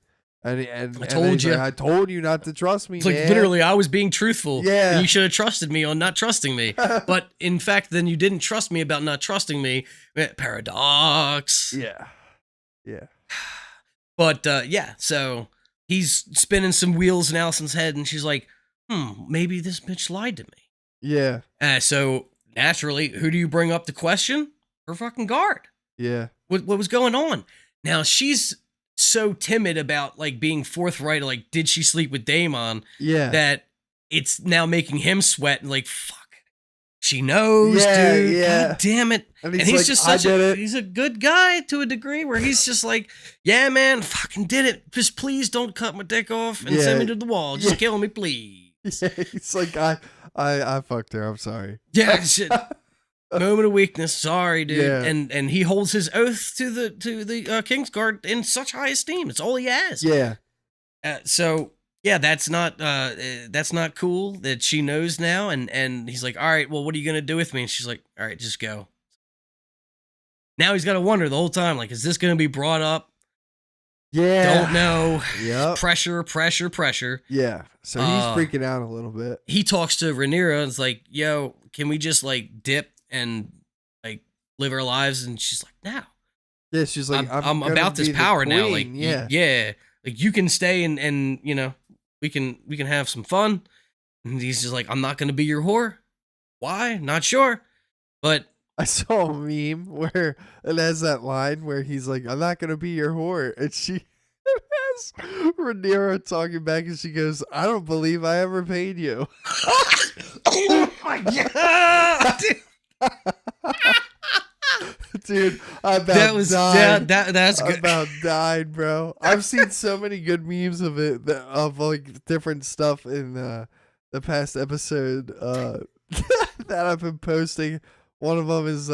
And I told you. Like, I told you not to trust me. It's like literally, I was being truthful. Yeah, and you should have trusted me on not trusting me. But in fact, then you didn't trust me about not trusting me. Paradox. Yeah. But so he's spinning some wheels in Alicent's head, and she's like, maybe this bitch lied to me. Yeah. So naturally, who do you bring up to question? Her fucking guard. Yeah. What was going on? Now she's so timid about like being forthright, like did she sleep with Daemon? Yeah. That it's now making him sweat and like fuck. She knows, dude. Yeah. God damn it. And he's like, just he's a good guy to a degree where he's just like, yeah, man, fucking did it. Just please don't cut my dick off and send me to the wall. Just kill me, please. Yeah, it's like I fucked her. I'm sorry. Yeah, shit. Moment of weakness. Sorry, dude. Yeah. And he holds his oath to the Kingsguard in such high esteem. It's all he has. Yeah. So yeah, that's not cool that she knows now. And he's like, all right, well, what are you going to do with me? And she's like, all right, just go. Now he's got to wonder the whole time, like, is this going to be brought up? Yeah. Don't know. Yep. Pressure. Yeah. So he's freaking out a little bit. He talks to Rhaenyra and is like, yo, can we just like dip and like live our lives? And she's like, no. Yeah, she's like, I'm gonna about this be the power now. Like, queen, yeah. yeah. Like you can stay and you know, we can have some fun. And he's just like, I'm not going to be your whore. Why? Not sure. But I saw a meme where it has that line where he's like, I'm not going to be your whore. And she has Rhaenyra talking back and she goes, I don't believe I ever paid you. oh my God. Dude, I about died. That's good. I about died, bro. I've seen so many good memes of it, of like different stuff in the past episode that I've been posting. One of them is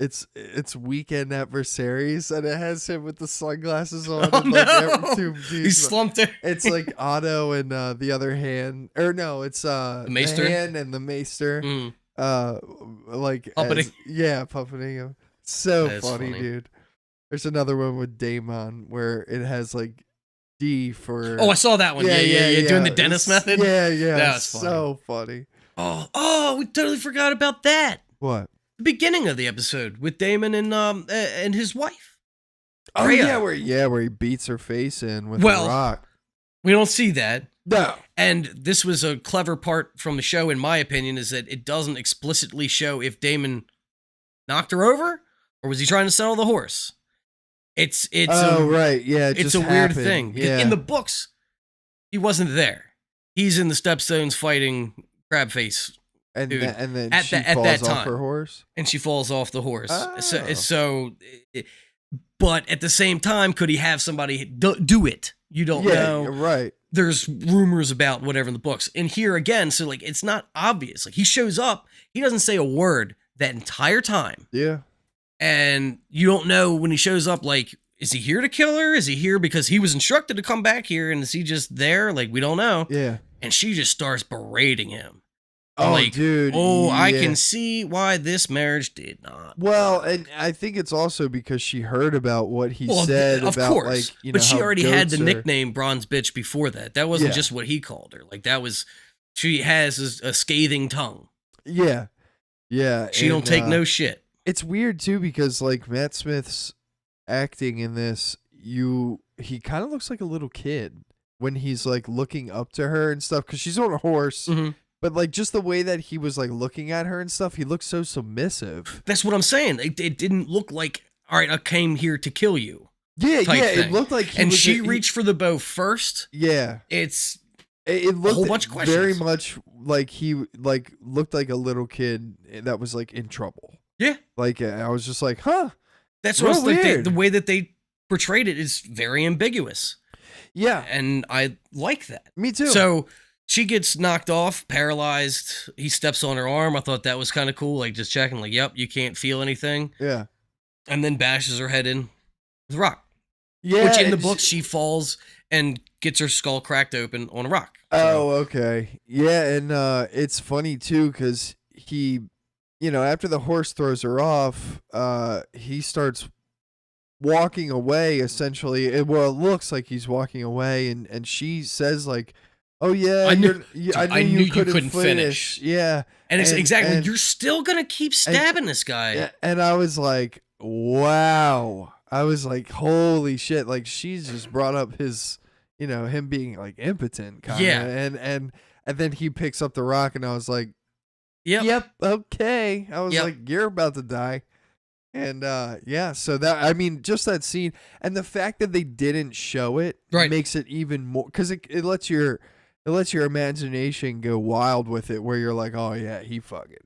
it's weekend adversaries, and it has him with the sunglasses on. Oh, and like no. two dudes. He slumped there. It's like Otto and the other hand, or no, it's the Maester? hand and the Maester. Mm. Like Puppeting. puppeting him. So That is funny, funny. dude. There's another one with Daemon where it has like D for. Oh, I saw that one. Yeah. Doing the dentist It's- method. Yeah. That was funny. So funny. Oh, we totally forgot about that. What? The beginning of the episode with Damon and his wife. Oh Rhea. yeah, where he beats her face in with Well, a rock. We don't see that. No. And this was a clever part from the show, in my opinion, is that it doesn't explicitly show if Damon knocked her over or was he trying to settle the horse. It's right, yeah. It it's just a weird happened. thing. Yeah. In the books, he wasn't there. He's in the Stepstones fighting Crabface, and dude, then at she that falls off time. her horse. and she falls off the horse. Oh. But at the same time, could he have somebody do it? You don't know. Right. There's rumors about whatever in the books. And here again, so like it's not obvious. Like he shows up, he doesn't say a word that entire time. Yeah. And you don't know when he shows up, like, is he here to kill her? Is he here because he was instructed to come back here? And is he just there? Like, we don't know. Yeah. And she just starts berating him. Oh, like, dude. Oh, I yeah. can see why this marriage did not. Well, and I think it's also because she heard about what he Well, said of about, course. like, you know, but she how already had goats the are- nickname Bronze Bitch before that. That wasn't Yeah. just what he called her. Like, that was, she has a scathing tongue. Yeah. Yeah. She don't take no shit. It's weird too because like Matt Smith's acting in this, he kind of looks like a little kid when he's like looking up to her and stuff because she's on a horse. Mm-hmm. But like just the way that he was like looking at her and stuff, he looked so submissive. That's what I'm saying. It didn't look like, all right, I came here to kill you. Yeah, type it thing. looked like he And was she reached for the bow first. Yeah. It's It looked whole bunch of very questions. much like he like looked like a little kid that was like in trouble. Yeah. Like I was just like, huh? That's Real what like weird. the way that they portrayed it is very ambiguous. Yeah, And I like that. me too. So she gets knocked off, paralyzed. He steps on her arm. I thought that was kind of cool. Like just checking, like, yep, you can't feel anything. yeah, And then bashes her head in with a rock. yeah. Which in the and book, she falls and gets her skull cracked open on a rock. Oh, okay. Yeah, and it's funny too because he, you know, after the horse throws her off, he starts walking away. Essentially, it looks like he's walking away, and she says like, "Oh yeah, I knew I knew you couldn't finish." Yeah, And it's exactly, and- you're still going to keep stabbing this guy. Yeah, and I was like, wow. I was like, holy shit. Like, she's just brought up his, you know, him being like impotent kind of. Yeah. And then he picks up the rock and I was like, Yep. okay. I was Yep. like, you're about to die. And yeah, so that, I mean, just that scene and the fact that they didn't show it Right. makes it even more, because it lets your imagination go wild with it, where you're like, oh yeah, he fucking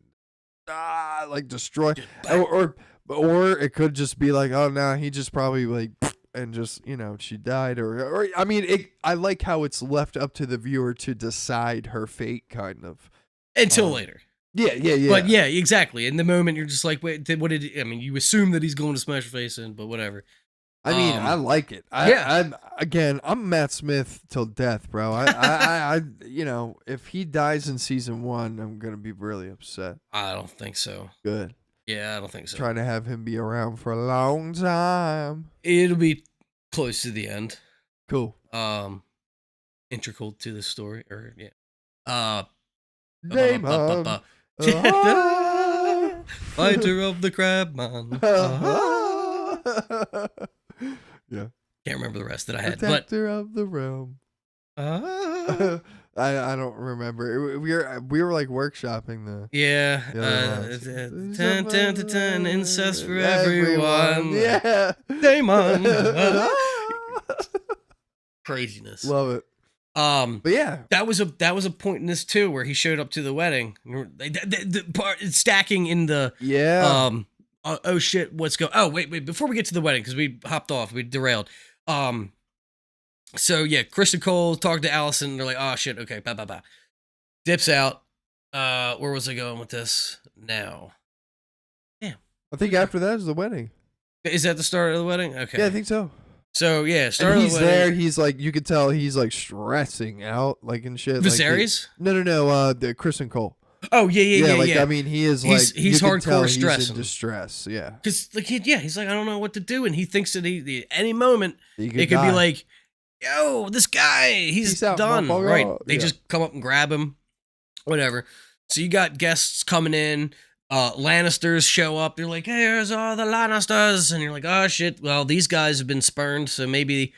like destroy, or it could just be like, oh no, he just probably like and just, you know, she died, or I mean, I like how it's left up to the viewer to decide her fate, kind of. Until later. Yeah. But yeah, exactly. In the moment, you're just like, wait, what did I mean, you assume that he's going to smash her face in, but whatever. I mean, I like it. I'm Matt Smith till death, bro. I if he dies in season 1, I'm gonna be really upset. I don't think so. Good. Yeah, I don't think so. Trying to have him be around for a long time. It'll be close to the end. Cool. Integral to the story, or Damon. Fighter of the Crabman. Yeah. Can't remember the rest that I had, Protector of the realm. I don't remember. We were like workshopping the. Yeah. The 10 incest for everyone. Yeah. Damon. Craziness. Love it. But yeah, that was a point in this too where he showed up to the wedding. The part stacking in the oh shit, oh wait before we get to the wedding, because we hopped off, we derailed. So yeah, Kristen Cole talked to Allison, and they're like, oh shit, okay, bye. Dips out. Where was I going with this now? Yeah, I think after that is the wedding. Is that the start of the wedding? Okay. Yeah, I think so. So yeah, he's there. He's like, you could tell he's like stressing out, like and shit. Viserys? Like no. The Kristen Cole. Oh yeah. I mean, he is he's hardcore stressing. He's in distress. Yeah. Because like he's like, I don't know what to do, and he thinks that he any moment it could be like, yo, this guy, he's done. Right? They just come up and grab him, whatever. So you got guests coming in. Lannisters show up. They're like, hey, here's all the Lannisters. And you're like, oh, shit. Well, these guys have been spurned, so maybe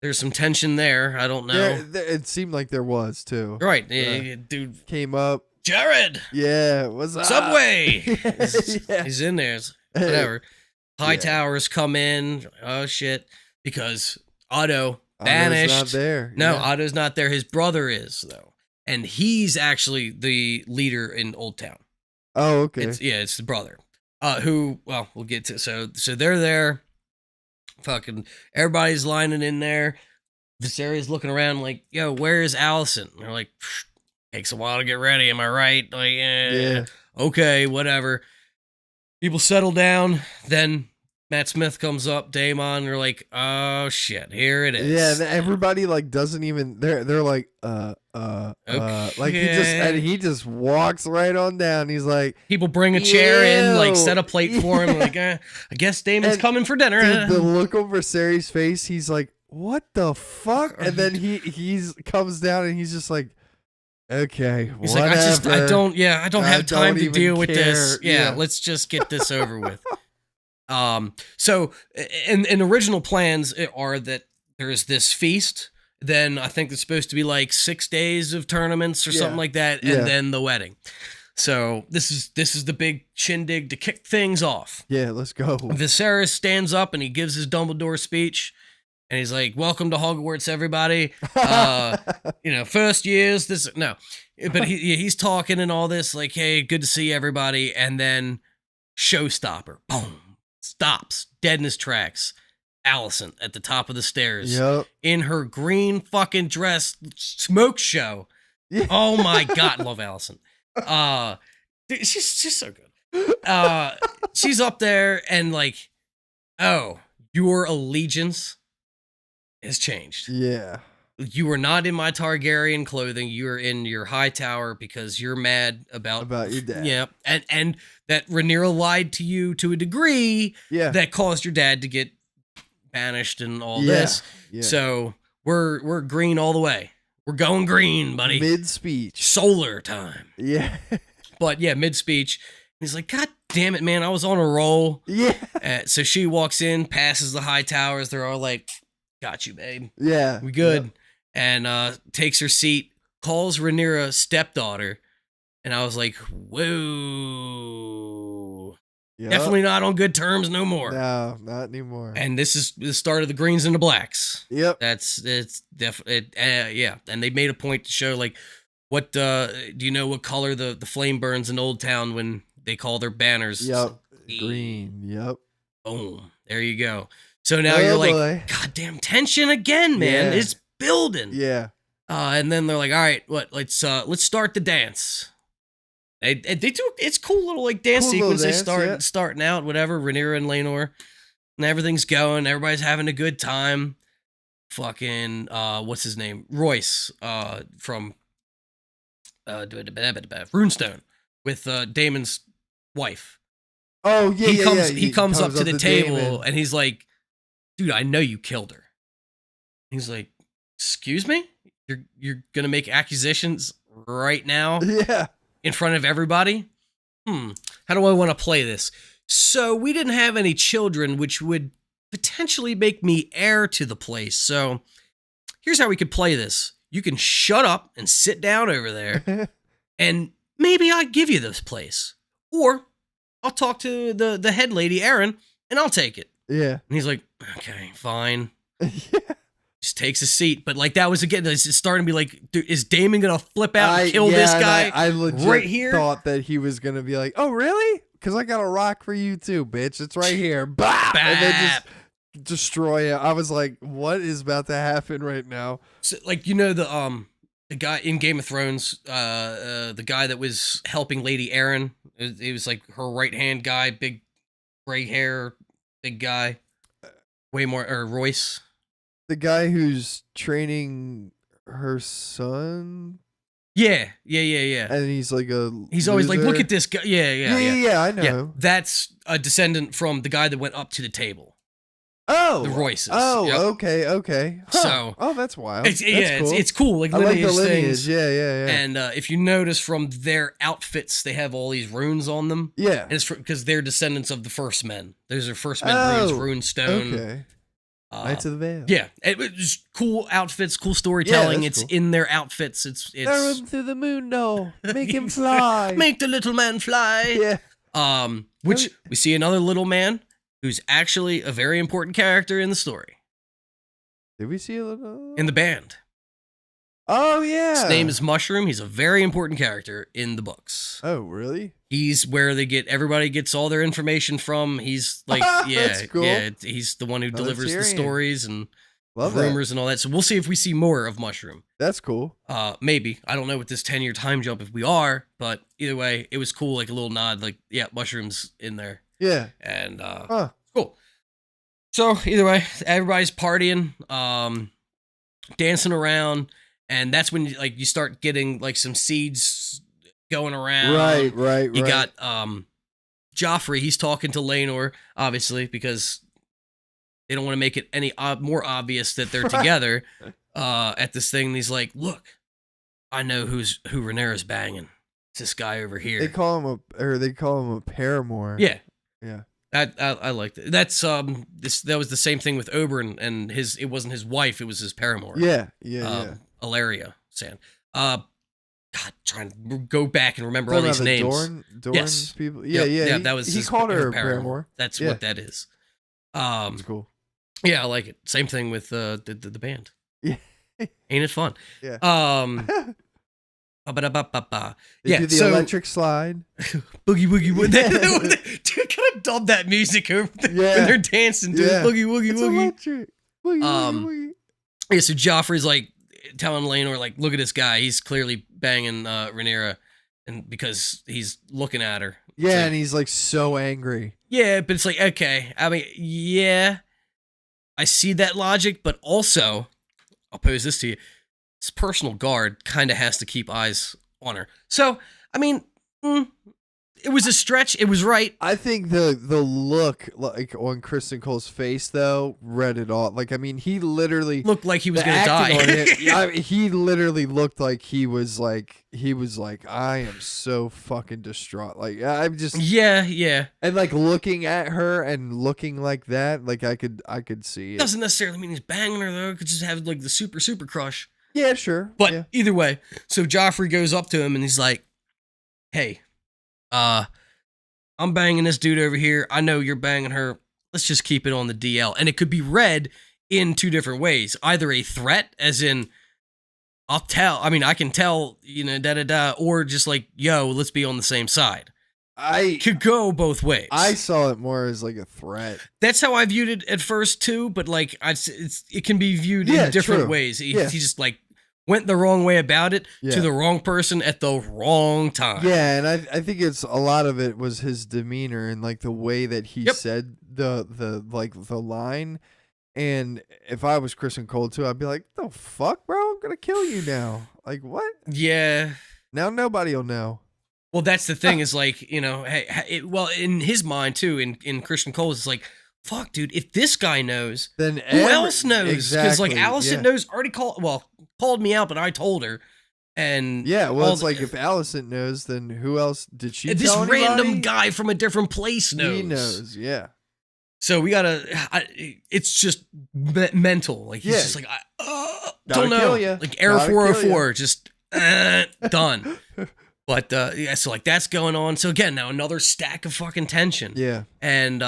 there's some tension there. I don't know. It seemed like there was, too. Right. Dude. Came up. Jared. Yeah. What's up? Subway. He's in there. Whatever. High Towers come in. Oh, shit. Because Otto banished. Otto's not there. No, Otto's not there. His brother is, though. And he's actually the leader in Old Town. Oh, okay. It's the brother. Who, well, we'll get to. So they're there. Fucking everybody's lining in there. Viserys looking around like, yo, where is Allison? And they're like, takes a while to get ready. Am I right? Like, yeah. Okay, whatever. People settle down. Then Matt Smith comes up, Daemon. They're like, oh shit, here it is. Yeah, everybody like doesn't even. They're like, okay. Like he just walks right on down. He's like, people bring a chair in, like set a plate for him. Like, I guess Daemon's coming for dinner. Dude, the look on Viserys' face, he's like, what the fuck? And then he's comes down and he's just like, okay, he's whatever. like, I don't have time to deal with this. Yeah, let's just get this over with. So in original plans are that there's this feast. Then I think it's supposed to be like 6 days of tournaments or something like that, and then the wedding. So this is the big shindig to kick things off. Yeah, let's go. Viserys stands up and he gives his Dumbledore speech, and he's like, "Welcome to Hogwarts, everybody. First years. But he's talking and all this, like, hey, good to see everybody." And then showstopper, boom, stops dead in his tracks. Allison at the top of the stairs in her green fucking dress smoke show. Yeah. Oh my God, love Allison. Dude, she's so good. She's up there and like, oh, your allegiance has changed. Yeah. You are not in my Targaryen clothing. You're in your high tower because you're mad about your dad. Yeah. And that Rhaenyra lied to you to a degree that caused your dad to get banished and all this. Yeah. So we're green all the way. We're going green, buddy. Mid-speech. Solar time. Yeah. But yeah, mid-speech. He's like, God damn it, man. I was on a roll. Yeah. So she walks in, passes the high towers. They're all like, got you, babe. Yeah. We good. Yep. And takes her seat, calls Rhaenyra stepdaughter. And I was like, whoa. Yep. Definitely not on good terms no more. No, not anymore. And this is the start of the greens and the blacks. Yep. It's definitely, yeah. And they made a point to show, like, what, do you know what color the flame burns in Old Town when they call their banners? Yep. Green. Yep. Boom. There you go. So now you're like, goddamn tension again, man. Yeah. It's building. Yeah. And then they're like, all right, let's start the dance. They do. It's cool little like dance sequence. They starting out, whatever. Rhaenyra and Laenor and everything's going. Everybody's having a good time. Fucking what's his name? Royce from Runestone with Damon's wife. Oh yeah, He comes up to the table Damon. and he's like, "Dude, I know you killed her." He's like, "Excuse me? You're gonna make accusations right now Yeah. in front of everybody? How do I want to play this?" So we didn't have any children, which would potentially make me heir to the place. So here's how we could play this. You can shut up and sit down over there, and maybe I give you this place. Or I'll talk to the head lady, Erin, and I'll take it. Yeah. And he's like, okay, fine. Yeah. Just takes a seat. But like that was again, it's starting to be like, dude, is Damon gonna flip out and kill this guy? I legit right here? thought that he was gonna be like, "Oh, really? Because I got a rock for you too, bitch. It's right here." Bah! And then just destroy it. I was like, "What is about to happen right now?" So, like, you know, the guy in Game of Thrones, the guy that was helping Lady Erin, it was like her right hand guy, big gray hair, big guy, way more, or Royce. The guy who's training her son, Yeah. and he's like He's always like, loser. look at this guy. Yeah. I know. Yeah, that's a descendant from the guy that went up to the table. Oh, The Royces. Oh, Yep. okay. Huh. So- oh, that's wild. It's, That's yeah, cool. it's cool. Like I like lineage the lineage. things. Yeah. And if you notice from their outfits, they have all these runes on them. Yeah. And it's because they're descendants of the first men. Those are first men runes, rune stone. Okay. Knights of the Vale. Yeah, it was cool outfits, cool storytelling. Yeah, it's that's in their outfits. It's Throw him through the moon, no. Make him fly. Make the little man fly. Yeah. Which we see another little man who's actually a very important character in the story, Did we see a little? in the band. Oh yeah. His name is Mushroom. He's a very important character in the books. Oh really? He's where everybody gets all their information from. He's like, That's cool. yeah, he's the one who delivers the Tyrion. stories and Love rumors and all that. So we'll see if we see more of Mushroom. That's cool. Maybe. I don't know with this 10-year time jump if we are, but either way, it was cool, like a little nod, like, yeah, Mushroom's in there. Yeah. And Huh. cool. So either way, everybody's partying, dancing around, and that's when you start getting like some seeds going around. Right. You got Joffrey, he's talking to Laenor, obviously, because they don't want to make it any more obvious that they're together at this thing. And he's like, look, I know who Rhaenyra's banging. It's this guy over here. They call him a paramour. Yeah. Yeah. I liked it. That's that was the same thing with Oberyn and it wasn't his wife, it was his paramour. Yeah. Ilaria Sand. God, trying to go back and remember all Talking these about the names. Dorne Yes. people. Yep, Yeah. yeah, that was he his called her a paramour. paramour. That's Yeah. what that is. That's cool. Yeah, I like it. Same thing with the band. Yeah. Ain't it fun? Yeah. Ba-da-ba-ba-ba. They Yeah, do the so electric slide. boogie woogie. Dude, kind of dub that music over when they're dancing. Dude, Yeah. boogie woogie It's woogie. electric. Woogie, woogie. Yeah, so Joffrey's like telling Laenor, like, look at this guy. He's clearly banging Rhaenyra, and because he's looking at her. It's Yeah, like, and he's like so angry. yeah, but it's like, okay. I mean, yeah, I see that logic, but also, I'll pose this to you. His personal guard kind of has to keep eyes on her. So, I mean, it was a stretch. It was right. I think the look like on Kristen Cole's face though read it all. Like I mean, he literally Looked like he was the going to acting on die. it, I mean, he literally looked like he was like I am so fucking distraught. Like I'm just Yeah. and like looking at her and looking like that. Like I could see it. Doesn't necessarily mean he's banging her, though. Could just have, like, the super crush. Yeah, sure. But yeah. either way, so Joffrey goes up to him and he's like, hey, I'm banging this dude over here. I know you're banging her. Let's just keep it on the DL. And it could be read in two different ways. Either a threat, as in, I can tell, or just like, yo, let's be on the same side. Could go both ways. I saw it more as like a threat. That's how I viewed it at first too, but like it can be viewed in different true. ways. He just like went the wrong way about it Yeah. to the wrong person at the wrong time. Yeah, and I think it's a lot of it was his demeanor and like the way that he said the line. And if I was Kristen Cole too, I'd be like, "The fuck, bro? I'm gonna kill you now." Like what? Yeah. Now nobody will know. Well, that's the thing is like, you know, hey, well, in his mind too, in Christian Cole's, it's like, fuck, dude, if this guy knows, Then who else knows? Because Exactly. like Allison knows, already called me out, but I told her. And Yeah, well, it's like if Allison knows, then who else did she this tell anybody? random guy from a different place knows. He knows, yeah. So we gotta. It's just mental. Like he's just like, don't know. Kill ya. Like Air Gotta 404, just done. But yeah, so like that's going on. So again, now another stack of fucking tension. Yeah. And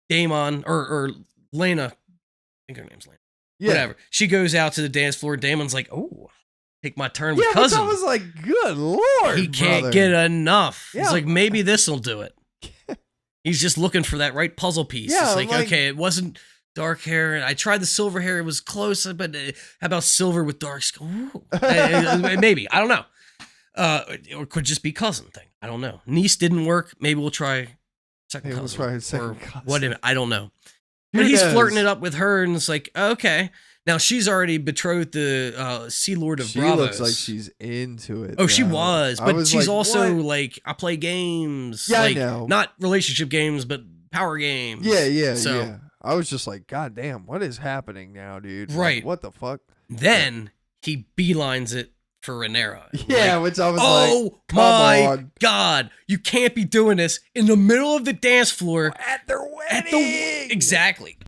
Damon or Lena, I think her name's Lena. Yeah. Whatever. She goes out to the dance floor. Damon's like, oh, take my turn with Yeah, cousin. I was like, good lord, He can't brother. get enough. Yeah. He's like, maybe this'll do it. He's just looking for that right puzzle piece. Yeah, It's like, like- okay, it wasn't dark hair, and I tried the silver hair. It was close, but how about silver with dark skin? Maybe. I don't know. Or it could just be cousin thing. I don't know. Niece didn't work. Maybe we'll try second Maybe we'll cousin. try second or cousin. whatever. I don't know. Who But he's knows? flirting it up with her, and it's like, okay. Now she's already betrothed the Sea Lord of She Bravos. looks like she's into it. Oh, she now. was, I but was she's like, also what? like, I play games. Yeah, I like, know. not relationship games, but power games. Yeah. So I was just like, God damn, what is happening now, dude? Like, Right. what the fuck? then he beelines it for Rhaenyra. Yeah, Like, which I was oh like, come my on. God, you can't be doing this in the middle of the dance floor. At their wedding. Exactly.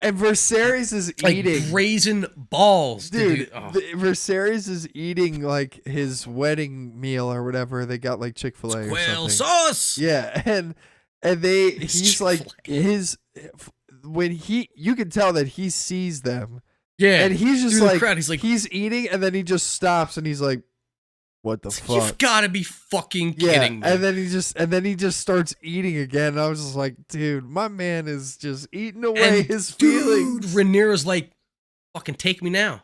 And Viserys is Like eating. brazen balls. Dude, Oh. Viserys is eating like his wedding meal or whatever. They got like Chick-fil-A or Quail something. sauce. Yeah, and It's he's like Chick-fil-A. you can tell that he sees them. Yeah. And he's just through the like, crowd, he's like, he's eating and then he just stops and he's like, what the fuck? you've got to be fucking Yeah, kidding me. and then he just starts eating again. And I was just like, dude, my man is just eating away And his dude, feelings. Rhaenyra's like, fucking take me now.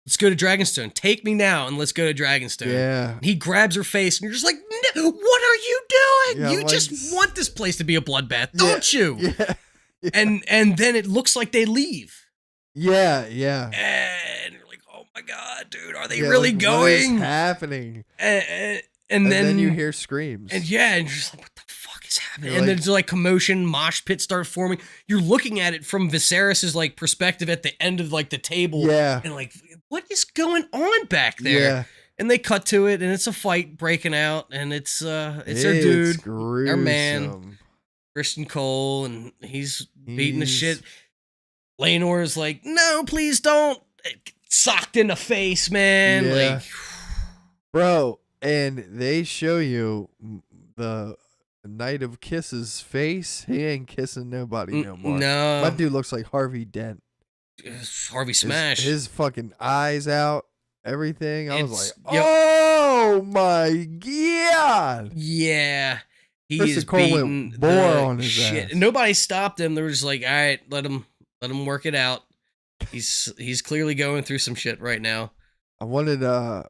Let's go to Dragonstone. Take me now and let's go to Dragonstone. Yeah. And he grabs her face and you're just like, no, what are you doing? Yeah, you like- just want this place to be a bloodbath, don't you? Yeah. And then it looks like they leave. Yeah. And you're like, oh my God, dude, are they Yeah, really like, what is going? happening? And And then then you hear screams. And yeah, and you're just like, what the fuck is happening? You're And like- then there's like commotion, mosh pits start forming. You're looking at it from Viserys's like perspective at the end of like the table. Yeah. And like, what is going on back there? Yeah. And they cut to it, and it's a fight breaking out, and it's their dude, our man, gruesome. Christian Cole, and he's beating the He's- shit. Laenor's like, no, please don't. Socked in the face, man. Yeah. Like, Bro, and they show you the Knight of Kisses face. He ain't kissing nobody no more. no. My dude looks like Harvey Dent. Harvey His- Smash. His fucking eyes out, everything. I was It's- like, yep. oh my God. Yeah. He Christian is Cole went beating bore the on his shit. ass. And nobody stopped him. They were just like, all right, let him work it out. He's clearly going through some shit right now. I wanted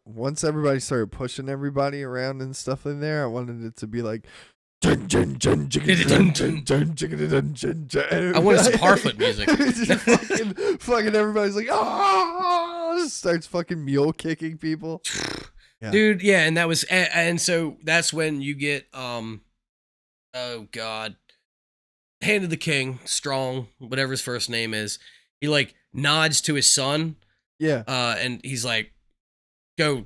once everybody started pushing everybody around and stuff in there, I wanted it to be like jun, jun, jun, jiggity, jun, jun, jun, jiggity, jun, jun, jun. I wanted some Harfoot music. Just fucking everybody's like, oh, starts fucking mule kicking people. Yeah. Dude, yeah, and that was and so that's when you get oh God. Hand of the King, Strong, whatever his first name is. He like nods to his son. Yeah. And he's like, go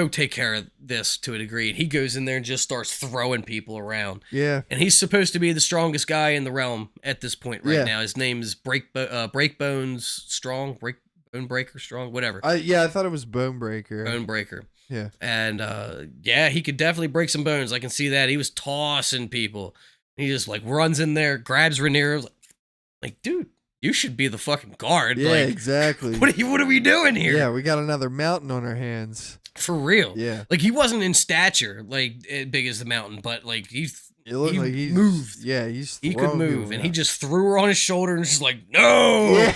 take care of this to a degree. And he goes in there and just starts throwing people around. Yeah. And he's supposed to be the strongest guy in the realm at this point right Yeah. now. His name is Breakbones Strong, Bone Breaker Strong, whatever. I thought it was Bone Breaker. Bone Breaker. Yeah. And yeah, he could definitely break some bones. I can see that. He was tossing people. He just like runs in there, grabs Rhaenyra. Like, dude, you should be the fucking guard. Yeah, like, exactly. what are we doing here? Yeah, we got another mountain on our hands. For real. Yeah. Like, he wasn't in stature, like, big as the mountain, but, like, It looked he like he moved. Yeah, he's He could throwing move, people, and yeah. he just threw her on his shoulder and just like, no, Yeah.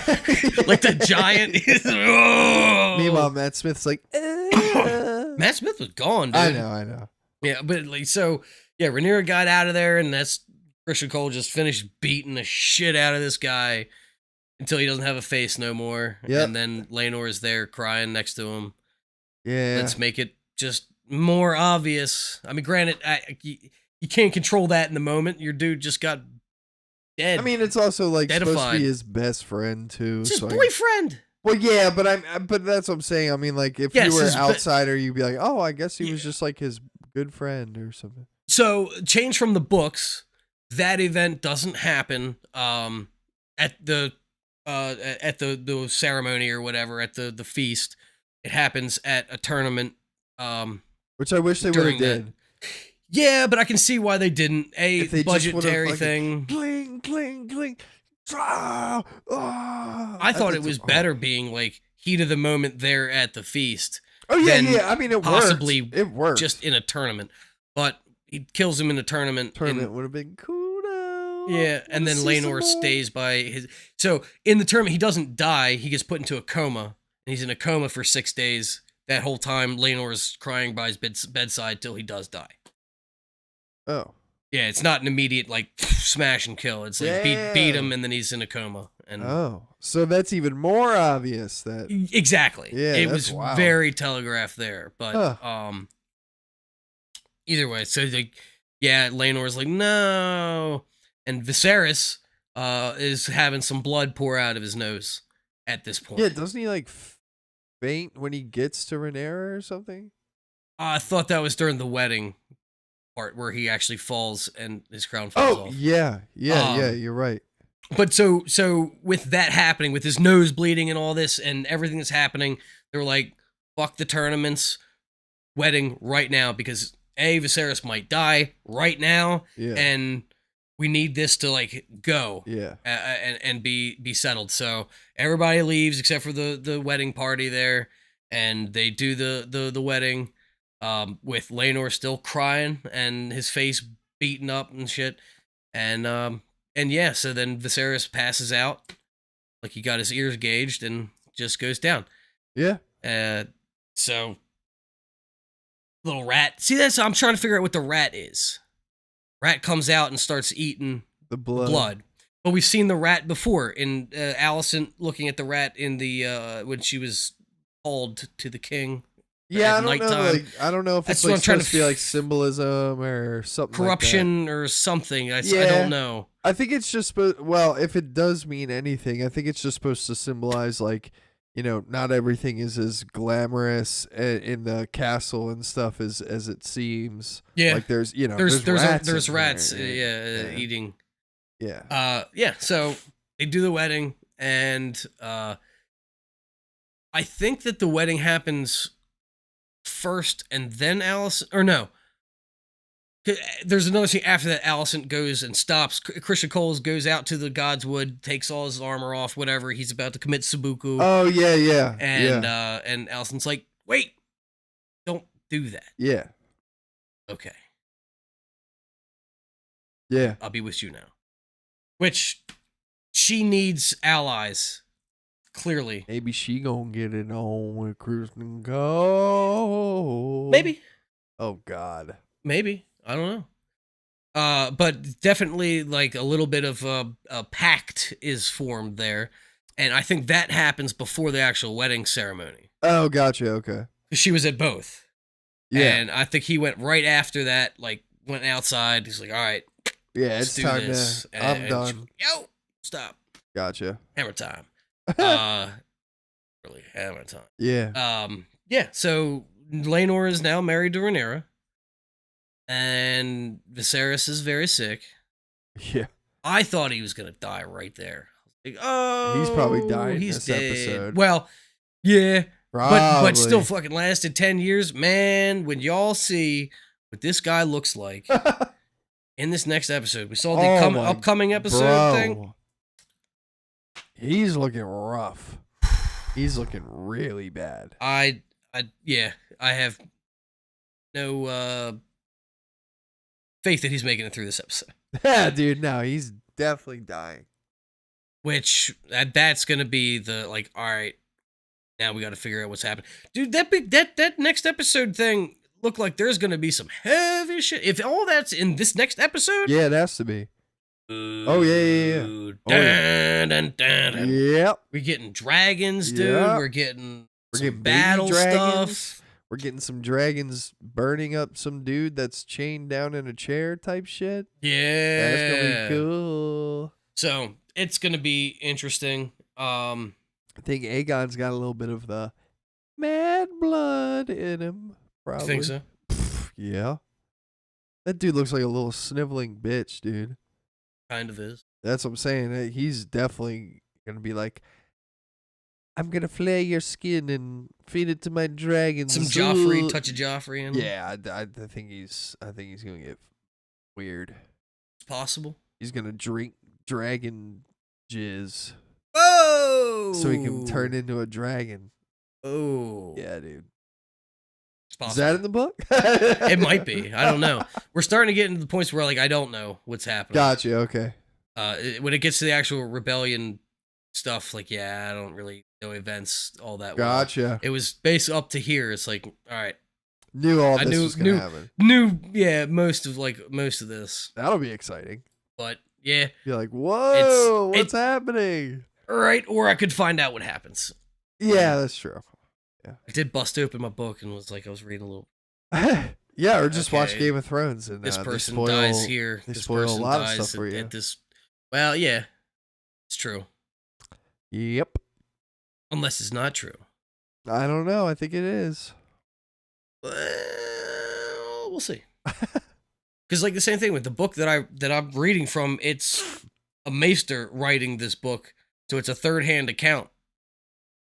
like the giant. Oh. Meanwhile, Matt Smith's like, Matt Smith was gone, dude. I know. Yeah, but like, so yeah, Rhaenyra got out of there, and that's Christian Cole just finished beating the shit out of this guy until he doesn't have a face no more. Yep. And then Laenor is there crying next to him. Yeah. Let's make it just more obvious. I mean, granted, you can't control that in the moment. Your dude just got dead. I mean, it's also like supposed to Deadified. be his best friend too. It's his so boyfriend. well, yeah, but that's what I'm saying. I mean, like if Yes, you were his an outsider, you'd be like, oh, I guess he was just like his good friend or something. So, change from the books. That event doesn't happen at the ceremony or whatever, at the feast. It happens at a tournament. Which I wish they would have During that. did. Yeah, but I can see why they didn't. If they just would've Budgetary fucking thing. Cling, cling, cling. Ah, ah. I thought it think was so- better being like heat of the moment there at the feast, Oh yeah, than yeah. I mean, it possibly worked. It worked. just in a tournament. But he kills him in a tournament. Tournament would have been cool. Though. Yeah, and then Wanna see some Laenor more? stays by his. So in the tournament, he doesn't die. He gets put into a coma, and he's in a coma for 6 days. That whole time, Laenor's crying by his bedside till he does die. Oh. Yeah, it's not an immediate like smash and kill. It's like beat him, and then he's in a coma. And Oh, so that's even more obvious that. exactly, Yeah, it that's was wild. very telegraphed there. But either way, so like, yeah, Laenor's like no, and Viserys is having some blood pour out of his nose at this point. Yeah, doesn't he like faint when he gets to Rhaenyra or something? I thought that was during the wedding part where he actually falls and his crown falls Oh, off. yeah, you're right. But so with that happening, with his nose bleeding and all this and everything that's happening, they were like, fuck the tournaments, wedding right now, because Viserys might die right now, Yeah. and we need this to like go Yeah. and be settled. So everybody leaves except for the wedding party there, and they do the wedding with Laenor still crying and his face beaten up and shit, and yeah, so then Viserys passes out, like he got his ears gauged, and just goes down. Yeah. So little rat. See, I'm trying to figure out what the rat is. Rat comes out and starts eating The blood. But we've seen the rat before in Alicent looking at the rat in the when she was called to the king. Yeah, at I don't know. nighttime. Like, I don't know if That's it's what like I'm trying supposed to to be like symbolism or something. Corruption or something. I Yeah. don't know. I think it's just supposed. Well, if it does mean anything, I think it's just supposed to symbolize like, not everything is as glamorous in the castle and stuff as it seems. Yeah. Like there's there's rats. rats. in there. Yeah. Eating. Yeah. Yeah. So they do the wedding, and I think that the wedding happens first, and then Alicent, or no. There's another scene after that. Alicent goes and stops. Christian Coles goes out to the Godswood, takes all his armor off, whatever. He's about to commit Sabuku. Oh yeah. And Alicent's like, wait, don't do that. Yeah. Okay, Yeah. I'll be with you now. Which she needs allies, clearly. Maybe she gonna get it on with Kristen Cole. Maybe. Oh God. Maybe. I don't know. But definitely like a little bit of a pact is formed there. And I think that happens before the actual wedding ceremony. Oh, gotcha. Okay. She was at both. Yeah. And I think he went right after that, like went outside. He's like, all right, Yeah. let's It's do time this. to. I'm And done. yo, stop. Gotcha. Hammer time. Really hammer time. Yeah. Yeah, so Laenor is now married to Rhaenyra. And Viserys is very sick. Yeah. I thought he was gonna die right there. Like, oh, He's probably dying he's this dead. episode. Well, yeah, Probably. but still fucking lasted 10 years. Man, when y'all see what this guy looks like in this next episode, we saw the my upcoming episode thing. bro. He's looking rough. He's looking really bad. I have no faith that he's making it through this episode. Yeah, dude. No, he's definitely dying. Which that's gonna be the like, all right, now we got to figure out what's happening, dude. That next episode thing looked like there's gonna be some heavy shit. If all that's in this next episode, Yeah, it has to be. Oh yeah. Oh, yeah. Dun, dun, dun, dun. Yep. We're getting dragons, dude. Yep. We're getting some baby battle dragons. stuff. We're getting some dragons burning up some dude that's chained down in a chair type shit. Yeah, That's gonna be cool. So it's gonna be interesting. I think Aegon's got a little bit of the mad blood in him. Probably. Think so? Yeah. That dude looks like a little sniveling bitch, dude. Kind of is. That's what I'm saying. He's definitely gonna be like, I'm gonna flay your skin and feed it to my dragons. Some Joffrey, touch of Joffrey in him. Yeah, I think he's gonna get weird. It's possible. He's gonna drink dragon jizz Oh, so he can turn into a dragon. Oh, Yeah, dude. it's possible. Is that in the book? It might be. I don't know. We're starting to get into the points where like I don't know what's happening. Gotcha. Okay. When it gets to the actual rebellion stuff, like I don't really know events all that well. Gotcha. It was based up to here. It's like, all right, Knew all I this knew- was gonna knew- happen. most of this, That'll be exciting. but yeah, You're like, whoa, what's it- happening? all right. Or I could find out what happens. Yeah, that's true. I did bust open my book and was like, I was reading a little. Yeah, or just watch Okay, Game of Thrones and This they person spoil- dies here. They This spoil a person lot of dies stuff for you. at this. Well, yeah, it's true. Yep. Unless it's not true. I don't know. I think it is. Well, we'll see. Because like the same thing with the book that I'm reading from, it's a maester writing this book, so it's a third-hand account.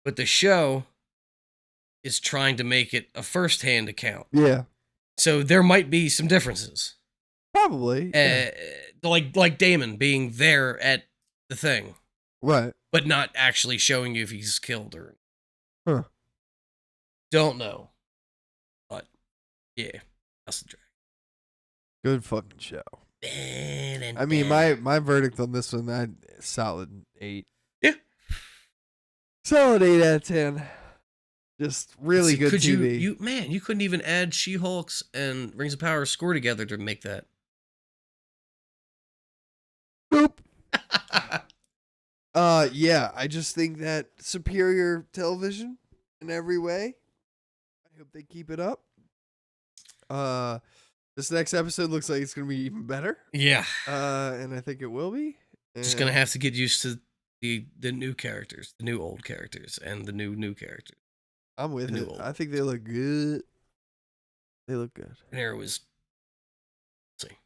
But the show is trying to make it a first-hand account, Yeah. so there might be some differences. Probably. Yeah. Like Damon being there at the thing, Right. but not actually showing you if he's killed or. Huh. Don't know, but yeah, House of the Good fucking show. Dragon. I mean, my verdict on this one, solid 8. Yeah. Solid 8 out of 10. Just really good could TV. You couldn't even add She-Hulk's and Rings of Power score together to make that. Nope. Yeah, I just think that superior television in every way. I hope they keep it up. This next episode looks like it's gonna be even better. Yeah. And I think it will be. Just gonna have to get used to the new characters, the new old characters, and the new characters. I'm with the new it. old. I think they look good. They look good. And there was. Let's see.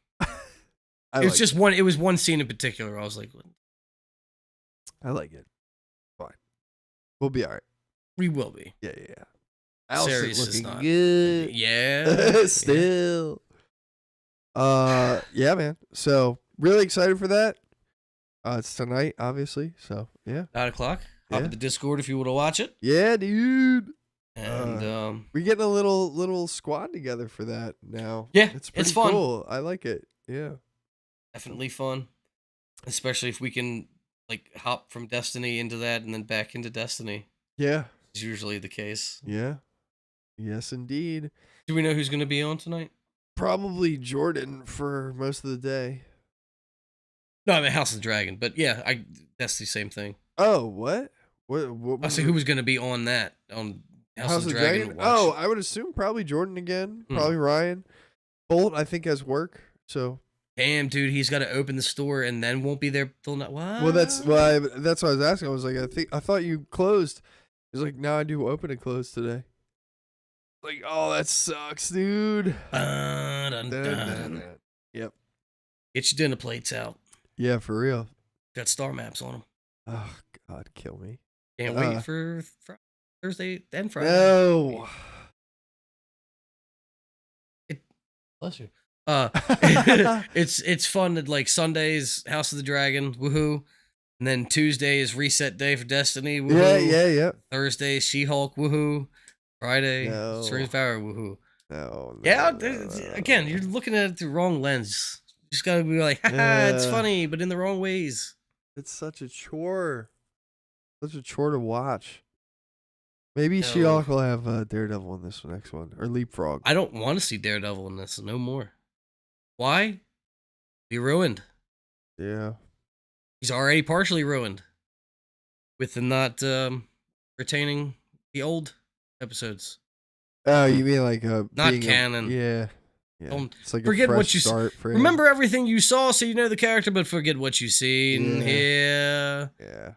I It was like just one. It was one scene in particular. I was like, I like it. Fine. We'll be all right. we will be. Yeah. Allison Sirius is looking not. good. Yeah. Still. Yeah, man. So really excited for that. It's tonight, obviously. So yeah. 9 o'clock. Hop Yeah. in the Discord if you want to watch it. Yeah, dude. And We're getting a little squad together for that now. Yeah, It's pretty fun. cool. I like it. Yeah. Definitely fun, especially if we can like hop from Destiny into that and then back into Destiny. Yeah. Is usually the case. Yeah. Yes, indeed. Do we know who's going to be on tonight? Probably Jordan for most of the day. No, I mean House of the Dragon, but yeah, that's the same thing. Oh, what? What I was say it? who was going to be on that on House of the Dragon? Watch. Oh, I would assume probably Jordan again. Probably Ryan. Bolt, I think, has work. So Damn, dude, he's got to open the store and then won't be there till not. What? well, that's why. That's what I was asking. I was like, I thought you closed. He's like, no, I do open and close today. Like, oh, that sucks, dude. Dun, dun, dun. Yep. Get your dinner plates out. Yeah, for real. Got star maps on them. Oh God, kill me. Can't wait for Thursday and Friday. No. Bless you. It's fun that like Sundays House of the Dragon, woohoo, and then Tuesday is reset day for Destiny, woohoo. Yeah. Thursday She-Hulk, woohoo. Friday No. Strange Power, woohoo. No. Yeah, no. again, you're looking at it through wrong lens. You just gotta be like, haha, it's funny, but in the wrong ways. It's such a chore. Such a chore to watch. Maybe No. She-Hulk will have Daredevil in this next one. Or Leapfrog. I don't want to see Daredevil in this. No more. Why? Be ruined. Yeah. He's already partially ruined with the not retaining the old episodes. Oh, you mean like Not being canon. Yeah. Don't It's like forget a fresh what you start for him. remember everything you saw, so you know the character, but forget what you've seen. Yeah. Yeah. Yeah.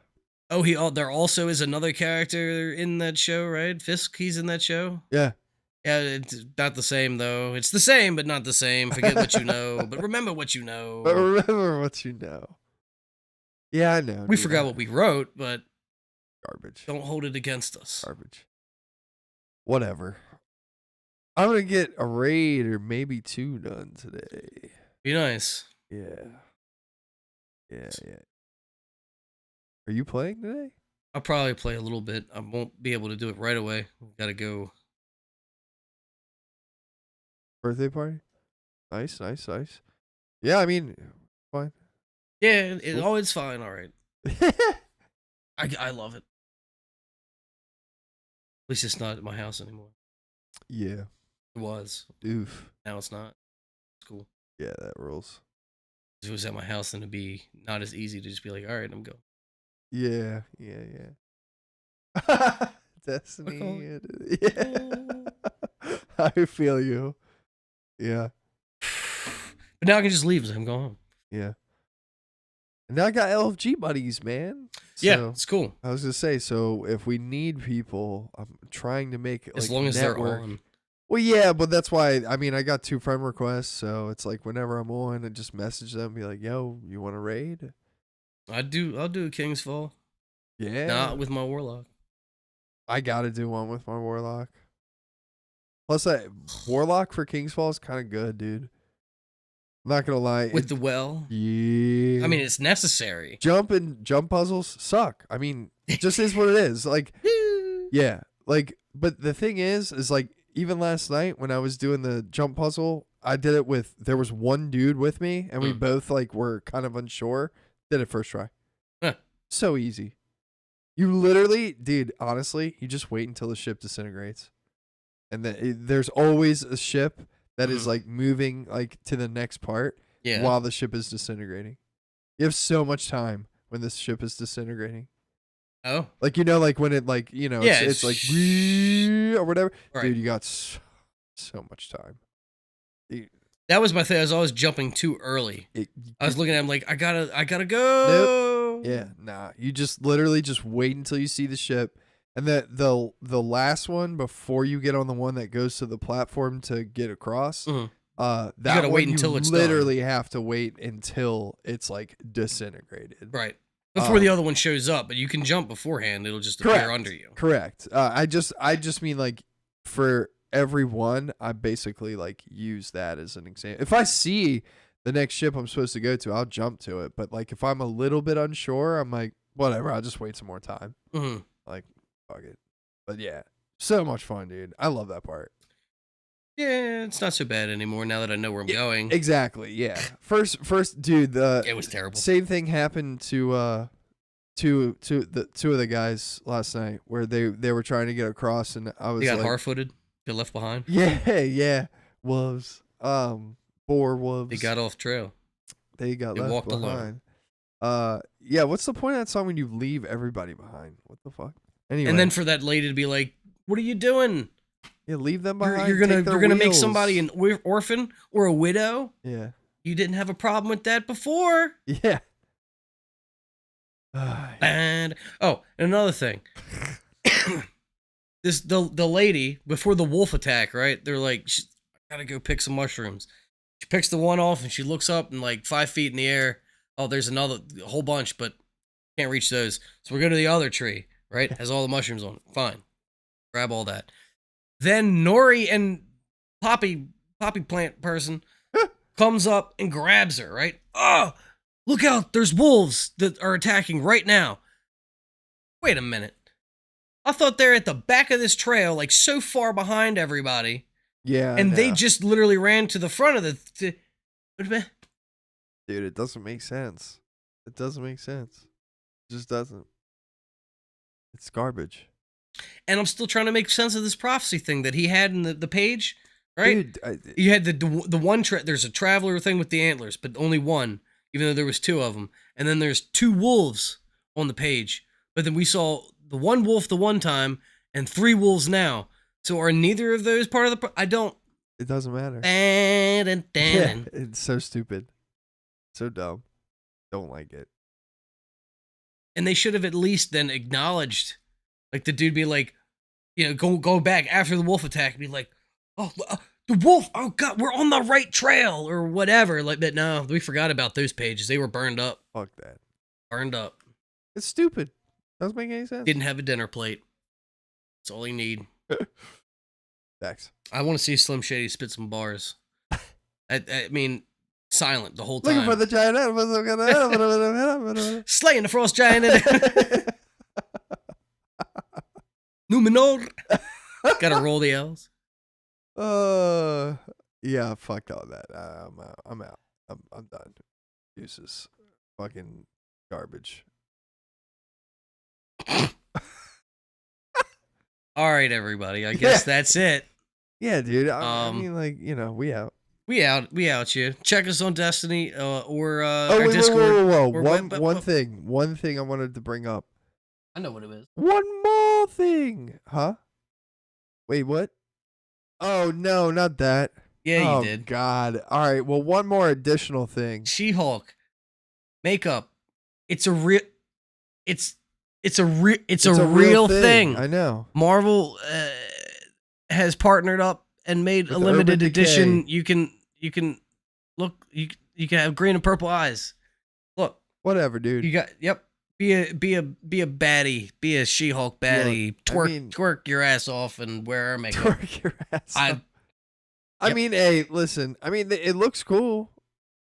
Oh, there also is another character in that show, right? Fisk, he's in that show. Yeah. Yeah, it's not the same though. It's the same, but not the same. Forget what you know, but remember what you know. But remember what you know. Yeah, I know. We dude. forgot what we wrote, but Garbage. don't hold it against us. Garbage. Whatever. I'm gonna get a raid or maybe 2 done today. Be nice. Yeah. Are you playing today? I'll probably play a little bit. I won't be able to do it right away. Gotta go. Birthday party? Nice. Yeah, I mean, fine. Yeah, Cool. it's fine. All right. I love it. At least it's not at my house anymore. Yeah. It was. Oof. Now it's not. It's cool. Yeah, that rules. If it was at my house, then it'd be not as easy to just be like, all right, I'm going. Yeah. Destiny. Yeah. I feel you. Yeah. But now I can just leave as I'm going home. Yeah. And now I got LFG buddies, man. Yeah, So, it's cool. I was gonna say, so if we need people, I'm trying to make it As like long as network. they're on. Well, yeah, but that's why. I mean, I got 2 friend requests, so it's like whenever I'm on, I just message them, be like, "Yo, you want to raid?" I'll do a King's Fall. Yeah. Not with my Warlock. I gotta do one with my Warlock. Plus, Warlock for King's Fall is kind of good, dude. I'm not gonna lie. With the well. Yeah. I mean, it's necessary. jump puzzles suck. I mean, it just is what it is. Like, yeah. Like, but the thing is like, even last night when I was doing the jump puzzle, I did it with, there was one dude with me, and we both like were kind of unsure. Did it first try. Huh. So easy. You literally, dude, honestly, you just wait until the ship disintegrates. And then there's always a ship that is like moving like to the next part while the ship is disintegrating. You have so much time when this ship is disintegrating. Oh. Like, you know, like when it like, you know, it's like or whatever. Right. Dude, you got so much time. That was my thing. I was always jumping too early. I was looking at him like, I gotta go. Nope. Yeah, nah. You just literally just wait until you see the ship. And the last one before you get on the one that goes to the platform to get across, that you gotta wait until it's literally have to wait until it's like disintegrated. Right. Before the other one shows up, but you can jump beforehand. It'll just appear under you. Correct. I just mean like for every one, I basically like use that as an example. If I see the next ship I'm supposed to go to, I'll jump to it. But like if I'm a little bit unsure, I'm like, whatever, I'll just wait some more time. Like, fuck it. But yeah, so much fun, dude. I love that part. Yeah, it's not so bad anymore now that I know where I'm going. Exactly. Yeah. First, dude. It was terrible. Same thing happened to two of the guys last night where they were trying to get across, and I was They got like, hard-footed. Got left behind. Yeah. Wolves. Boar wolves. They got off trail. They got They left walked behind. alone. Yeah. What's the point of that song when you leave everybody behind? What the fuck? Anyway. And then for that lady to be like, "What are you doing? Yeah, leave them behind. You're gonna make wheels. somebody an orphan or a widow? Yeah. You didn't have a problem with that before." Yeah. And another thing. The lady before the wolf attack, right? They're like, I gotta go pick some mushrooms. She picks the one off and she looks up and like 5 feet in the air. Oh, there's a whole bunch, but can't reach those. So we go to the other tree, right? Has all the mushrooms on it. Fine. Grab all that. Then Nori and Poppy plant person comes up and grabs her, right? Oh, look out. There's wolves that are attacking right now. Wait a minute. I thought they're at the back of this trail, like so far behind everybody. Yeah, I and they know. just literally ran to the front of the. Dude, it doesn't make sense. It doesn't make sense. It just doesn't. It's garbage. And I'm still trying to make sense of this prophecy thing that he had in the page, right? Dude, You had the one there's a traveler thing with the antlers, but only one, even though there was two of them. And then there's two wolves on the page, but then we saw the one wolf the one time and three wolves now. So are neither of those part of the? I don't. it doesn't matter. Yeah, Yeah, it's so stupid. So dumb. Don't like it. And they should have at least then acknowledged, like the dude be like, go back after the wolf attack, and be like, oh, the wolf, oh god, we're on the right trail or whatever. Like, but no, we forgot about those pages. They were burned up. Fuck that. Burned up. It's stupid. Doesn't make any sense. Didn't have a dinner plate. That's all you need. Facts. I want to see Slim Shady spit some bars. I mean, silent the whole time. Looking for the giant animals. Slaying the frost giant. Numenor. Gotta roll the L's. Yeah, fuck all that. I'm out. I'm done. Uses fucking garbage. All right, everybody. I guess that's it. Yeah, dude. I mean, like, we out. We out you. Check us on Destiny or Oh, our wait, Discord. whoa. or One thing I wanted to bring up. I know what it is. One more thing. Huh? Wait, what? Oh, no, not that. Yeah, you did. God. All right. Well, one more additional thing. She-Hulk makeup. It's a real thing. I know. Marvel has partnered up and made With a limited Urban edition. Decay. You can look. You can have green and purple eyes. Look, Whatever, dude. you got. Yep. Be a baddie. Be a She-Hulk baddie. Look, twerk your ass off and wear her makeup. Twerk your ass off. I mean, hey, listen. I mean, it looks cool.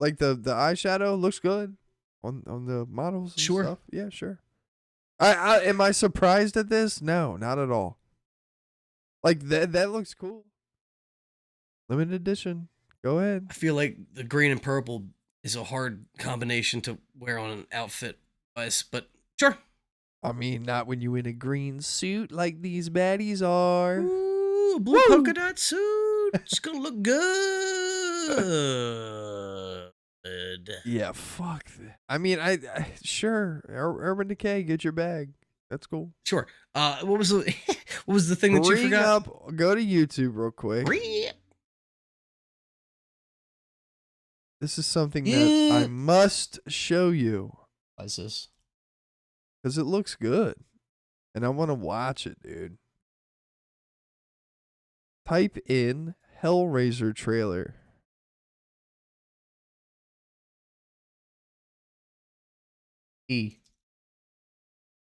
Like the eyeshadow looks good on the models. And Sure. Stuff. Yeah, sure. I am I surprised at this? No, not at all. Like that looks cool. Limited edition. Go ahead. I feel like the green and purple is a hard combination to wear on an outfit, but sure. I mean, not when you in a green suit like these baddies are. Ooh, blue polka dot suit. It's gonna look good. Yeah, fuck that. I mean, I sure. Urban Decay, get your bag. That's cool. Sure. What was the what was the thing that you forgot? Go to YouTube real quick. Bring This is something that I must show you. What's this? Because it looks good. And I want to watch it, dude. Type in Hellraiser trailer.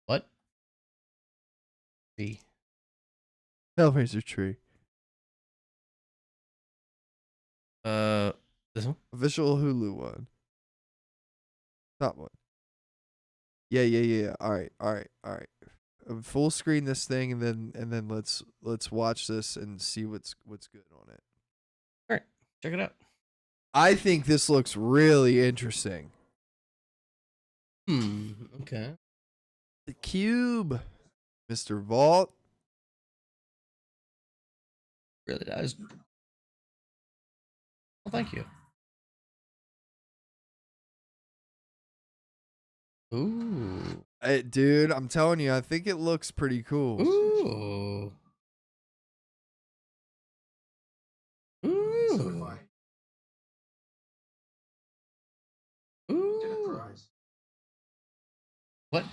What? E. Hellraiser tree. This one? Official Hulu one. Top one. Yeah. All right. Full screen this thing and then let's watch this and see what's good on it. All right, check it out. I think this looks really interesting. Okay. The Cube, Mr. Vault. Really does. Well, thank you. Ooh. Dude, I'm telling you, I think it looks pretty cool. Ooh. Ooh. Ooh. What?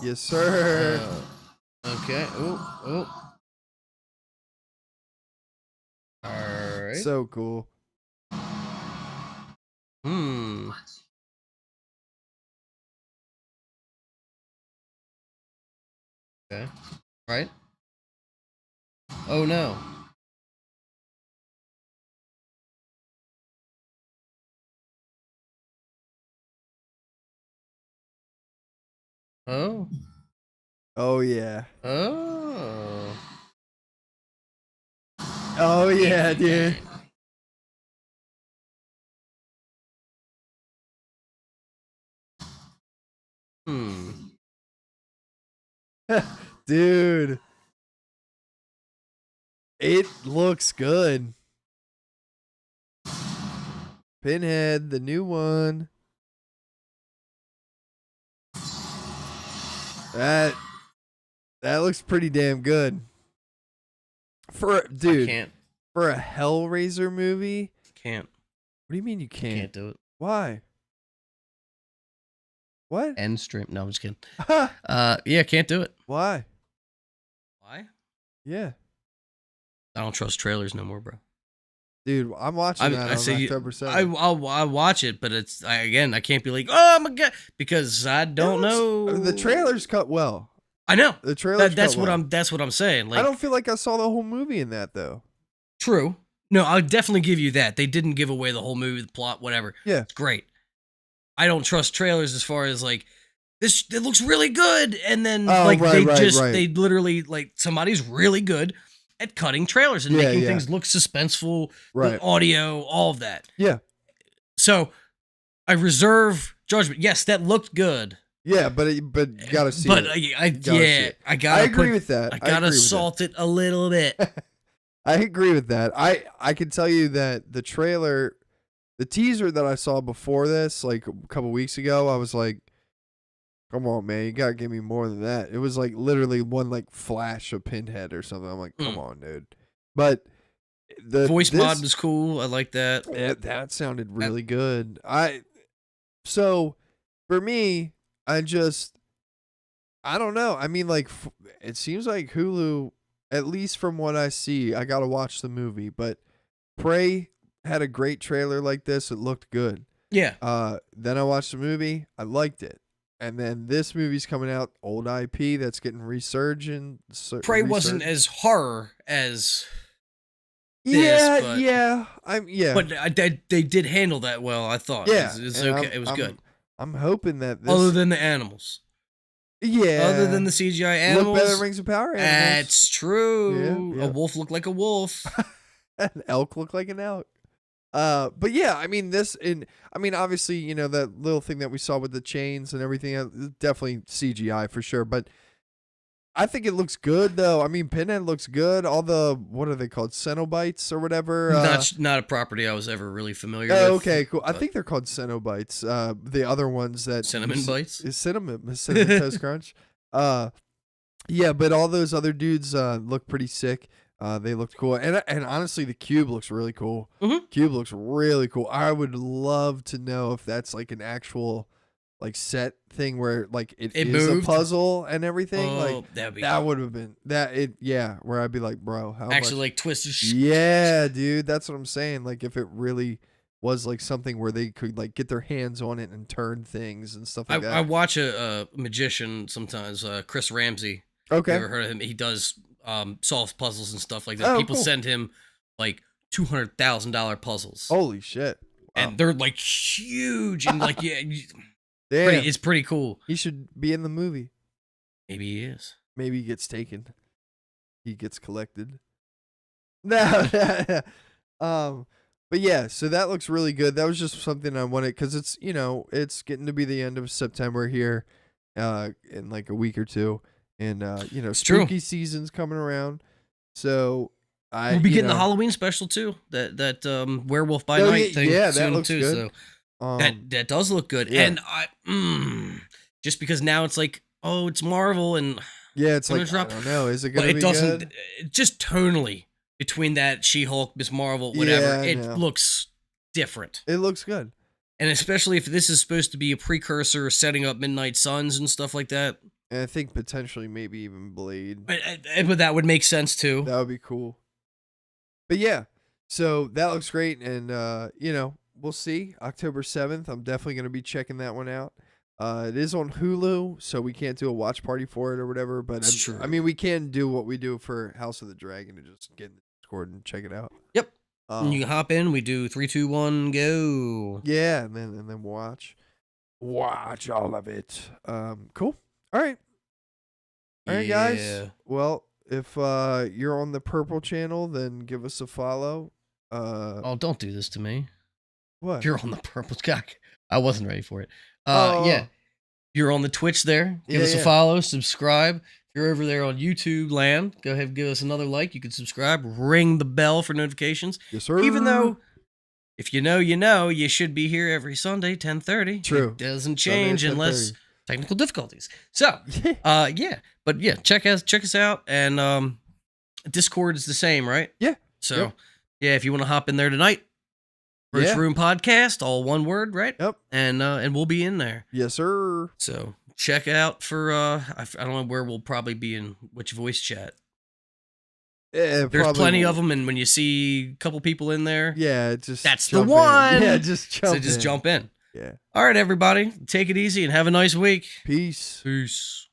Yes, sir. Okay. Oh. All right. So cool. Okay. Right? Oh no. Oh. Oh yeah. Oh. Oh yeah, dude. Dude, it looks good. Pinhead, the new one. That looks pretty damn good. For dude, I can't. for a Hellraiser movie? Can't. What do you mean you I can't? can't do it. Why? What? End stream. No, I'm just kidding. Yeah, can't do it. Why? Why? Yeah. I don't trust trailers no more, bro. Dude, I'm watching that on October 7th. I watch it, but I can't be like, oh my god, because I don't know. The trailers cut well. I know. The trailers That's cut what well. That's what I'm saying. Like, I don't feel like I saw the whole movie in that though. True. No, I'll definitely give you that. They didn't give away the whole movie, the plot, whatever. Yeah. It's great. I don't trust trailers as far as like this. It looks really good, and then they literally like somebody's really good at cutting trailers and making things look suspenseful, the audio, all of that. Yeah. So I reserve judgment. Yes, that looked good. Yeah, but you gotta see but it. I gotta. I agree with that. I gotta salt it a little bit. I agree with that. I can tell you that the trailer, the teaser that I saw before this, like a couple weeks ago, I was like, come on, man, you gotta give me more than that. It was like literally one like flash of Pinhead or something. I'm like, come on, dude. But the voice mod was cool. I like that. Yeah, that sounded really good. So for me, I don't know. I mean, like, it seems like Hulu, at least from what I see, I gotta watch the movie. But Prey had a great trailer like this. It looked good. Yeah. Then I watched the movie. I liked it. And then this movie's coming out, old IP that's getting resurgent. Prey wasn't as horror as this, but But they did handle that well, I thought. Yeah. It was okay. It was good. I'm hoping that this... Other than the animals. Yeah. Other than the CGI animals. Look better than Rings of Power animals. That's true. Yeah. A wolf looked like a wolf. An elk looked like an elk. But yeah, I mean obviously, you know, that little thing that we saw with the chains and everything, definitely CGI for sure, but I think it looks good though. I mean, Pinhead looks good. All the, what are they called? Cenobites or whatever. Not a property I was ever really familiar with. Okay, cool. I think they're called Cenobites. The other ones that Cinnamon bites? Cinnamon Toast Crunch. Yeah, but all those other dudes look pretty sick. They looked cool, and honestly, the cube looks really cool. Mm-hmm. Cube looks really cool. I would love to know if that's like an actual like set thing where like it is moved? A puzzle and everything. Oh, like that would have been that. Where I'd be like, bro, how actually much? like twisted. Yeah, dude, that's what I'm saying. Like if it really was like something where they could like get their hands on it and turn things and stuff like that. I watch a magician sometimes, Chris Ramsey. Okay, you ever heard of him? He does solves puzzles and stuff like that. People send him like $200,000 puzzles. Holy shit! Wow. And they're like huge and like Damn. It's pretty cool. He should be in the movie. Maybe he is. Maybe he gets taken. He gets collected. No. But yeah, so that looks really good. That was just something I wanted because it's, you know, it's getting to be the end of September here, in like a week or two, and you know, spooky season's coming around. So we'll be getting the Halloween special too. That Werewolf by Night thing. Yeah, soon that looks too, good. So that does look good. Yeah. And just because now it's like, oh, it's Marvel and yeah, it's like I don't know, is it gonna be good? Just tonally between that She-Hulk, Miss Marvel, whatever, it looks different. It looks good. And especially if this is supposed to be a precursor setting up Midnight Suns and stuff like that. And I think potentially maybe even Blade. But that would make sense too. That would be cool. But yeah, so that looks great. And, you know, we'll see. October 7th, I'm definitely going to be checking that one out. It is on Hulu, so we can't do a watch party for it or whatever. But I mean, we can do what we do for House of the Dragon and just get in the Discord and check it out. Yep. And you can hop in. We do 3, 2, 1, go. Yeah, and then watch all of it. Cool. All right. All right, guys. Well, if you're on the purple channel, then give us a follow. Oh, don't do this to me. What? You're on the purple cock. I wasn't ready for it. Oh. Yeah. You're on the Twitch there. Give us a follow, subscribe. If you're over there on YouTube land, go ahead and give us another like. You can subscribe, ring the bell for notifications. Yes, sir. Even though, if you know, you should be here every Sunday, 10:30. True. It doesn't change Sunday, unless technical difficulties. So, but yeah, check us out, and Discord is the same, right? Yeah. So, yeah, if you want to hop in there tonight, Roach Room Podcast, all one word, right? Yep. And we'll be in there. Yes, sir. So check out for I don't know where we'll probably be in which voice chat. Yeah, there's plenty of them, and when you see a couple people in there, that's the one. In. Yeah, just jump. Jump in. Yeah. All right, everybody, take it easy and have a nice week. Peace. Peace.